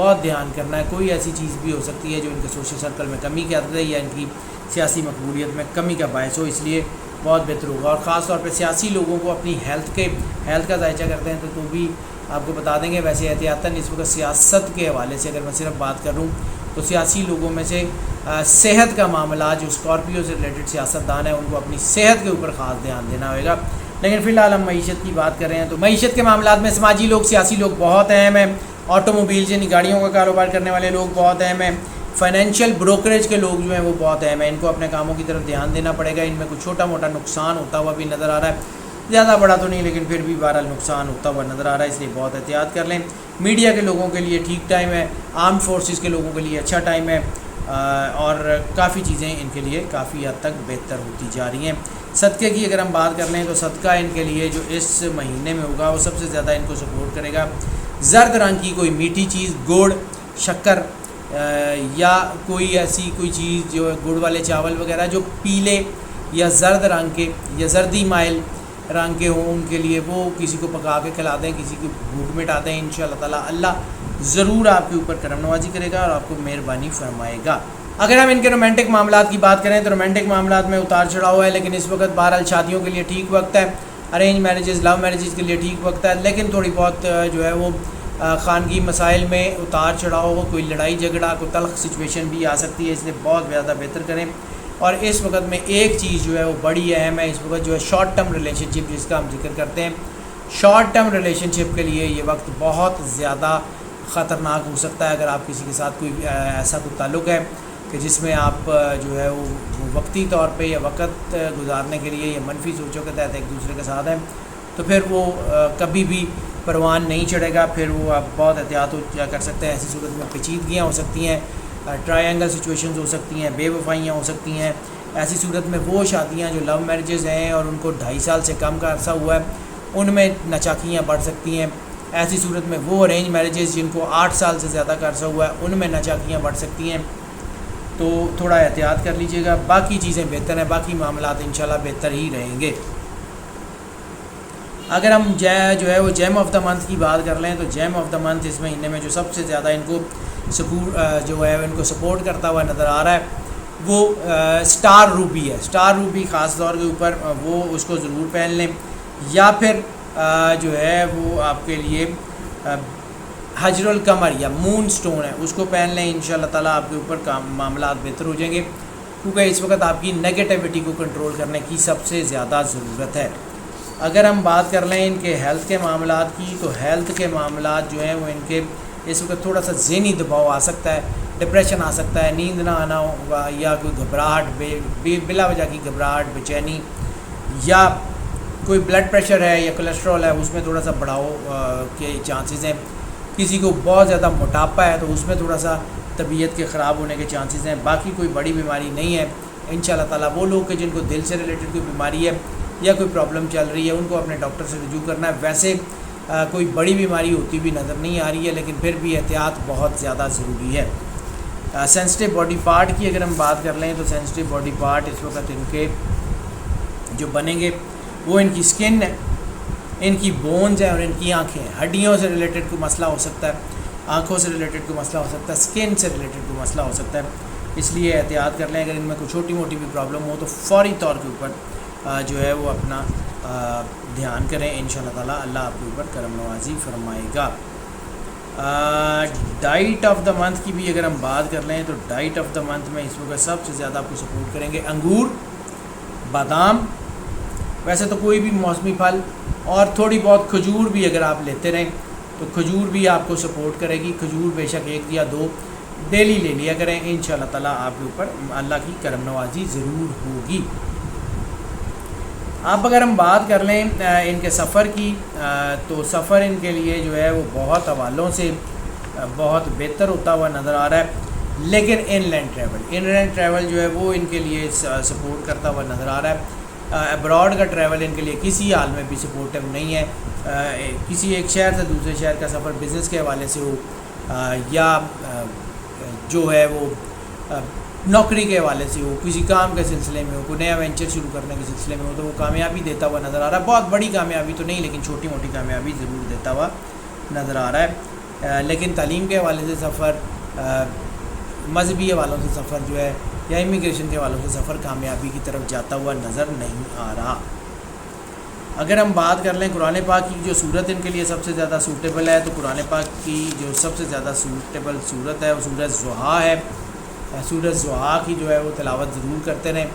بہت دھیان کرنا ہے. کوئی ایسی چیز بھی ہو سکتی ہے جو ان کے سوشل سرکل میں کمی کے عادت ہے یا ان کی سیاسی مقبولیت میں کمی کا باعث ہو, اس لیے بہت بہتر ہوگا. اور خاص طور پہ سیاسی لوگوں کو اپنی ہیلتھ کا ذائقہ کرتے ہیں تو بھی آپ کو بتا دیں گے. ویسے احتیاطاً اس وقت سیاست کے حوالے سے اگر میں صرف بات کروں تو سیاسی لوگوں میں سے صحت کا معاملہ, جو اسکارپیو سے ریلیٹڈ سیاست دان ہیں, ان کو اپنی صحت کے اوپر خاص دھیان دینا ہوگا. لیکن فی الحال ہم معیشت کی بات کر رہے ہیں تو معیشت کے معاملات میں سماجی لوگ, سیاسی لوگ بہت اہم ہیں. آٹو موبائل یعنی گاڑیوں کا کاروبار کرنے والے لوگ بہت اہم ہیں. فائنینشیل بروکریج کے لوگ جو ہیں وہ بہت اہم ہیں. ان کو اپنے کاموں کی طرف دھیان دینا پڑے گا. ان میں کچھ چھوٹا موٹا نقصان ہوتا ہوا بھی نظر آ رہا ہے, زیادہ بڑا تو نہیں لیکن پھر بھی بہرحال نقصان ہوتا ہوا نظر آ رہا ہے, اس لیے بہت احتیاط کر لیں. میڈیا کے لوگوں کے لیے ٹھیک ٹائم ہے, آرمڈ فورسز کے لوگوں کے لیے اچھا ٹائم ہے, اور کافی چیزیں ان کے لیے کافی حد تک بہتر ہوتی جا رہی ہیں. صدقے کی اگر ہم بات کر لیں تو صدقہ ان کے لیے جو اس مہینے میں ہوگا وہ سب سے زیادہ ان کو سپورٹ کرے گا. زرد رنگ کی کوئی میٹھی چیز, گڑ, شکر یا کوئی ایسی کوئی چیز جو گڑ والے چاول وغیرہ جو پیلے یا زرد رنگ کے یا زردی مائل رنگ کے ہوں, ان کے لیے وہ کسی کو پکا کے کھلا دیں, کسی کی بھوک مٹا دیں. انشاءاللہ تعالیٰ اللہ ضرور آپ کے اوپر کرم نوازی کرے گا اور آپ کو مہربانی فرمائے گا. اگر ہم ان کے رومانٹک معاملات کی بات کریں تو رومانٹک معاملات میں اتار چڑھاؤ ہے, لیکن اس وقت بہرحال شادیوں کے لیے ٹھیک وقت ہے. ارینج میرجز, لو میرجز کے لیے ٹھیک وقت ہے, لیکن تھوڑی بہت جو ہے وہ خانگی مسائل میں اتار چڑھاؤ, کوئی لڑائی جھگڑا, کوئی تلخ سچویشن بھی آ سکتی ہے, اس لیے بہت زیادہ بہتر کریں. اور اس وقت میں ایک چیز جو ہے وہ بڑی اہم ہے, اس وقت جو ہے شارٹ ٹرم ریلیشن شپ جس کا ہم ذکر کرتے ہیں, شارٹ ٹرم ریلیشن شپ کے لیے یہ وقت بہت زیادہ خطرناک ہو سکتا ہے. اگر آپ کسی کے ساتھ کوئی ایسا کوئی تعلق ہے کہ جس میں آپ جو ہے وہ وقتی طور پہ یا وقت گزارنے کے لیے یا منفی سوچوں کے تحت ایک دوسرے کے ساتھ ہیں, تو پھر وہ کبھی بھی پروان نہیں چڑھے گا. پھر وہ آپ بہت احتیاط کیا کر سکتے ہیں. ایسی صورت میں پیچیدگیاں ہو سکتی ہیں, ٹرائنگل سچویشنز ہو سکتی ہیں, بے وفائیاں ہو سکتی ہیں. ایسی صورت میں وہ شادیاں جو لو میرجز ہیں اور ان کو 2.5 سال سے کم کا عرصہ ہوا ہے, ان میں نچاکیاں بڑھ سکتی ہیں. ایسی صورت میں وہ ارینج میرجز جن کو 8 سال سے زیادہ کا عرصہ ہوا ہے, ان میں نچاکیاں بڑھ سکتی ہیں. تو تھوڑا احتیاط کر لیجئے گا. باقی چیزیں بہتر ہیں, باقی معاملات انشاءاللہ بہتر ہی رہیں گے. اگر ہم جو ہے وہ جیم آف دا منتھ کی بات کر لیں تو جیم آف دا منتھ اس مہینے میں جو سب سے زیادہ ان کو جو ہے ان کو سپورٹ کرتا ہوا نظر آ رہا ہے وہ سٹار روبی ہے. سٹار روبی خاص طور کے اوپر وہ اس کو ضرور پہن لیں, یا پھر جو ہے وہ آپ کے لیے حجر القمر یا مون سٹون ہے, اس کو پہن لیں. انشاءاللہ تعالیٰ آپ کے اوپر معاملات بہتر ہو جائیں گے, کیونکہ اس وقت آپ کی نگیٹیوٹی کو کنٹرول کرنے کی سب سے زیادہ ضرورت ہے. اگر ہم بات کر لیں ان کے ہیلتھ کے معاملات کی تو ہیلتھ کے معاملات جو ہیں وہ ان کے اس وقت تھوڑا سا ذہنی دباؤ آ سکتا ہے, ڈپریشن آ سکتا ہے, نیند نہ آنا ہوگا, یا کوئی گھبراہٹ بلا وجہ کی گھبراہٹ, بے چینی, یا کوئی بلڈ پریشر ہے یا کولیسٹرول ہے اس میں تھوڑا سا بڑھاؤ کے چانسز ہیں. کسی کو بہت زیادہ موٹاپا ہے تو اس میں تھوڑا سا طبیعت کے خراب ہونے کے چانسز ہیں. باقی کوئی بڑی بیماری نہیں ہے انشاءاللہ تعالیٰ. وہ لوگ کہ جن کو دل سے ریلیٹڈ کوئی بیماری ہے یا کوئی پرابلم چل رہی ہے ان کو اپنے ڈاکٹر سے رجوع کرنا ہے. ویسے کوئی بڑی بیماری ہوتی بھی نظر نہیں آ رہی ہے, لیکن پھر بھی احتیاط بہت زیادہ ضروری ہے. سینسٹیو باڈی پارٹ کی اگر ہم بات کر لیں تو سینسٹیو باڈی پارٹ اس وقت ان کے جو بنیں گے وہ ان کی سکن ہے, ان کی بونز ہیں اور ان کی آنکھیں ہیں. ہڈیوں سے ریلیٹڈ کوئی مسئلہ ہو سکتا ہے, آنکھوں سے ریلیٹڈ کوئی مسئلہ ہو سکتا ہے, سکن سے ریلیٹڈ کوئی مسئلہ ہو سکتا ہے. اس لیے احتیاط کر لیں. اگر ان میں کوئی چھوٹی موٹی بھی پرابلم ہو تو فوری طور کے اوپر جو ہے وہ اپنا دھیان کریں. انشاءاللہ تعالیٰ اللہ آپ کے اوپر کرم نوازی فرمائے گا. ڈائٹ آف دا منتھ کی بھی اگر ہم بات کر لیں تو ڈائٹ آف دا منتھ میں اس وقت سب سے زیادہ آپ کو سپورٹ کریں گے انگور, بادام, ویسے تو کوئی بھی موسمی پھل, اور تھوڑی بہت کھجور بھی اگر آپ لیتے رہیں تو کھجور بھی آپ کو سپورٹ کرے گی. کھجور بے شک 1 یا 2 ڈیلی لے لیا کریں. انشاءاللہ تعالیٰ آپ کے اوپر اللہ کی کرم نوازی ضرور ہوگی. اب اگر ہم بات کر لیں ان کے سفر کی تو سفر ان کے لیے جو ہے وہ بہت حوالوں سے بہت بہتر ہوتا ہوا نظر آ رہا ہے, لیکن ان لینڈ ٹریول جو ہے وہ ان کے لیے سپورٹ کرتا ہوا نظر آ رہا ہے. ابراڈ کا ٹریول ان کے لیے کسی حال میں بھی سپورٹیو نہیں ہے. کسی ایک شہر سے دوسرے شہر کا سفر بزنس کے حوالے سے ہو یا جو ہے وہ نوکری کے حوالے سے ہو, کسی کام کے سلسلے میں ہو, کوئی نیا وینچر شروع کرنے کے سلسلے میں ہو, تو وہ کامیابی دیتا ہوا نظر آ رہا ہے. بہت بڑی کامیابی تو نہیں لیکن چھوٹی موٹی کامیابی ضرور دیتا ہوا نظر آ رہا ہے. لیکن تعلیم کے حوالے سے سفر، مذہبی حوالوں سے سفر جو ہے یا امیگریشن کے حوالوں سے سفر کامیابی کی طرف جاتا ہوا نظر نہیں آ رہا۔ اگر ہم بات کر لیں قرآن پاک کی جو صورت ان کے لیے سب سے زیادہ سوٹیبل ہے، تو قرآن پاک کی جو سب سے زیادہ سوٹیبل صورت ہے وہ سورۃ ضحیٰ ہے۔ سورۃ ضحیٰ کی جو ہے وہ تلاوت ضرور کرتے رہیں،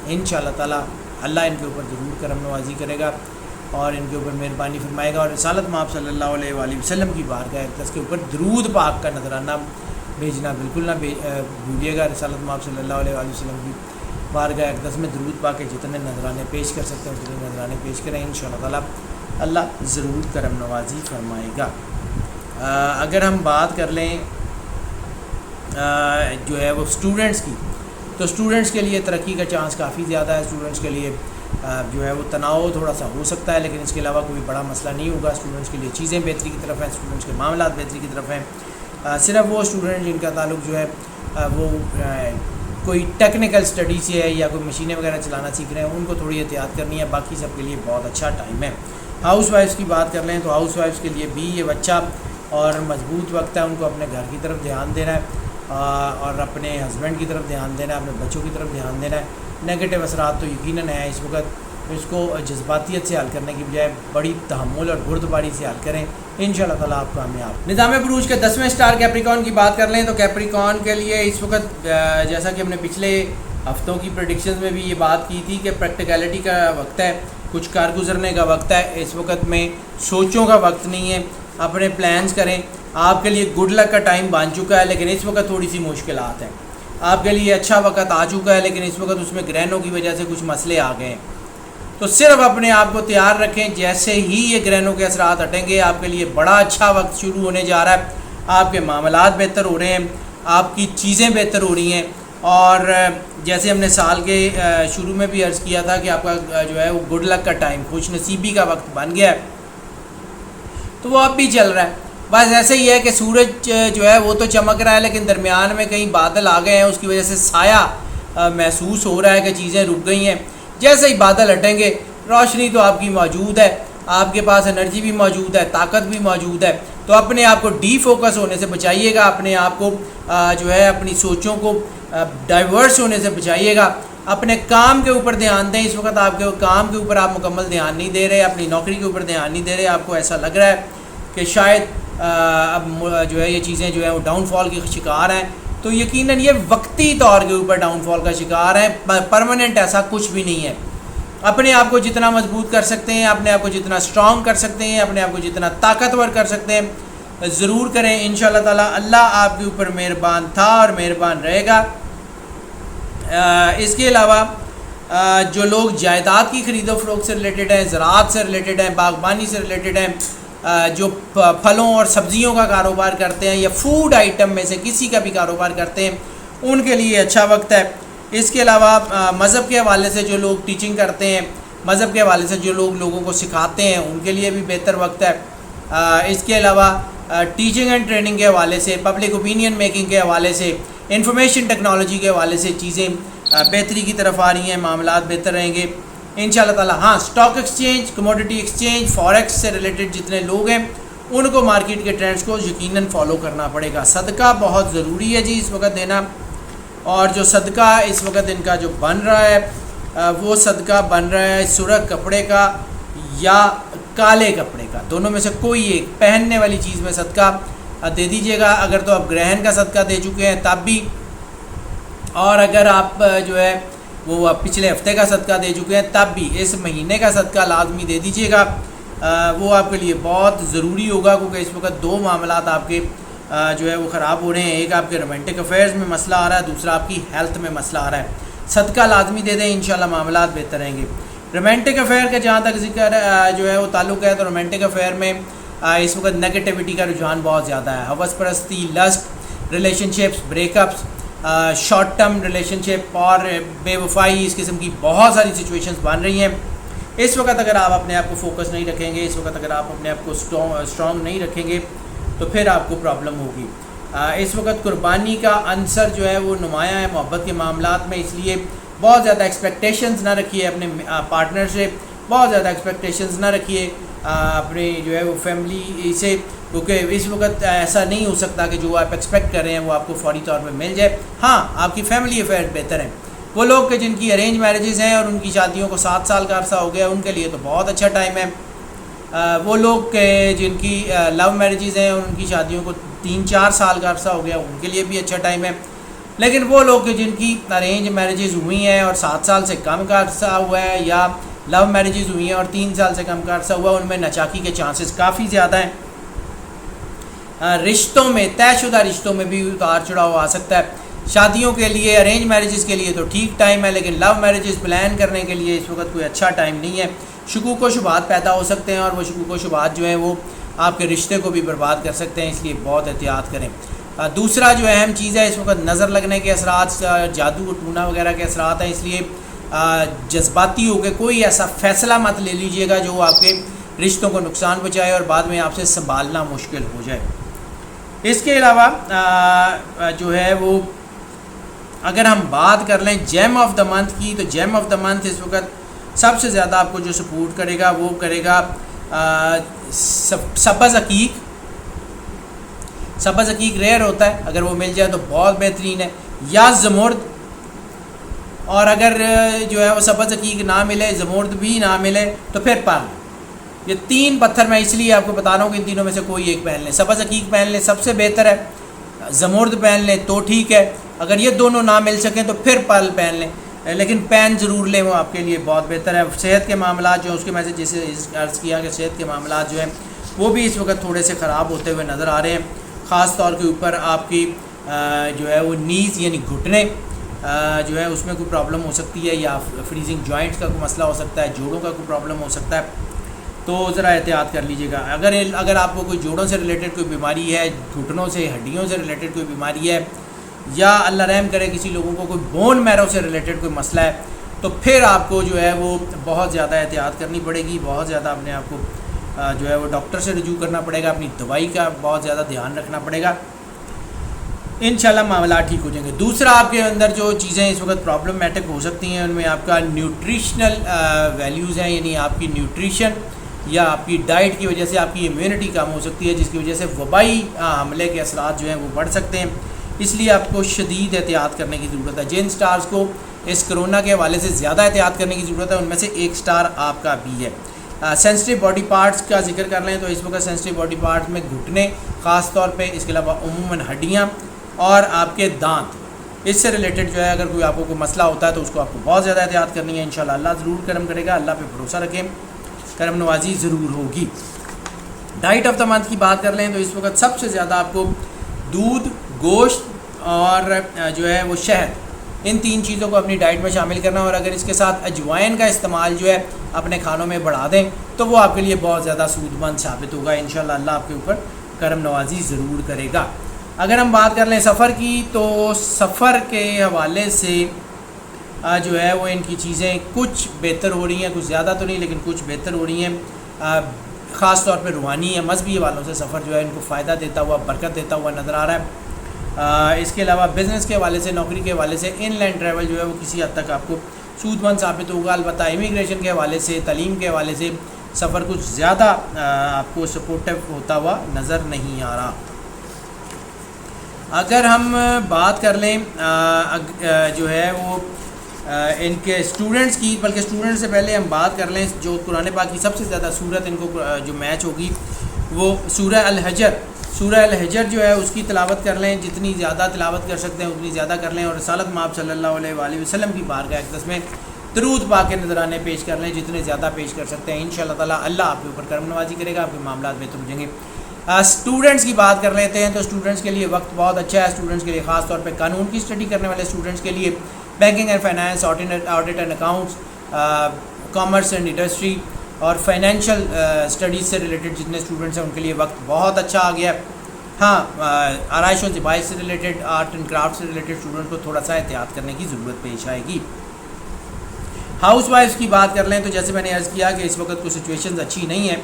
انشاءاللہ تعالی اللہ ان کے اوپر ضرور کرم نوازی کرے گا اور ان کے اوپر مہربانی فرمائے گا، اور رسالت مآب صلی اللہ علیہ وآلہ وسلم کی بارگاہ اقدس کے اوپر درود پاک کا نذرانہ بھیجنا بالکل نہ بھولیے گا۔ رسالت مآب صلی اللہ علیہ وآلہ وسلم کی بارگاہ اقدس میں درود پاک کے جتنے نذرانے پیش کر سکتے ہیں اتنے نذرانے پیش کریں، انشاءاللہ تعالی اللہ ضرور کرم نوازی فرمائے گا۔ اگر ہم بات کر لیں جو ہے وہ اسٹوڈنٹس کی، تو اسٹوڈنٹس کے لیے ترقی کا چانس کافی زیادہ ہے۔ اسٹوڈنٹس کے لیے جو ہے وہ تناؤ تھوڑا سا ہو سکتا ہے، لیکن اس کے علاوہ کوئی بڑا مسئلہ نہیں ہوگا۔ اسٹوڈنٹس کے لیے چیزیں بہتری کی طرف ہیں، اسٹوڈنٹس کے معاملات بہتری کی طرف ہیں۔ صرف وہ اسٹوڈنٹ جن کا تعلق جو ہے وہ کوئی ٹیکنیکل اسٹڈی سے ہے یا کوئی مشینیں وغیرہ چلانا سیکھ رہے ہیں، ان کو تھوڑی احتیاط کرنی ہے، باقی سب کے لیے بہت اچھا ٹائم ہے۔ ہاؤس وائفس کی بات کر لیں تو ہاؤس وائفس کے لیے بھی یہ اچھا اور مضبوط وقت ہے، ان کو اپنے گھر کی طرف دھیان دینا ہے اور اپنے ہسبینڈ کی طرف دھیان دینا ہے، اپنے بچوں کی طرف دھیان دینا ہے۔ نگیٹو اثرات تو یقیناً ہیں اس وقت، اس کو جذباتیت سے حل کرنے کی بجائے بڑی تحمل اور بردباری سے حل کریں، انشاءاللہ تعالیٰ آپ کامیاب۔ نظام بروج کے 10ویں سٹار کیپریکارن کی بات کر لیں تو کیپریکارن کے لیے اس وقت جیسا کہ ہم نے پچھلے ہفتوں کی پریڈکشنز میں بھی یہ بات کی تھی کہ پریکٹیکلٹی کا وقت ہے، کچھ کار گزرنے کا وقت ہے، اس وقت میں سوچوں کا وقت نہیں ہے، اپنے پلانز کریں۔ آپ کے لیے گڈ لک کا ٹائم بن چکا ہے، لیکن اس وقت تھوڑی سی مشکلات ہیں۔ آپ کے لیے اچھا وقت آ چکا ہے، لیکن اس وقت اس میں گرہنوں کی وجہ سے کچھ مسئلے آ گئے ہیں، تو صرف اپنے آپ کو تیار رکھیں، جیسے ہی یہ گرہنوں کے اثرات ہٹیں گے آپ کے لیے بڑا اچھا وقت شروع ہونے جا رہا ہے۔ آپ کے معاملات بہتر ہو رہے ہیں، آپ کی چیزیں بہتر ہو رہی ہیں، اور جیسے ہم نے سال کے شروع میں بھی عرض کیا تھا کہ آپ کا جو ہے وہ گڈ لک کا ٹائم، خوش نصیبی کا وقت بن گیا ہے، تو وہ اب بھی چل رہا ہے۔ بس ایسے ہی ہے کہ سورج جو ہے وہ تو چمک رہا ہے، لیکن درمیان میں کہیں بادل آ گئے ہیں، اس کی وجہ سے سایہ محسوس ہو رہا ہے کہ چیزیں رک گئی ہیں۔ جیسے ہی بادل ہٹیں گے روشنی تو آپ کی موجود ہے، آپ کے پاس انرجی بھی موجود ہے، طاقت بھی موجود ہے، تو اپنے آپ کو ڈی فوکس ہونے سے بچائیے گا، اپنے آپ کو جو ہے اپنی سوچوں کو ڈائیورس ہونے سے بچائیے گا، اپنے کام کے اوپر دھیان دیں۔ اس وقت آپ کے کام کے اوپر آپ مکمل دھیان نہیں دے رہے، اپنی نوکری کے اوپر دھیان نہیں دے رہے، آپ کو ایسا لگ رہا ہے کہ شاید اب جو ہے یہ چیزیں جو ہیں وہ ڈاؤن فال کی شکار ہیں، تو یقیناً یہ وقتی طور کے اوپر ڈاؤن فال کا شکار ہیں، پرماننٹ ایسا کچھ بھی نہیں ہے۔ اپنے آپ کو جتنا مضبوط کر سکتے ہیں، اپنے آپ کو جتنا اسٹرانگ کر سکتے ہیں، اپنے آپ کو جتنا طاقتور کر سکتے ہیں ضرور کریں، انشاءاللہ تعالی اللہ آپ کے اوپر مہربان تھا اور مہربان رہے گا۔ اس کے علاوہ جو لوگ جائیداد کی خرید و فروخت سے ریلیٹڈ ہیں، زراعت سے ریلیٹڈ ہیں، باغبانی سے ریلیٹڈ ہیں، جو پھلوں اور سبزیوں کا کاروبار کرتے ہیں یا فوڈ آئٹم میں سے کسی کا بھی کاروبار کرتے ہیں، ان کے لیے اچھا وقت ہے۔ اس کے علاوہ مذہب کے حوالے سے جو لوگ ٹیچنگ کرتے ہیں، مذہب کے حوالے سے جو لوگ لوگوں کو سکھاتے ہیں، ان کے لیے بھی بہتر وقت ہے۔ اس کے علاوہ ٹیچنگ اینڈ ٹریننگ کے حوالے سے، پبلک اوپینین میکنگ کے حوالے سے، انفارمیشن ٹیکنالوجی کے حوالے سے چیزیں بہتری کی طرف آ رہی ہیں، معاملات بہتر رہیں گے انشاءاللہ تعالی۔ ہاں، stock exchange, commodity exchange, forex سے ریلیٹڈ جتنے لوگ ہیں ان کو مارکیٹ کے ٹرینڈز کو یقیناً فالو کرنا پڑے گا۔ صدقہ بہت ضروری ہے جی اس وقت دینا، اور جو صدقہ اس وقت ان کا جو بن رہا ہے وہ صدقہ بن رہا ہے سرخ کپڑے کا یا کالے کپڑے کا، دونوں میں سے کوئی ایک پہننے والی چیز میں صدقہ دے دیجیے گا۔ اگر تو آپ گرہن کا صدقہ دے چکے ہیں تب بھی، اور اگر آپ جو ہے وہ پچھلے ہفتے کا صدقہ دے چکے ہیں تب بھی اس مہینے کا صدقہ لازمی دے دیجیے گا، وہ آپ کے لیے بہت ضروری ہوگا، کیونکہ اس وقت دو معاملات آپ کے جو ہے وہ خراب ہو رہے ہیں۔ ایک آپ کے رومانٹک افیئرز میں مسئلہ آ رہا ہے، دوسرا آپ کی ہیلتھ میں مسئلہ آ رہا ہے۔ صدقہ لازمی دے دیں، انشاءاللہ معاملات بہتر رہیں گے۔ رومانٹک افیئر کا جہاں تک ذکر جو ہے وہ تعلق ہے، تو رومانٹک افیئر میں اس وقت نگیٹیوٹی کا رجحان بہت زیادہ ہے، ہوس پرستی، lust, relationships, breakups, short term relationship اور بے وفائی، اس قسم کی بہت ساری سچویشنز بن رہی ہیں۔ اس وقت اگر آپ اپنے آپ کو فوکس نہیں رکھیں گے، اس وقت اگر آپ اپنے آپ کو اسٹرانگ نہیں رکھیں گے تو پھر آپ کو پرابلم ہوگی۔ اس وقت قربانی کا عنصر جو ہے وہ نمایاں ہے محبت کے معاملات میں، اس لیے بہت زیادہ ایکسپیکٹیشنز نہ رکھیے اپنے پارٹنر سے، بہت زیادہ ایکسپیکٹیشنز نہ رکھیے اپنے جو ہے وہ فیملی سے، کیونکہ اس وقت ایسا نہیں ہو سکتا کہ جو آپ ایکسپیکٹ کر رہے ہیں وہ آپ کو فوری طور پہ مل جائے. ہاں آپ کی فیملی افیئر بہتر ہیں. وہ لوگ کہ جن کی ارینج میرجز ہیں اور ان کی شادیوں کو 7 سال کا عرصہ ہو گیا ان کے لیے تو بہت اچھا ٹائم ہے. وہ لوگ کہ جن کی لو میرجز ہیں اور ان کی شادیوں کو 3-4 سال کا عرصہ ہو گیا ان کے لیے بھی اچھا ٹائم ہے. لیکن وہ لوگ کہ جن کی ارینج میرجز ہوئی ہیں اور 7 سال سے کم کا عرصہ ہوا ہے یا لو میرجز ہوئی ہیں اور 3 سال سے کم کا عرصہ ہوا ان میں ناچاکی کے چانسز کافی زیادہ ہیں. رشتوں میں طے شدہ رشتوں میں بھی اتار چڑھاؤ آ سکتا ہے. شادیوں کے لیے ارینج میرجز کے لیے تو ٹھیک ٹائم ہے لیکن لو میرجز پلان کرنے کے لیے اس وقت کوئی اچھا ٹائم نہیں ہے. شکوک و شبہات پیدا ہو سکتے ہیں اور وہ شکوک و شبہات جو ہیں وہ آپ کے رشتے کو بھی برباد کر سکتے ہیں, اس لیے بہت احتیاط کریں. دوسرا جو اہم چیز ہے اس وقت نظر لگنے کے اثرات, جادو ٹونا وغیرہ کے اثرات ہیں, اس لیے جذباتی ہو کے کوئی ایسا فیصلہ مت لے لیجئے گا جو آپ کے رشتوں کو نقصان پہنچائے اور بعد میں آپ سے سنبھالنا مشکل ہو جائے. اس کے علاوہ جو ہے وہ اگر ہم بات کر لیں جیم آف دا منتھ کی, تو جیم آف دا منتھ اس وقت سب سے زیادہ آپ کو جو سپورٹ کرے گا وہ کرے گا سبز عقیق. سبز عقیق ریئر ہوتا ہے, اگر وہ مل جائے تو بہت بہترین ہے, یا زمرد. اور اگر جو ہے وہ سبز عقیق نہ ملے, زمرد بھی نہ ملے تو پھر پرل. یہ 3 پتھر میں اس لیے آپ کو بتا رہا ہوں کہ ان تینوں میں سے کوئی ایک پہن لیں. سبز عقیق پہن لیں سب سے بہتر ہے, زمرد پہن لیں تو ٹھیک ہے, اگر یہ دونوں نہ مل سکیں تو پھر پرل پہن لیں, لیکن پین ضرور لیں, وہ آپ کے لیے بہت بہتر ہے. صحت کے معاملات جو ہیں اس کے میں سے جیسے عرض کیا کہ صحت کے معاملات جو ہیں وہ بھی اس وقت تھوڑے سے خراب ہوتے ہوئے نظر آ رہے ہیں. خاص طور کے اوپر آپ کی جو ہے وہ نیز یعنی گھٹنے جو ہے اس میں کوئی پرابلم ہو سکتی ہے, یا فریزنگ جوائنٹس کا کوئی مسئلہ ہو سکتا ہے, جوڑوں کا کوئی پرابلم ہو سکتا ہے, تو ذرا احتیاط کر لیجیے گا. اگر آپ کو کوئی جوڑوں سے ریلیٹڈ کوئی بیماری ہے, گھٹنوں سے ہڈیوں سے ریلیٹڈ کوئی بیماری ہے, یا اللہ رحم کرے کسی لوگوں کو کوئی بون میرو سے ریلیٹڈ کوئی مسئلہ ہے, تو پھر آپ کو جو ہے وہ بہت زیادہ احتیاط کرنی پڑے گی. بہت زیادہ اپنے آپ کو جو ہے وہ ڈاکٹر سے رجوع کرنا پڑے گا, اپنی دوائی کا بہت زیادہ دھیان رکھنا پڑے گا. انشاءاللہ معاملات ٹھیک ہو جائیں گے. دوسرا آپ کے اندر جو چیزیں اس وقت پرابلمٹک ہو سکتی ہیں ان میں آپ کا نیوٹریشنل ویلیوز ہیں, یعنی آپ کی نیوٹریشن یا آپ کی ڈائٹ کی وجہ سے آپ کی امیونٹی کم ہو سکتی ہے, جس کی وجہ سے وبائی حملے کے اثرات جو ہیں وہ بڑھ سکتے ہیں. اس لیے آپ کو شدید احتیاط کرنے کی ضرورت ہے. جن سٹارز کو اس کرونا کے حوالے سے زیادہ احتیاط کرنے کی ضرورت ہے ان میں سے ایک سٹار آپ کا بھی ہے. سینسٹیو باڈی پارٹس کا ذکر کر لیں تو اس وقت سینسٹیو باڈی پارٹس میں گھٹنے خاص طور پہ, اس کے علاوہ عموماً ہڈیاں اور آپ کے دانت, اس سے ریلیٹڈ جو ہے اگر کوئی آپ کو کوئی مسئلہ ہوتا ہے تو اس کو آپ کو بہت زیادہ احتیاط کرنی ہے. انشاءاللہ اللہ ضرور کرم کرے گا, اللہ پہ بھروسہ رکھیں, کرم نوازی ضرور ہوگی. ڈائٹ آف دا منتھ کی بات کر لیں تو اس وقت سب سے زیادہ آپ کو دودھ, گوشت اور جو ہے وہ شہد, ان 3 چیزوں کو اپنی ڈائٹ میں شامل کرنا, اور اگر اس کے ساتھ اجوائن کا استعمال جو ہے اپنے کھانوں میں بڑھا دیں تو وہ آپ کے لیے بہت زیادہ سود مند ثابت ہوگا. انشاءاللہ اللہ آپ کے اوپر کرم نوازی ضرور کرے گا. اگر ہم بات کر لیں سفر کی تو سفر کے حوالے سے جو ہے وہ ان کی چیزیں کچھ بہتر ہو رہی ہیں, کچھ زیادہ تو نہیں لیکن کچھ بہتر ہو رہی ہیں. خاص طور پہ روحانی یا مذہبی والوں سے سفر جو ہے ان کو فائدہ دیتا ہوا, برکت دیتا ہوا نظر آ رہا ہے. اس کے علاوہ بزنس کے حوالے سے, نوکری کے حوالے سے ان لائن ٹریول جو ہے وہ کسی حد تک آپ کو سود مند ثابت ہوگا. البتہ امیگریشن کے حوالے سے, تعلیم کے حوالے سے سفر کچھ زیادہ آپ کو سپورٹیو ہوتا ہوا نظر نہیں آ رہا. اگر ہم بات کر لیں جو ہے وہ ان کے اسٹوڈنٹس کی, بلکہ اسٹوڈنٹ سے پہلے ہم بات کر لیں جو قرآن پاک کی سب سے زیادہ صورت ان کو جو میچ ہوگی وہ سورہ الحجر. سورہ الحجر جو ہے اس کی تلاوت کر لیں, جتنی زیادہ تلاوت کر سکتے ہیں اتنی زیادہ کر لیں, اور رسالت مآب صلی اللہ علیہ وآلہ وسلم کی بارگاہ اقدس میں درود پاک کے نذرانے پیش کر لیں, جتنے زیادہ پیش کر سکتے ہیں. انشاءاللہ تعالیٰ اللہ آپ کے اوپر کرم نوازی کرے گا, آپ کے معاملات بہتر ہو جائیں گے. اسٹوڈنٹس کی بات کر لیتے ہیں تو اسٹوڈنٹس کے لیے وقت بہت اچھا ہے. اسٹوڈنٹس کے لیے خاص طور پہ قانون کی اسٹڈی کرنے والے اسٹوڈنٹس کے لیے banking and finance, audit and accounts, commerce and industry اور فائنینشیل اسٹڈیز سے ریلیٹڈ جتنے اسٹوڈنٹس ہیں ان کے لیے وقت بہت اچھا آ گیا ہے. ہاں آرائش و زبائش سے ریلیٹڈ, آرٹ اینڈ کرافٹ سے ریلیٹڈ اسٹوڈنٹ کو تھوڑا سا احتیاط کرنے کی ضرورت پیش آئے گی. ہاؤس وائفس کی بات کر لیں تو جیسے میں نے عرض کیا کہ اس وقت کوئی سچویشنز اچھی نہیں ہیں.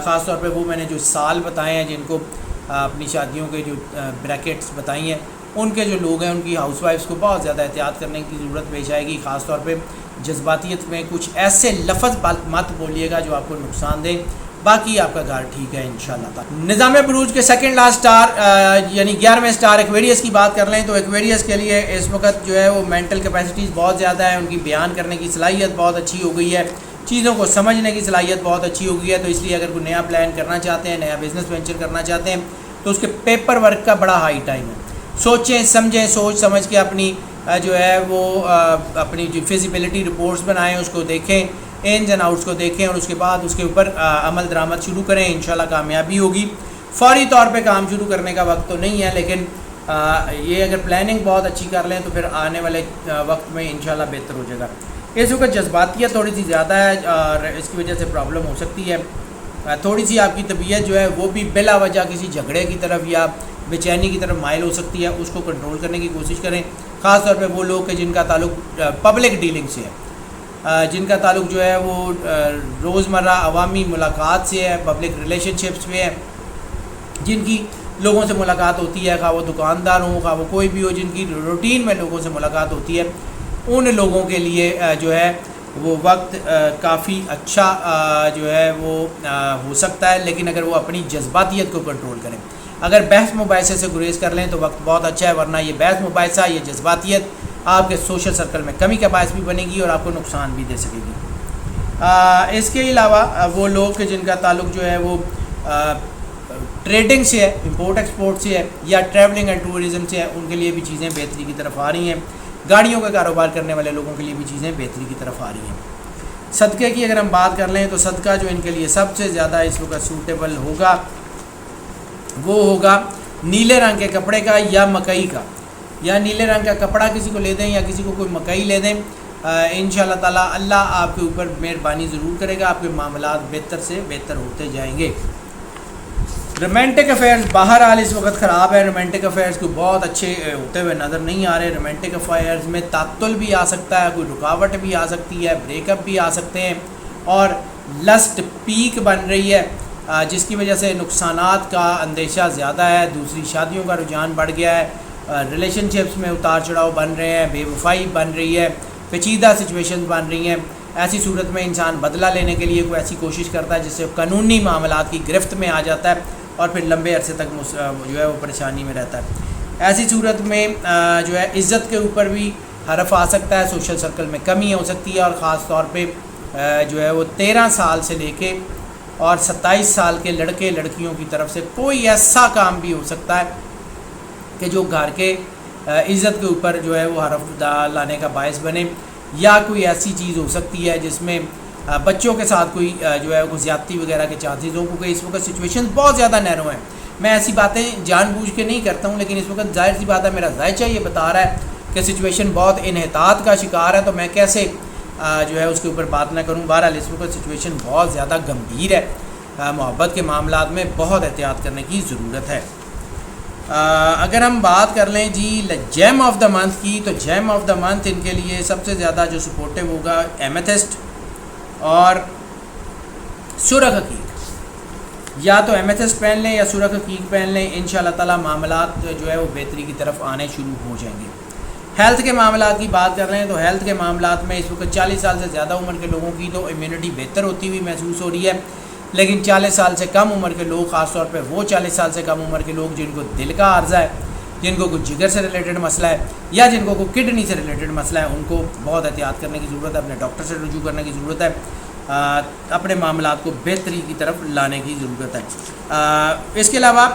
خاص طور پہ وہ میں نے جو سال بتائے ہیں جن کو اپنی شادیوں کے جو بریکٹس بتائی ہیں ان کے جو لوگ ہیں ان کی ہاؤس وائفس کو بہت زیادہ احتیاط کرنے کی ضرورت پیش آئے گی. خاص طور پہ جذباتیت میں کچھ ایسے لفظ مت بولیے گا جو آپ کو نقصان دیں, باقی آپ کا گھر ٹھیک ہے انشاءاللہ تعالی۔ نظام بروج کے سیکنڈ لاسٹ سٹار یعنی 11ویں سٹار ایکویریس کی بات کر لیں تو ایکویریس کے لیے اس وقت جو ہے وہ مینٹل کیپیسٹیز بہت زیادہ ہے، ان کی بیان کرنے کی صلاحیت بہت اچھی ہو گئی ہے، چیزوں کو سمجھنے کی صلاحیت بہت اچھی ہو گئی ہے۔ تو اس لیے اگر کوئی نیا پلان کرنا چاہتے ہیں، نیا بزنس وینچر کرنا چاہتے ہیں تو اس کے پیپر ورک کا بڑا ہائی ٹائم ہے۔ سوچیں سمجھیں، سوچ سمجھ کے اپنی جو ہے وہ اپنی جو فیزیبلٹی رپورٹس بنائیں، اس کو دیکھیں، انز اینڈ آؤٹس کو دیکھیں اور اس کے بعد اس کے اوپر عمل درآمد شروع کریں، انشاءاللہ کامیابی ہوگی۔ فوری طور پہ کام شروع کرنے کا وقت تو نہیں ہے، لیکن یہ اگر پلاننگ بہت اچھی کر لیں تو پھر آنے والے وقت میں انشاءاللہ بہتر ہو جائے گا۔ اس وقت جذباتیت تھوڑی سی زیادہ ہے اور اس کی وجہ سے پرابلم ہو سکتی ہے، تھوڑی سی آپ کی طبیعت جو ہے وہ بھی بلا وجہ کسی جھگڑے کی طرف یا بے چینی کی طرف مائل ہو سکتی ہے، اس کو کنٹرول کرنے کی کوشش کریں، خاص طور پہ وہ لوگ کہ جن کا تعلق پبلک ڈیلنگ سے ہے، جن کا تعلق جو ہے وہ روزمرہ عوامی ملاقات سے ہے، پبلک ریلیشن شپس میں ہے، جن کی لوگوں سے ملاقات ہوتی ہے، خواہ وہ دکاندار ہوں، خواہ وہ کوئی بھی ہو، جن کی روٹین میں لوگوں سے ملاقات ہوتی ہے، ان لوگوں کے لیے جو ہے وہ وقت کافی اچھا جو ہے وہ ہو سکتا ہے، لیکن اگر وہ اپنی جذباتیت کو کنٹرول کریں، اگر بحث مباحثے سے گریز کر لیں تو وقت بہت اچھا ہے، ورنہ یہ بحث مباحثہ، یہ جذباتیت آپ کے سوشل سرکل میں کمی کا باعث بھی بنے گی اور آپ کو نقصان بھی دے سکے گی۔ اس کے علاوہ وہ لوگ جن کا تعلق جو ہے وہ ٹریڈنگ سے ہے، امپورٹ ایکسپورٹ سے ہے یا ٹریولنگ اینڈ ٹورزم سے ہے، ان کے لیے بھی چیزیں بہتری کی طرف آ رہی ہیں، گاڑیوں کا کاروبار کرنے والے لوگوں کے لیے بھی چیزیں بہتری کی طرف آ رہی ہیں۔ صدقے کی اگر ہم بات کر لیں تو صدقہ جو ان کے لیے سب سے زیادہ اس وقت سوٹیبل ہوگا وہ ہوگا نیلے رنگ کے کپڑے کا یا مکئی کا، یا نیلے رنگ کا کپڑا کسی کو لے دیں یا کسی کو کوئی مکئی لے دیں، انشاءاللہ تعالی اللہ آپ کے اوپر مہربانی ضرور کرے گا، آپ کے معاملات بہتر سے بہتر ہوتے جائیں گے۔ رومانٹک افیئرز بہرحال اس وقت خراب ہے، رومانٹک افیئرز کو بہت اچھے ہوتے ہوئے نظر نہیں آ رہے، رومانٹک افیئرز میں تعطل بھی آ سکتا ہے، کوئی رکاوٹ بھی آ سکتی ہے، بریک اپ بھی آ سکتے ہیں، اور لسٹ پیک بن رہی ہے جس کی وجہ سے نقصانات کا اندیشہ زیادہ ہے، دوسری شادیوں کا رجحان بڑھ گیا ہے، ریلیشن شپس میں اتار چڑھاؤ بن رہے ہیں، بے وفائی بن رہی ہے، پیچیدہ سچویشنز بن رہی ہیں۔ ایسی صورت میں انسان بدلہ لینے کے لیے کوئی ایسی کوشش کرتا ہے جس سے قانونی معاملات کی گرفت میں آ جاتا ہے اور پھر لمبے عرصے تک جو ہے وہ پریشانی میں رہتا ہے۔ ایسی صورت میں جو ہے عزت کے اوپر بھی حرف آ سکتا ہے، سوشل سرکل میں کمی ہو سکتی ہے، اور خاص طور پہ جو ہے وہ 13 سال سے لے کے اور 27 سال کے لڑکے لڑکیوں کی طرف سے کوئی ایسا کام بھی ہو سکتا ہے کہ جو گھر کے عزت کے اوپر جو ہے وہ حرف لانے کا باعث بنے، یا کوئی ایسی چیز ہو سکتی ہے جس میں بچوں کے ساتھ کوئی جو ہے وہ زیادتی وغیرہ کے چانسز ہوں، کیونکہ اس وقت سچویشن بہت زیادہ نیرو ہیں۔ میں ایسی باتیں جان بوجھ کے نہیں کرتا ہوں، لیکن اس وقت ظاہر سی بات ہے میرا ذائچہ یہ بتا رہا ہے کہ سچویشن بہت انحطاط کا شکار ہے، تو میں کیسے جو ہے اس کے اوپر بات نہ کروں۔ بہرحال اس وقت سچویشن بہت زیادہ گمبھیر ہے، محبت کے معاملات میں بہت احتیاط کرنے کی ضرورت ہے۔ اگر ہم بات کر لیں جی جیم آف دا منتھ کی، تو جیم آف دا منتھ ان کے لیے سب سے زیادہ جو سپورٹیو ہوگا ایمیتھسٹ اور سرخ حقیق، یا تو ایمیتھسٹ پہن لیں یا سرخ حقیق پہن لیں، انشاءاللہ تعالی معاملات جو ہے وہ بہتری کی طرف آنے شروع ہو جائیں گے۔ ہیلتھ کے معاملات کی بات کر رہے ہیں تو ہیلتھ کے معاملات میں اس وقت 40 سال سے زیادہ عمر کے لوگوں کی تو امیونٹی بہتر ہوتی ہوئی محسوس ہو رہی ہے، لیکن 40 سال سے کم عمر کے لوگ، خاص طور پہ وہ 40 سال سے کم عمر کے لوگ جن کو دل کا عارضہ ہے، جن کو کوئی جگر سے ریلیٹڈ مسئلہ ہے یا جن کو کوئی کڈنی سے ریلیٹڈ مسئلہ ہے، ان کو بہت احتیاط کرنے کی ضرورت ہے، اپنے ڈاکٹر سے رجوع کرنے کی ضرورت ہے، اپنے معاملات کو بہتری کی طرف لانے کی ضرورت ہے۔ اس کے علاوہ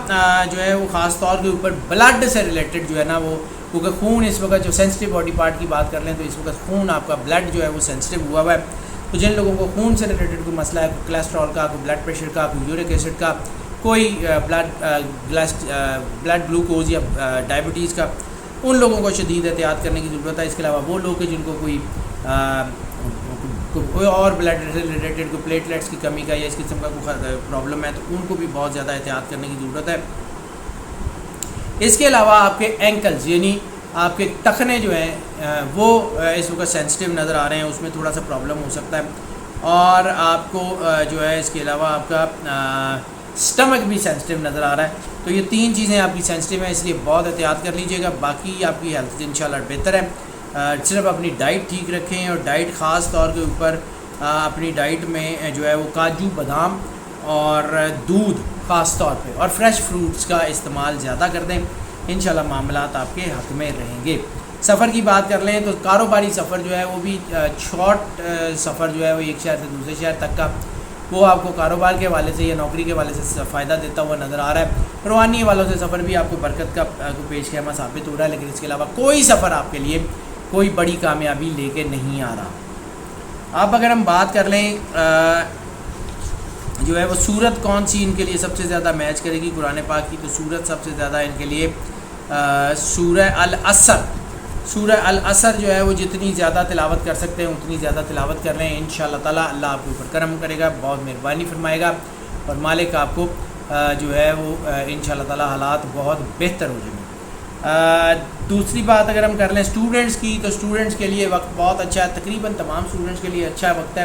جو ہے وہ خاص طور کے اوپر بلڈ سے ریلیٹڈ جو ہے نا وہ، کیونکہ خون اس وقت جو سینسٹیو باڈی پارٹ کی بات کر لیں تو اس وقت خون آپ کا بلڈ جو ہے وہ سینسٹیو ہوا ہے، تو جن لوگوں کو خون سے ریلیٹڈ کوئی مسئلہ ہے، کوئی کولیسٹرول کا، کوئی بلڈ پریشر کا، کوئی یورک ایسڈ کا، کوئی بلڈ گلوکوز یا ڈائبٹیز کا، ان لوگوں کو شدید احتیاط کرنے کی ضرورت ہے۔ اس کے علاوہ وہ لوگ جن کو کوئی اور بلڈ سے ریلیٹڈ کوئی پلیٹلیٹس کی کمی کا یا اس قسم کا کوئی پرابلم ہے تو ان کو بھی بہت زیادہ احتیاط کرنے کی ضرورت ہے۔ اس کے علاوہ آپ کے اینکلز یعنی آپ کے ٹخنے جو ہیں وہ اس وقت سینسٹیو نظر آ رہے ہیں، اس میں تھوڑا سا پرابلم ہو سکتا ہے، اور آپ کو جو ہے اس کے علاوہ آپ کا سٹمک بھی سینسٹیو نظر آ رہا ہے، تو یہ 3 چیزیں آپ کی سینسٹیو ہیں، اس لیے بہت احتیاط کر لیجیے گا۔ باقی آپ کی ہیلتھ انشاءاللہ بہتر ہے، صرف اپنی ڈائٹ ٹھیک رکھیں، اور ڈائٹ خاص طور کے اوپر اپنی ڈائٹ میں جو ہے وہ کاجو بادام اور دودھ خاص طور پہ اور فریش فروٹس کا استعمال زیادہ کر دیں، انشاءاللہ معاملات آپ کے حق میں رہیں گے۔ سفر کی بات کر لیں تو کاروباری سفر جو ہے وہ بھی شارٹ سفر جو ہے وہ ایک شہر سے دوسرے شہر تک کا، وہ آپ کو کاروبار کے حوالے سے یا نوکری کے حوالے سے فائدہ دیتا ہوا نظر آ رہا ہے۔ روحانی والوں سے سفر بھی آپ کو برکت کا کو پیش خیمہ ثابت ہو رہا ہے، لیکن اس کے علاوہ کوئی سفر آپ کے لیے کوئی بڑی کامیابی لے کے نہیں آ رہا۔ اب اگر ہم بات کر لیں جو ہے وہ صورت کون سی ان کے لیے سب سے زیادہ میچ کرے گی قرآن پاک کی، تو صورت سب سے زیادہ ان کے لیے سورہ العصر، سورہ العصر جو ہے وہ جتنی زیادہ تلاوت کر سکتے ہیں اتنی زیادہ تلاوت کر لیں، انشاءاللہ تعالیٰ اللہ آپ کے اوپر کرم کرے گا، بہت مہربانی فرمائے گا اور مالک آپ کو جو ہے وہ انشاءاللہ تعالیٰ حالات بہت بہتر ہو جائیں گے۔ دوسری بات اگر ہم کر لیں اسٹوڈنٹس کی، تو اسٹوڈنٹس کے لیے وقت بہت اچھا ہے، تقریباً تمام اسٹوڈنٹس کے لیے اچھا وقت ہے۔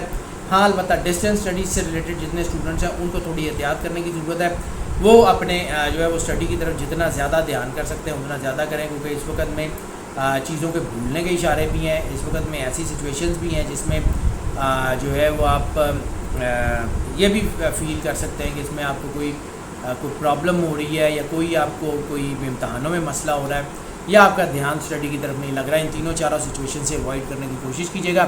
ہاں البتہ ڈسٹینس اسٹڈیز سے ریلیٹڈ جتنے اسٹوڈنٹس ہیں ان کو تھوڑی احتیاط کرنے کی ضرورت ہے، وہ اپنے جو ہے وہ اسٹڈی کی طرف جتنا زیادہ دھیان کر سکتے ہیں اتنا زیادہ کریں، کیونکہ اس وقت میں چیزوں کے بھولنے کے اشارے بھی ہیں، اس وقت میں ایسی سچویشنز بھی ہیں جس میں جو ہے وہ آپ یہ بھی فیل کر سکتے ہیں کہ اس میں آپ کو کوئی پرابلم ہو رہی ہے یا کوئی آپ کو کوئی امتحانوں میں مسئلہ ہو رہا ہے یا آپ کا دھیان اسٹڈی کی طرف نہیں لگ رہا ہے۔ ان تینوں چاروں سچویشن سے اوائڈ کرنے کی کوشش کیجیے گا،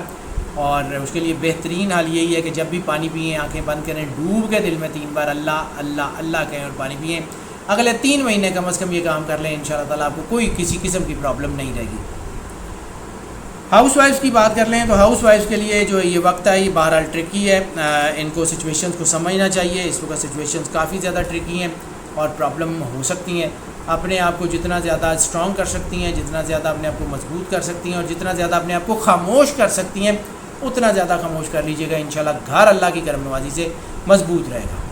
اور اس کے لیے بہترین حال یہی ہے کہ جب بھی پانی پئیں آنکھیں بند کریں، ڈوب کے دل میں 3 بار اللہ اللہ اللہ کہیں اور پانی پئیں۔ اگلے 3 مہینے کم از کم یہ کام کر لیں، انشاءاللہ تعالیٰ آپ کو کوئی کسی قسم کی پرابلم نہیں رہے گی۔ ہاؤس وائفس کی بات کر لیں تو ہاؤس وائفس کے لیے جو یہ وقت ہے یہ بہرحال ٹرکی ہے، ان کو سچویشنز کو سمجھنا چاہیے، اس وقت سچویشنز کافی زیادہ ٹرکی ہیں اور پرابلم ہو سکتی ہیں۔ اپنے آپ کو جتنا زیادہ اسٹرانگ کر سکتی ہیں، جتنا زیادہ اپنے آپ کو مضبوط کر سکتی ہیں اور جتنا زیادہ اپنے آپ کو خاموش کر سکتی ہیں اتنا زیادہ خاموش کر لیجیے گا، انشاءاللہ گھر اللہ کی کرم نوازی سے مضبوط رہے گا۔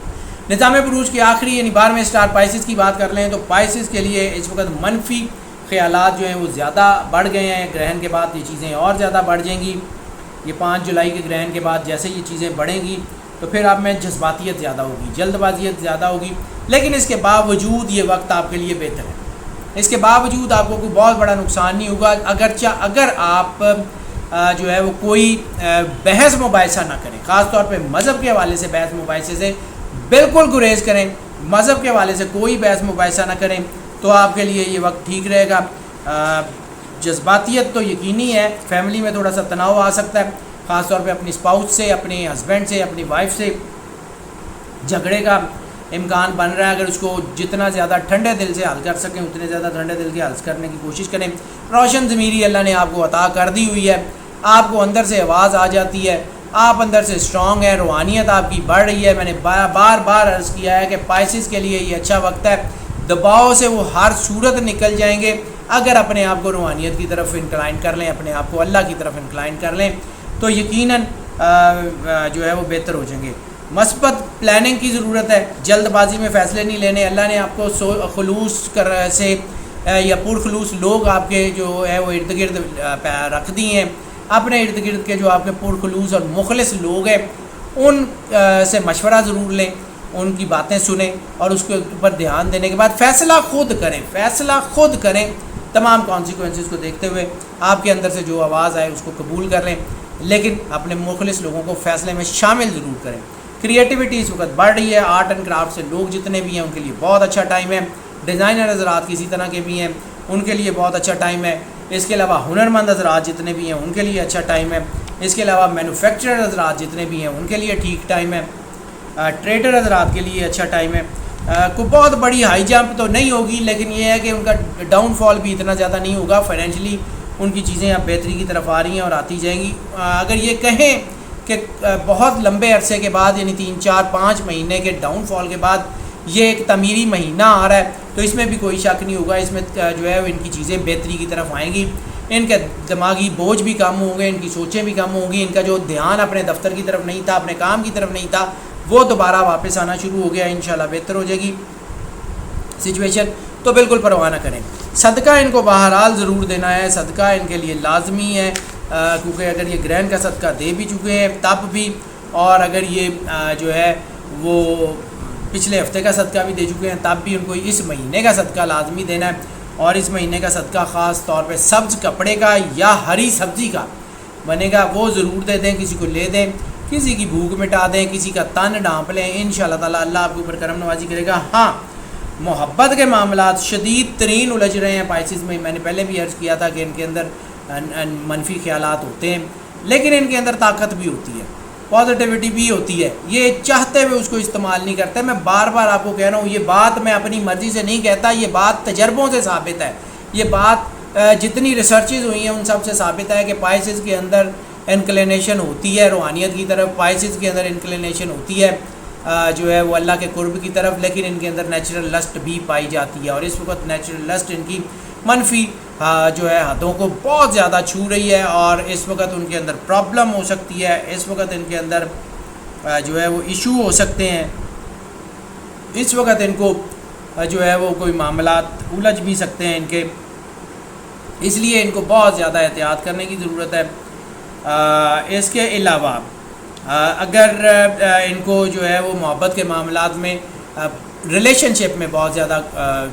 نظام بروج کے آخری یعنی 12ویں اسٹار پائسز کی بات کر لیں تو پائسز کے لیے اس وقت منفی خیالات جو ہیں وہ زیادہ بڑھ گئے ہیں، گرہن کے بعد یہ چیزیں اور زیادہ بڑھ جائیں گی۔ یہ 5 جولائی کے گرہن کے بعد جیسے یہ چیزیں بڑھیں گی تو پھر آپ میں جذباتیت زیادہ ہوگی، جلد بازیت زیادہ ہوگی، لیکن اس کے باوجود یہ وقت آپ کے لیے بہتر ہے۔ اس کے باوجود آپ کو کوئی بہت بڑا نقصان نہیں ہوگا، اگر آپ جو ہے وہ کوئی بحث مباحثہ نہ کریں، خاص طور پہ مذہب کے حوالے سے بحث مباحثے سے بالکل گریز کریں، مذہب کے حوالے سے کوئی بحث مباحثہ نہ کریں تو آپ کے لیے یہ وقت ٹھیک رہے گا۔ جذباتیت تو یقینی ہے، فیملی میں تھوڑا سا تناؤ آ سکتا ہے، خاص طور پہ اپنی اسپاؤس سے، اپنے ہسبینڈ سے، اپنی وائف سے جھگڑے کا امکان بن رہا ہے۔ اگر اس کو جتنا زیادہ ٹھنڈے دل سے حل کر سکیں اتنے زیادہ ٹھنڈے دل کے حل کرنے کی کوشش کریں۔ روشن ضمیری اللہ نے آپ کو عطا کر دی ہوئی ہے، آپ کو اندر سے آواز آ جاتی ہے، آپ اندر سے اسٹرانگ ہیں، روحانیت آپ کی بڑھ رہی ہے۔ میں نے بار بار عرض کیا ہے کہ پائسز کے لیے یہ اچھا وقت ہے، دباؤ سے وہ ہر صورت نکل جائیں گے اگر اپنے آپ کو روحانیت کی طرف انکلائن کر لیں، اپنے آپ کو اللہ کی طرف انکلائن کر لیں تو یقیناً جو ہے وہ بہتر ہو جائیں گے۔ مثبت پلاننگ کی ضرورت ہے، جلد بازی میں فیصلے نہیں لینے۔ اللہ نے آپ کو خلوص سے یا پرخلوص لوگ آپ کے جو ہے وہ ارد گرد رکھ دی ہیں، اپنے ارد گرد کے جو آپ کے پرخلوص اور مخلص لوگ ہیں ان سے مشورہ ضرور لیں، ان کی باتیں سنیں اور اس کے اوپر دھیان دینے کے بعد فیصلہ خود کریں، تمام کانسیکوینسز کو دیکھتے ہوئے آپ کے اندر سے جو آواز آئے اس کو قبول کر لیں، لیکن اپنے مخلص لوگوں کو فیصلے میں شامل ضرور کریں۔ کریٹیوٹی اس وقت بڑھ رہی ہے، آرٹ اینڈ کرافٹ سے لوگ جتنے بھی ہیں ان کے لیے بہت اچھا ٹائم ہے، ڈیزائنر حضرات کسی طرح کے بھی ہیں ان کے لیے بہت اچھا ٹائم ہے، اس کے علاوہ ہنرمند حضرات جتنے بھی ہیں ان کے لیے اچھا ٹائم ہے، اس کے علاوہ مینوفیکچرر حضرات جتنے بھی ہیں ان کے لیے ٹھیک ٹائم ہے، ٹریڈر حضرات کے لیے اچھا ٹائم ہے۔ کوئی بہت بڑی ہائی جمپ تو نہیں ہوگی، لیکن یہ ہے کہ ان کا ڈاؤن فال بھی اتنا زیادہ نہیں ہوگا، فائنینشلی ان کی چیزیں اب بہتری کی طرف آ رہی ہیں اور آتی جائیں گی۔ اگر یہ کہیں کہ بہت لمبے عرصے کے بعد یعنی 3 4 5 مہینے کے ڈاؤن فال کے بعد یہ ایک تعمیری مہینہ آ رہا ہے تو اس میں بھی کوئی شک نہیں ہوگا، اس میں جو ہے ان کی چیزیں بہتری کی طرف آئیں گی، ان کے دماغی بوجھ بھی کم ہوں گے، ان کی سوچیں بھی کم ہوں گی، ان کا جو دھیان اپنے دفتر کی طرف نہیں تھا، اپنے کام کی طرف نہیں تھا، وہ دوبارہ واپس آنا شروع ہو گیا، انشاءاللہ بہتر ہو جائے گی سچویشن۔ تو بالکل پرواہ نہ کریں، صدقہ ان کو بہرحال ضرور دینا ہے، صدقہ ان کے لیے لازمی ہے، کیونکہ اگر یہ گرہن کا صدقہ دے بھی چکے ہیں تب بھی، اور اگر یہ جو ہے وہ پچھلے ہفتے کا صدقہ بھی دے چکے ہیں تب بھی ان کو اس مہینے کا صدقہ لازمی دینا ہے، اور اس مہینے کا صدقہ خاص طور پہ سبز کپڑے کا یا ہری سبزی کا بنے گا، وہ ضرور دے دیں، کسی کو لے دیں، کسی کی بھوک مٹا دیں, کسی کا تن ڈھانپ لیں, انشاءاللہ تعالیٰ اللہ آپ کے اوپر کرم نوازی کرے گا. ہاں محبت کے معاملات شدید ترین الجھ رہے ہیں پائسز میں. میں نے پہلے بھی عرض کیا تھا کہ ان کے اندر منفی خیالات ہوتے ہیں, لیکن ان کے اندر طاقت بھی ہوتی ہے, پازیٹیوٹی بھی ہوتی ہے. یہ چاہتے ہوئے اس کو استعمال نہیں کرتے. میں بار بار آپ کو کہہ رہا ہوں, یہ بات میں اپنی مرضی سے نہیں کہتا, یہ بات تجربوں سے ثابت ہے. یہ بات جتنی ریسرچز ہوئی ہیں ان سب سے ثابت ہے کہ پائسز کے اندر انکلینیشن ہوتی ہے روحانیت کی طرف, پائسز کے اندر انکلینیشن ہوتی ہے جو ہے وہ اللہ کے قرب کی طرف, لیکن ان کے اندر نیچرل لسٹ بھی پائی جاتی ہے. اور اس وقت نیچرل لسٹ ان کی منفی جو ہے حدوں کو بہت زیادہ چھو رہی ہے, اور اس وقت ان کے اندر پرابلم ہو سکتی ہے. اس وقت ان کے اندر جو ہے وہ ایشو ہو سکتے ہیں. اس وقت ان کو جو ہے وہ کوئی معاملات الجھ بھی سکتے ہیں ان کے, اس لیے ان کو بہت زیادہ احتیاط کرنے کی ضرورت ہے. اس کے علاوہ اگر ان کو جو ہے وہ محبت کے معاملات میں ریلیشن شپ میں بہت زیادہ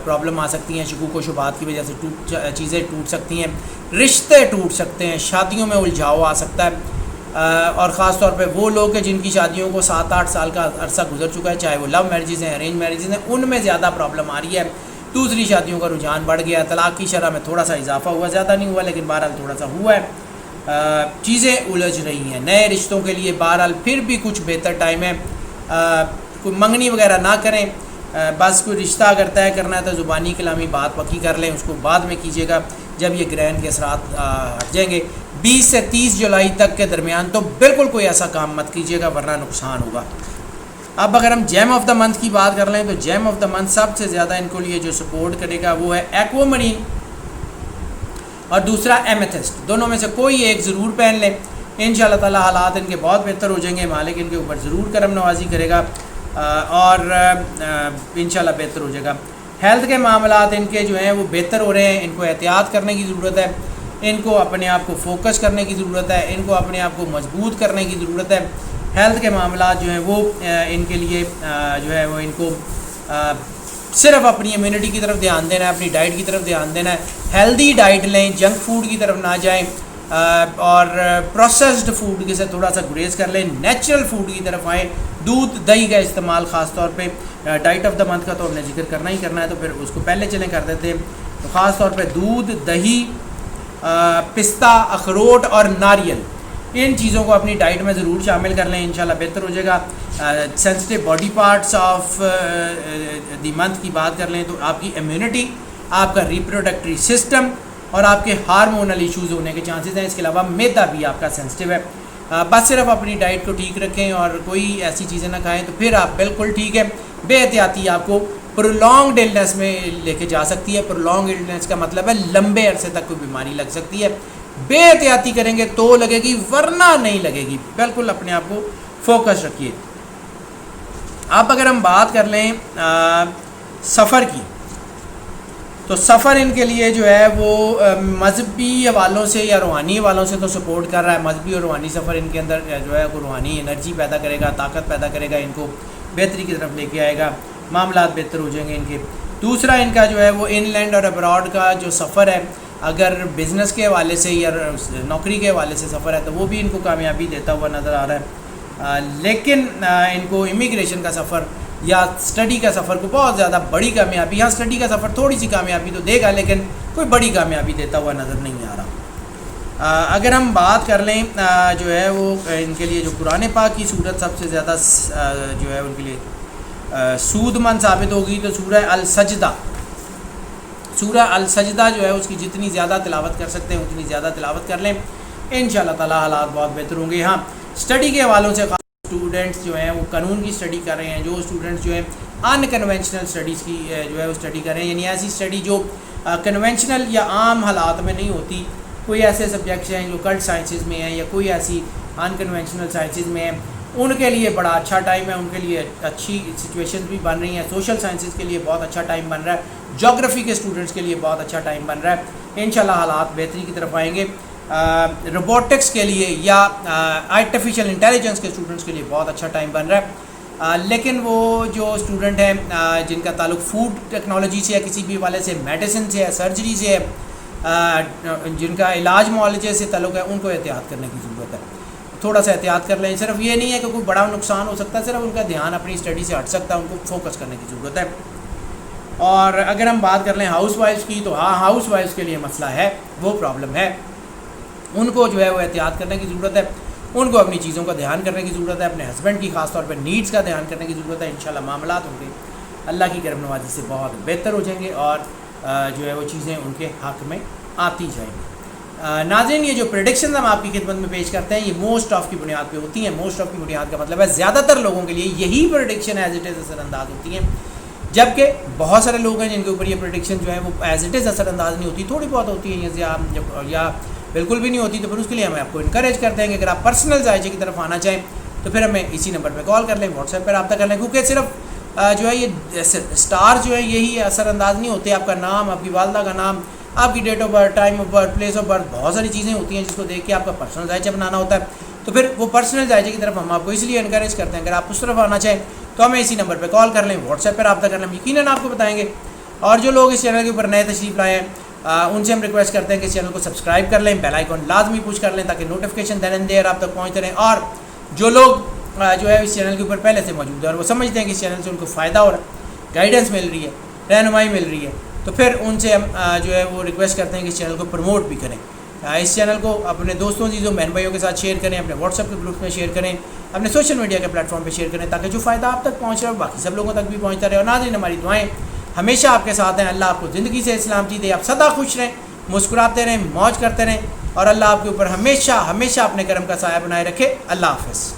پرابلم آ سکتی ہیں, شکوک و شبہات کی وجہ سے چیزیں ٹوٹ سکتی ہیں, رشتے ٹوٹ سکتے ہیں, شادیوں میں الجھاؤ آ سکتا ہے. اور خاص طور پہ وہ لوگ ہیں جن کی شادیوں کو 7-8 سال کا عرصہ گزر چکا ہے, چاہے وہ لو میرجز ہیں, ارینج میرجز ہیں, ان میں زیادہ پرابلم آ رہی ہے. دوسری شادیوں کا رجحان بڑھ گیا ہے, طلاق کی شرح میں تھوڑا سا اضافہ ہوا, زیادہ نہیں ہوا لیکن بہرحال تھوڑا سا ہوا ہے. چیزیں الجھ رہی ہیں. نئے رشتوں کے لیے بہرحال پھر بھی کچھ بہتر ٹائم ہے. کوئی منگنی وغیرہ نہ کریں, بس کوئی رشتہ اگر طے کرنا ہے تو زبانی کلامی بات پکی کر لیں, اس کو بعد میں کیجیے گا جب یہ گرہن کے اثرات ہٹ جائیں گے. 20 سے 30 جولائی تک کے درمیان تو بالکل کوئی ایسا کام مت کیجیے گا ورنہ نقصان ہوگا. اب اگر ہم جیم آف دا منتھ کی بات کر لیں تو جیم آف دا منتھ سب سے زیادہ ان کو لیے جو سپورٹ کرے گا وہ ہے ایکوامرین اور دوسرا ایمیتھسٹ. دونوں میں سے کوئی ایک ضرور پہن لیں, انشاءاللہ تعالی حالات ان کے بہت بہتر ہو جائیں گے. مالک ان کے اوپر ضرور کرم نوازی کرے گا اور انشاءاللہ بہتر ہو جائے گا. ہیلتھ کے معاملات ان کے جو ہیں وہ بہتر ہو رہے ہیں. ان کو احتیاط کرنے کی ضرورت ہے, ان کو اپنے آپ کو فوکس کرنے کی ضرورت ہے, ان کو اپنے آپ کو مضبوط کرنے کی ضرورت ہے. ہیلتھ کے معاملات جو ہیں وہ ان کے لیے جو ہے وہ ان کو صرف اپنی امیونٹی کی طرف دھیان دینا ہے, اپنی ڈائٹ کی طرف دھیان دینا ہے. ہیلدی ڈائٹ لیں, جنک فوڈ کی طرف نہ جائیں اور پروسیسڈ فوڈ سے تھوڑا سا گریز کر لیں, نیچرل فوڈ کی طرف آئیں. دودھ دہی کا استعمال خاص طور پہ ڈائٹ آف دا منتھ کا تو ہم نے ذکر کرنا ہی کرنا ہے, تو پھر اس کو پہلے چلیں کر دیتے ہیں. تو خاص طور پہ دودھ, دہی, پستہ, اخروٹ اور ناریل, ان چیزوں کو اپنی ڈائٹ میں ضرور شامل کر لیں, انشاءاللہ بہتر ہو جائے گا. Sensitive body parts of the month کی بات کر لیں تو آپ کی امیونٹی, آپ کا ریپروڈکٹری سسٹم اور آپ کے ہارمونل ایشوز ہونے کے چانسز ہیں. اس کے علاوہ میدا بھی آپ کا سینسٹیو ہے. بس صرف اپنی ڈائٹ کو ٹھیک رکھیں اور کوئی ایسی چیزیں نہ کھائیں تو پھر آپ بالکل ٹھیک ہے. بے احتیاطی آپ کو پرولونگڈ النس میں لے کے جا سکتی ہے. پرولونگڈ النس کا مطلب ہے لمبے عرصے تک کوئی بیماری لگ سکتی ہے. بے احتیاطی کریں گے تو لگے گی ورنہ نہیں لگے گی. بالکل اپنے آپ کو فوکس رکھیے. اب اگر ہم بات کر لیں سفر کی تو سفر ان کے لیے جو ہے وہ مذہبی حوالوں سے یا روحانی حوالوں سے تو سپورٹ کر رہا ہے. مذہبی اور روحانی سفر ان کے اندر جو ہے وہ روحانی انرجی پیدا کرے گا, طاقت پیدا کرے گا, ان کو بہتری کی طرف لے کے آئے گا, معاملات بہتر ہو جائیں گے ان کے. دوسرا ان کا جو ہے وہ ان لینڈ اور ابراڈ کا جو سفر ہے, اگر بزنس کے حوالے سے یا نوکری کے حوالے سے سفر ہے تو وہ بھی ان کو کامیابی دیتا ہوا نظر آ رہا ہے. لیکن ان کو امیگریشن کا سفر یا اسٹڈی کا سفر کو بہت زیادہ بڑی کامیابی, ہاں اسٹڈی کا سفر تھوڑی سی کامیابی تو دے گا لیکن کوئی بڑی کامیابی دیتا ہوا نظر نہیں آ رہا. اگر ہم بات کر لیں جو ہے وہ ان کے لیے جو قرآن پاک کی صورت سب سے زیادہ جو ہے ان کے لیے سود مند ثابت ہوگی تو سورہ السجدہ. سورہ السجدہ جو ہے اس کی جتنی زیادہ تلاوت کر سکتے ہیں اتنی زیادہ تلاوت کر لیں, انشاءاللہ تعالی حالات بہت بہتر ہوں گے. ہاں اسٹڈی کے حوالوں سے اسٹوڈنٹس جو ہیں وہ قانون کی اسٹڈی کر رہے ہیں, جو اسٹوڈنٹس جو ہیں ان کنونشنل اسٹڈیز کی جو ہے وہ اسٹڈی کر رہے ہیں, یعنی ایسی اسٹڈی جو کنونشنل یا عام حالات میں نہیں ہوتی. کوئی ایسے سبجیکٹس ہیں جو کلٹ سائنسز میں ہیں یا کوئی ایسی ان کنونشنل سائنسز میں ہیں, ان کے لیے بڑا اچھا ٹائم ہے, ان کے لیے اچھی سچویشنز بھی بن رہی ہیں. سوشل سائنسز کے لیے بہت اچھا ٹائم بن رہا ہے, جغرافی کے اسٹوڈنٹس کے لیے بہت اچھا ٹائم بن رہا ہے. انشاءاللہ حالات بہتری کی طرف آئیں گے. روبوٹکس کے لیے یا آرٹیفیشل انٹیلیجنس کے اسٹوڈنٹس کے لیے بہت اچھا ٹائم بن رہا ہے. لیکن وہ جو اسٹوڈنٹ ہیں جن کا تعلق فوڈ ٹیکنالوجی سے ہے, کسی بھی حوالے سے میڈیسن سے ہے, سرجری سے ہے, جن کا علاج معالجے سے تعلق ہے, ان کو احتیاط کرنے کی ضرورت ہے. تھوڑا سا احتیاط کر لیں. صرف یہ نہیں ہے کہ کوئی بڑا نقصان ہو سکتا ہے, صرف ان کا دھیان اپنی اسٹڈی سے ہٹ سکتا ہے, ان کو فوکس کرنے کی ضرورت ہے. اور اگر ہم بات کر لیں ہاؤس وائفس کی, تو ہاں ہاؤس وائفس کے لیے مسئلہ ہے, وہ پرابلم ہے. ان کو جو ہے وہ احتیاط کرنے کی ضرورت ہے, ان کو اپنی چیزوں کا دھیان کرنے کی ضرورت ہے, اپنے ہسبینڈ کی خاص طور پہ نیڈس کا دھیان کرنے کی ضرورت ہے. انشاءاللہ معاملات ہوں گے اللہ کی کرم نوازی سے بہت بہتر ہو جائیں گے اور جو ہے وہ چیزیں ان کے حق میں آتی جائیں گی. ناظرین, یہ جو پریڈکشنز ہم آپ کی خدمت میں پیش کرتے ہیں یہ موسٹ آف کی بنیاد پہ ہوتی ہیں. موسٹ آف کی بنیاد کا مطلب ہے زیادہ تر لوگوں کے لیے یہی پریڈکشن ایز اٹ از اثر انداز ہوتی ہیں, جبکہ بہت سارے لوگ ہیں جن کے اوپر یہ پریڈکشن جو ہے وہ ایز اٹ از اثر انداز نہیں ہوتی, تھوڑی بہت ہوتی ہیں یا بالکل بھی نہیں ہوتی. تو پھر اس کے لیے ہمیں آپ کو انکریج کرتے ہیں کہ اگر آپ پرسنل ذائچے کی طرف آنا چاہیں تو پھر ہمیں اسی نمبر پہ کال کر لیں, واٹس ایپ پہ رابطہ کر لیں, کیونکہ صرف جو ہے یہ اسٹار جو ہے یہی اثر انداز نہیں ہوتے. آپ کا نام, آپ کی والدہ کا نام, آپ کی date of birth, time of birth, place of birth, بہت ساری چیزیں ہوتی ہیں جس کو دیکھ کے آپ کا پرسنل ذائچہ بنانا ہوتا ہے. تو پھر وہ پرسنل ذائچے کی طرف ہم آپ کو اس لیے انکریج کرتے ہیں, اگر آپ اس طرف آنا چاہیں تو ہمیں اسی نمبر پہ کال کر لیں, واٹس ایپ پہ رابطہ کر لیں, ہم یقیناً آپ کو بتائیں گے. اور جو لوگ اس چینل کے اوپر نئے تشریف لائے ہیں ان سے ہم ریکویسٹ کرتے ہیں کہ اس چینل کو سبسکرائب کر لیں, بیل آئیکن لازمی پوش کر لیں تاکہ نوٹیفیکیشن دین اینڈ دیئر آپ تک پہنچتے رہیں. اور جو لوگ جو ہے اس چینل کے اوپر پہلے سے موجود ہیں اور وہ سمجھتے ہیں کہ اس چینل سے ان کو فائدہ ہو رہا ہے, گائیڈنس مل رہی ہے, رہنمائی مل رہی ہے, تو پھر ان سے ہم جو ہے وہ ریکویسٹ کرتے ہیں کہ اس چینل کو پروموٹ بھی کریں. اس چینل کو اپنے دوستوں چیزوں بہن بھائیوں کے ساتھ شیئر کریں, اپنے واٹس ایپ کے گروپ میں شیئر کریں, اپنے سوشل میڈیا کے پلیٹ فارم پہ شیئر کریں تاکہ جو فائدہ آپ تک پہنچ رہا ہے باقی سب لوگوں تک بھی پہنچتا رہے. اور ناظرین, ہماری دعائیں ہمیشہ آپ کے ساتھ ہیں. اللہ آپ کو زندگی سے سلامتی دے, آپ سدا خوش رہیں, مسکراتے رہیں, موج کرتے رہیں, اور اللہ آپ کے اوپر ہمیشہ ہمیشہ اپنے کرم کا سایہ بنائے رکھے. اللہ حافظ.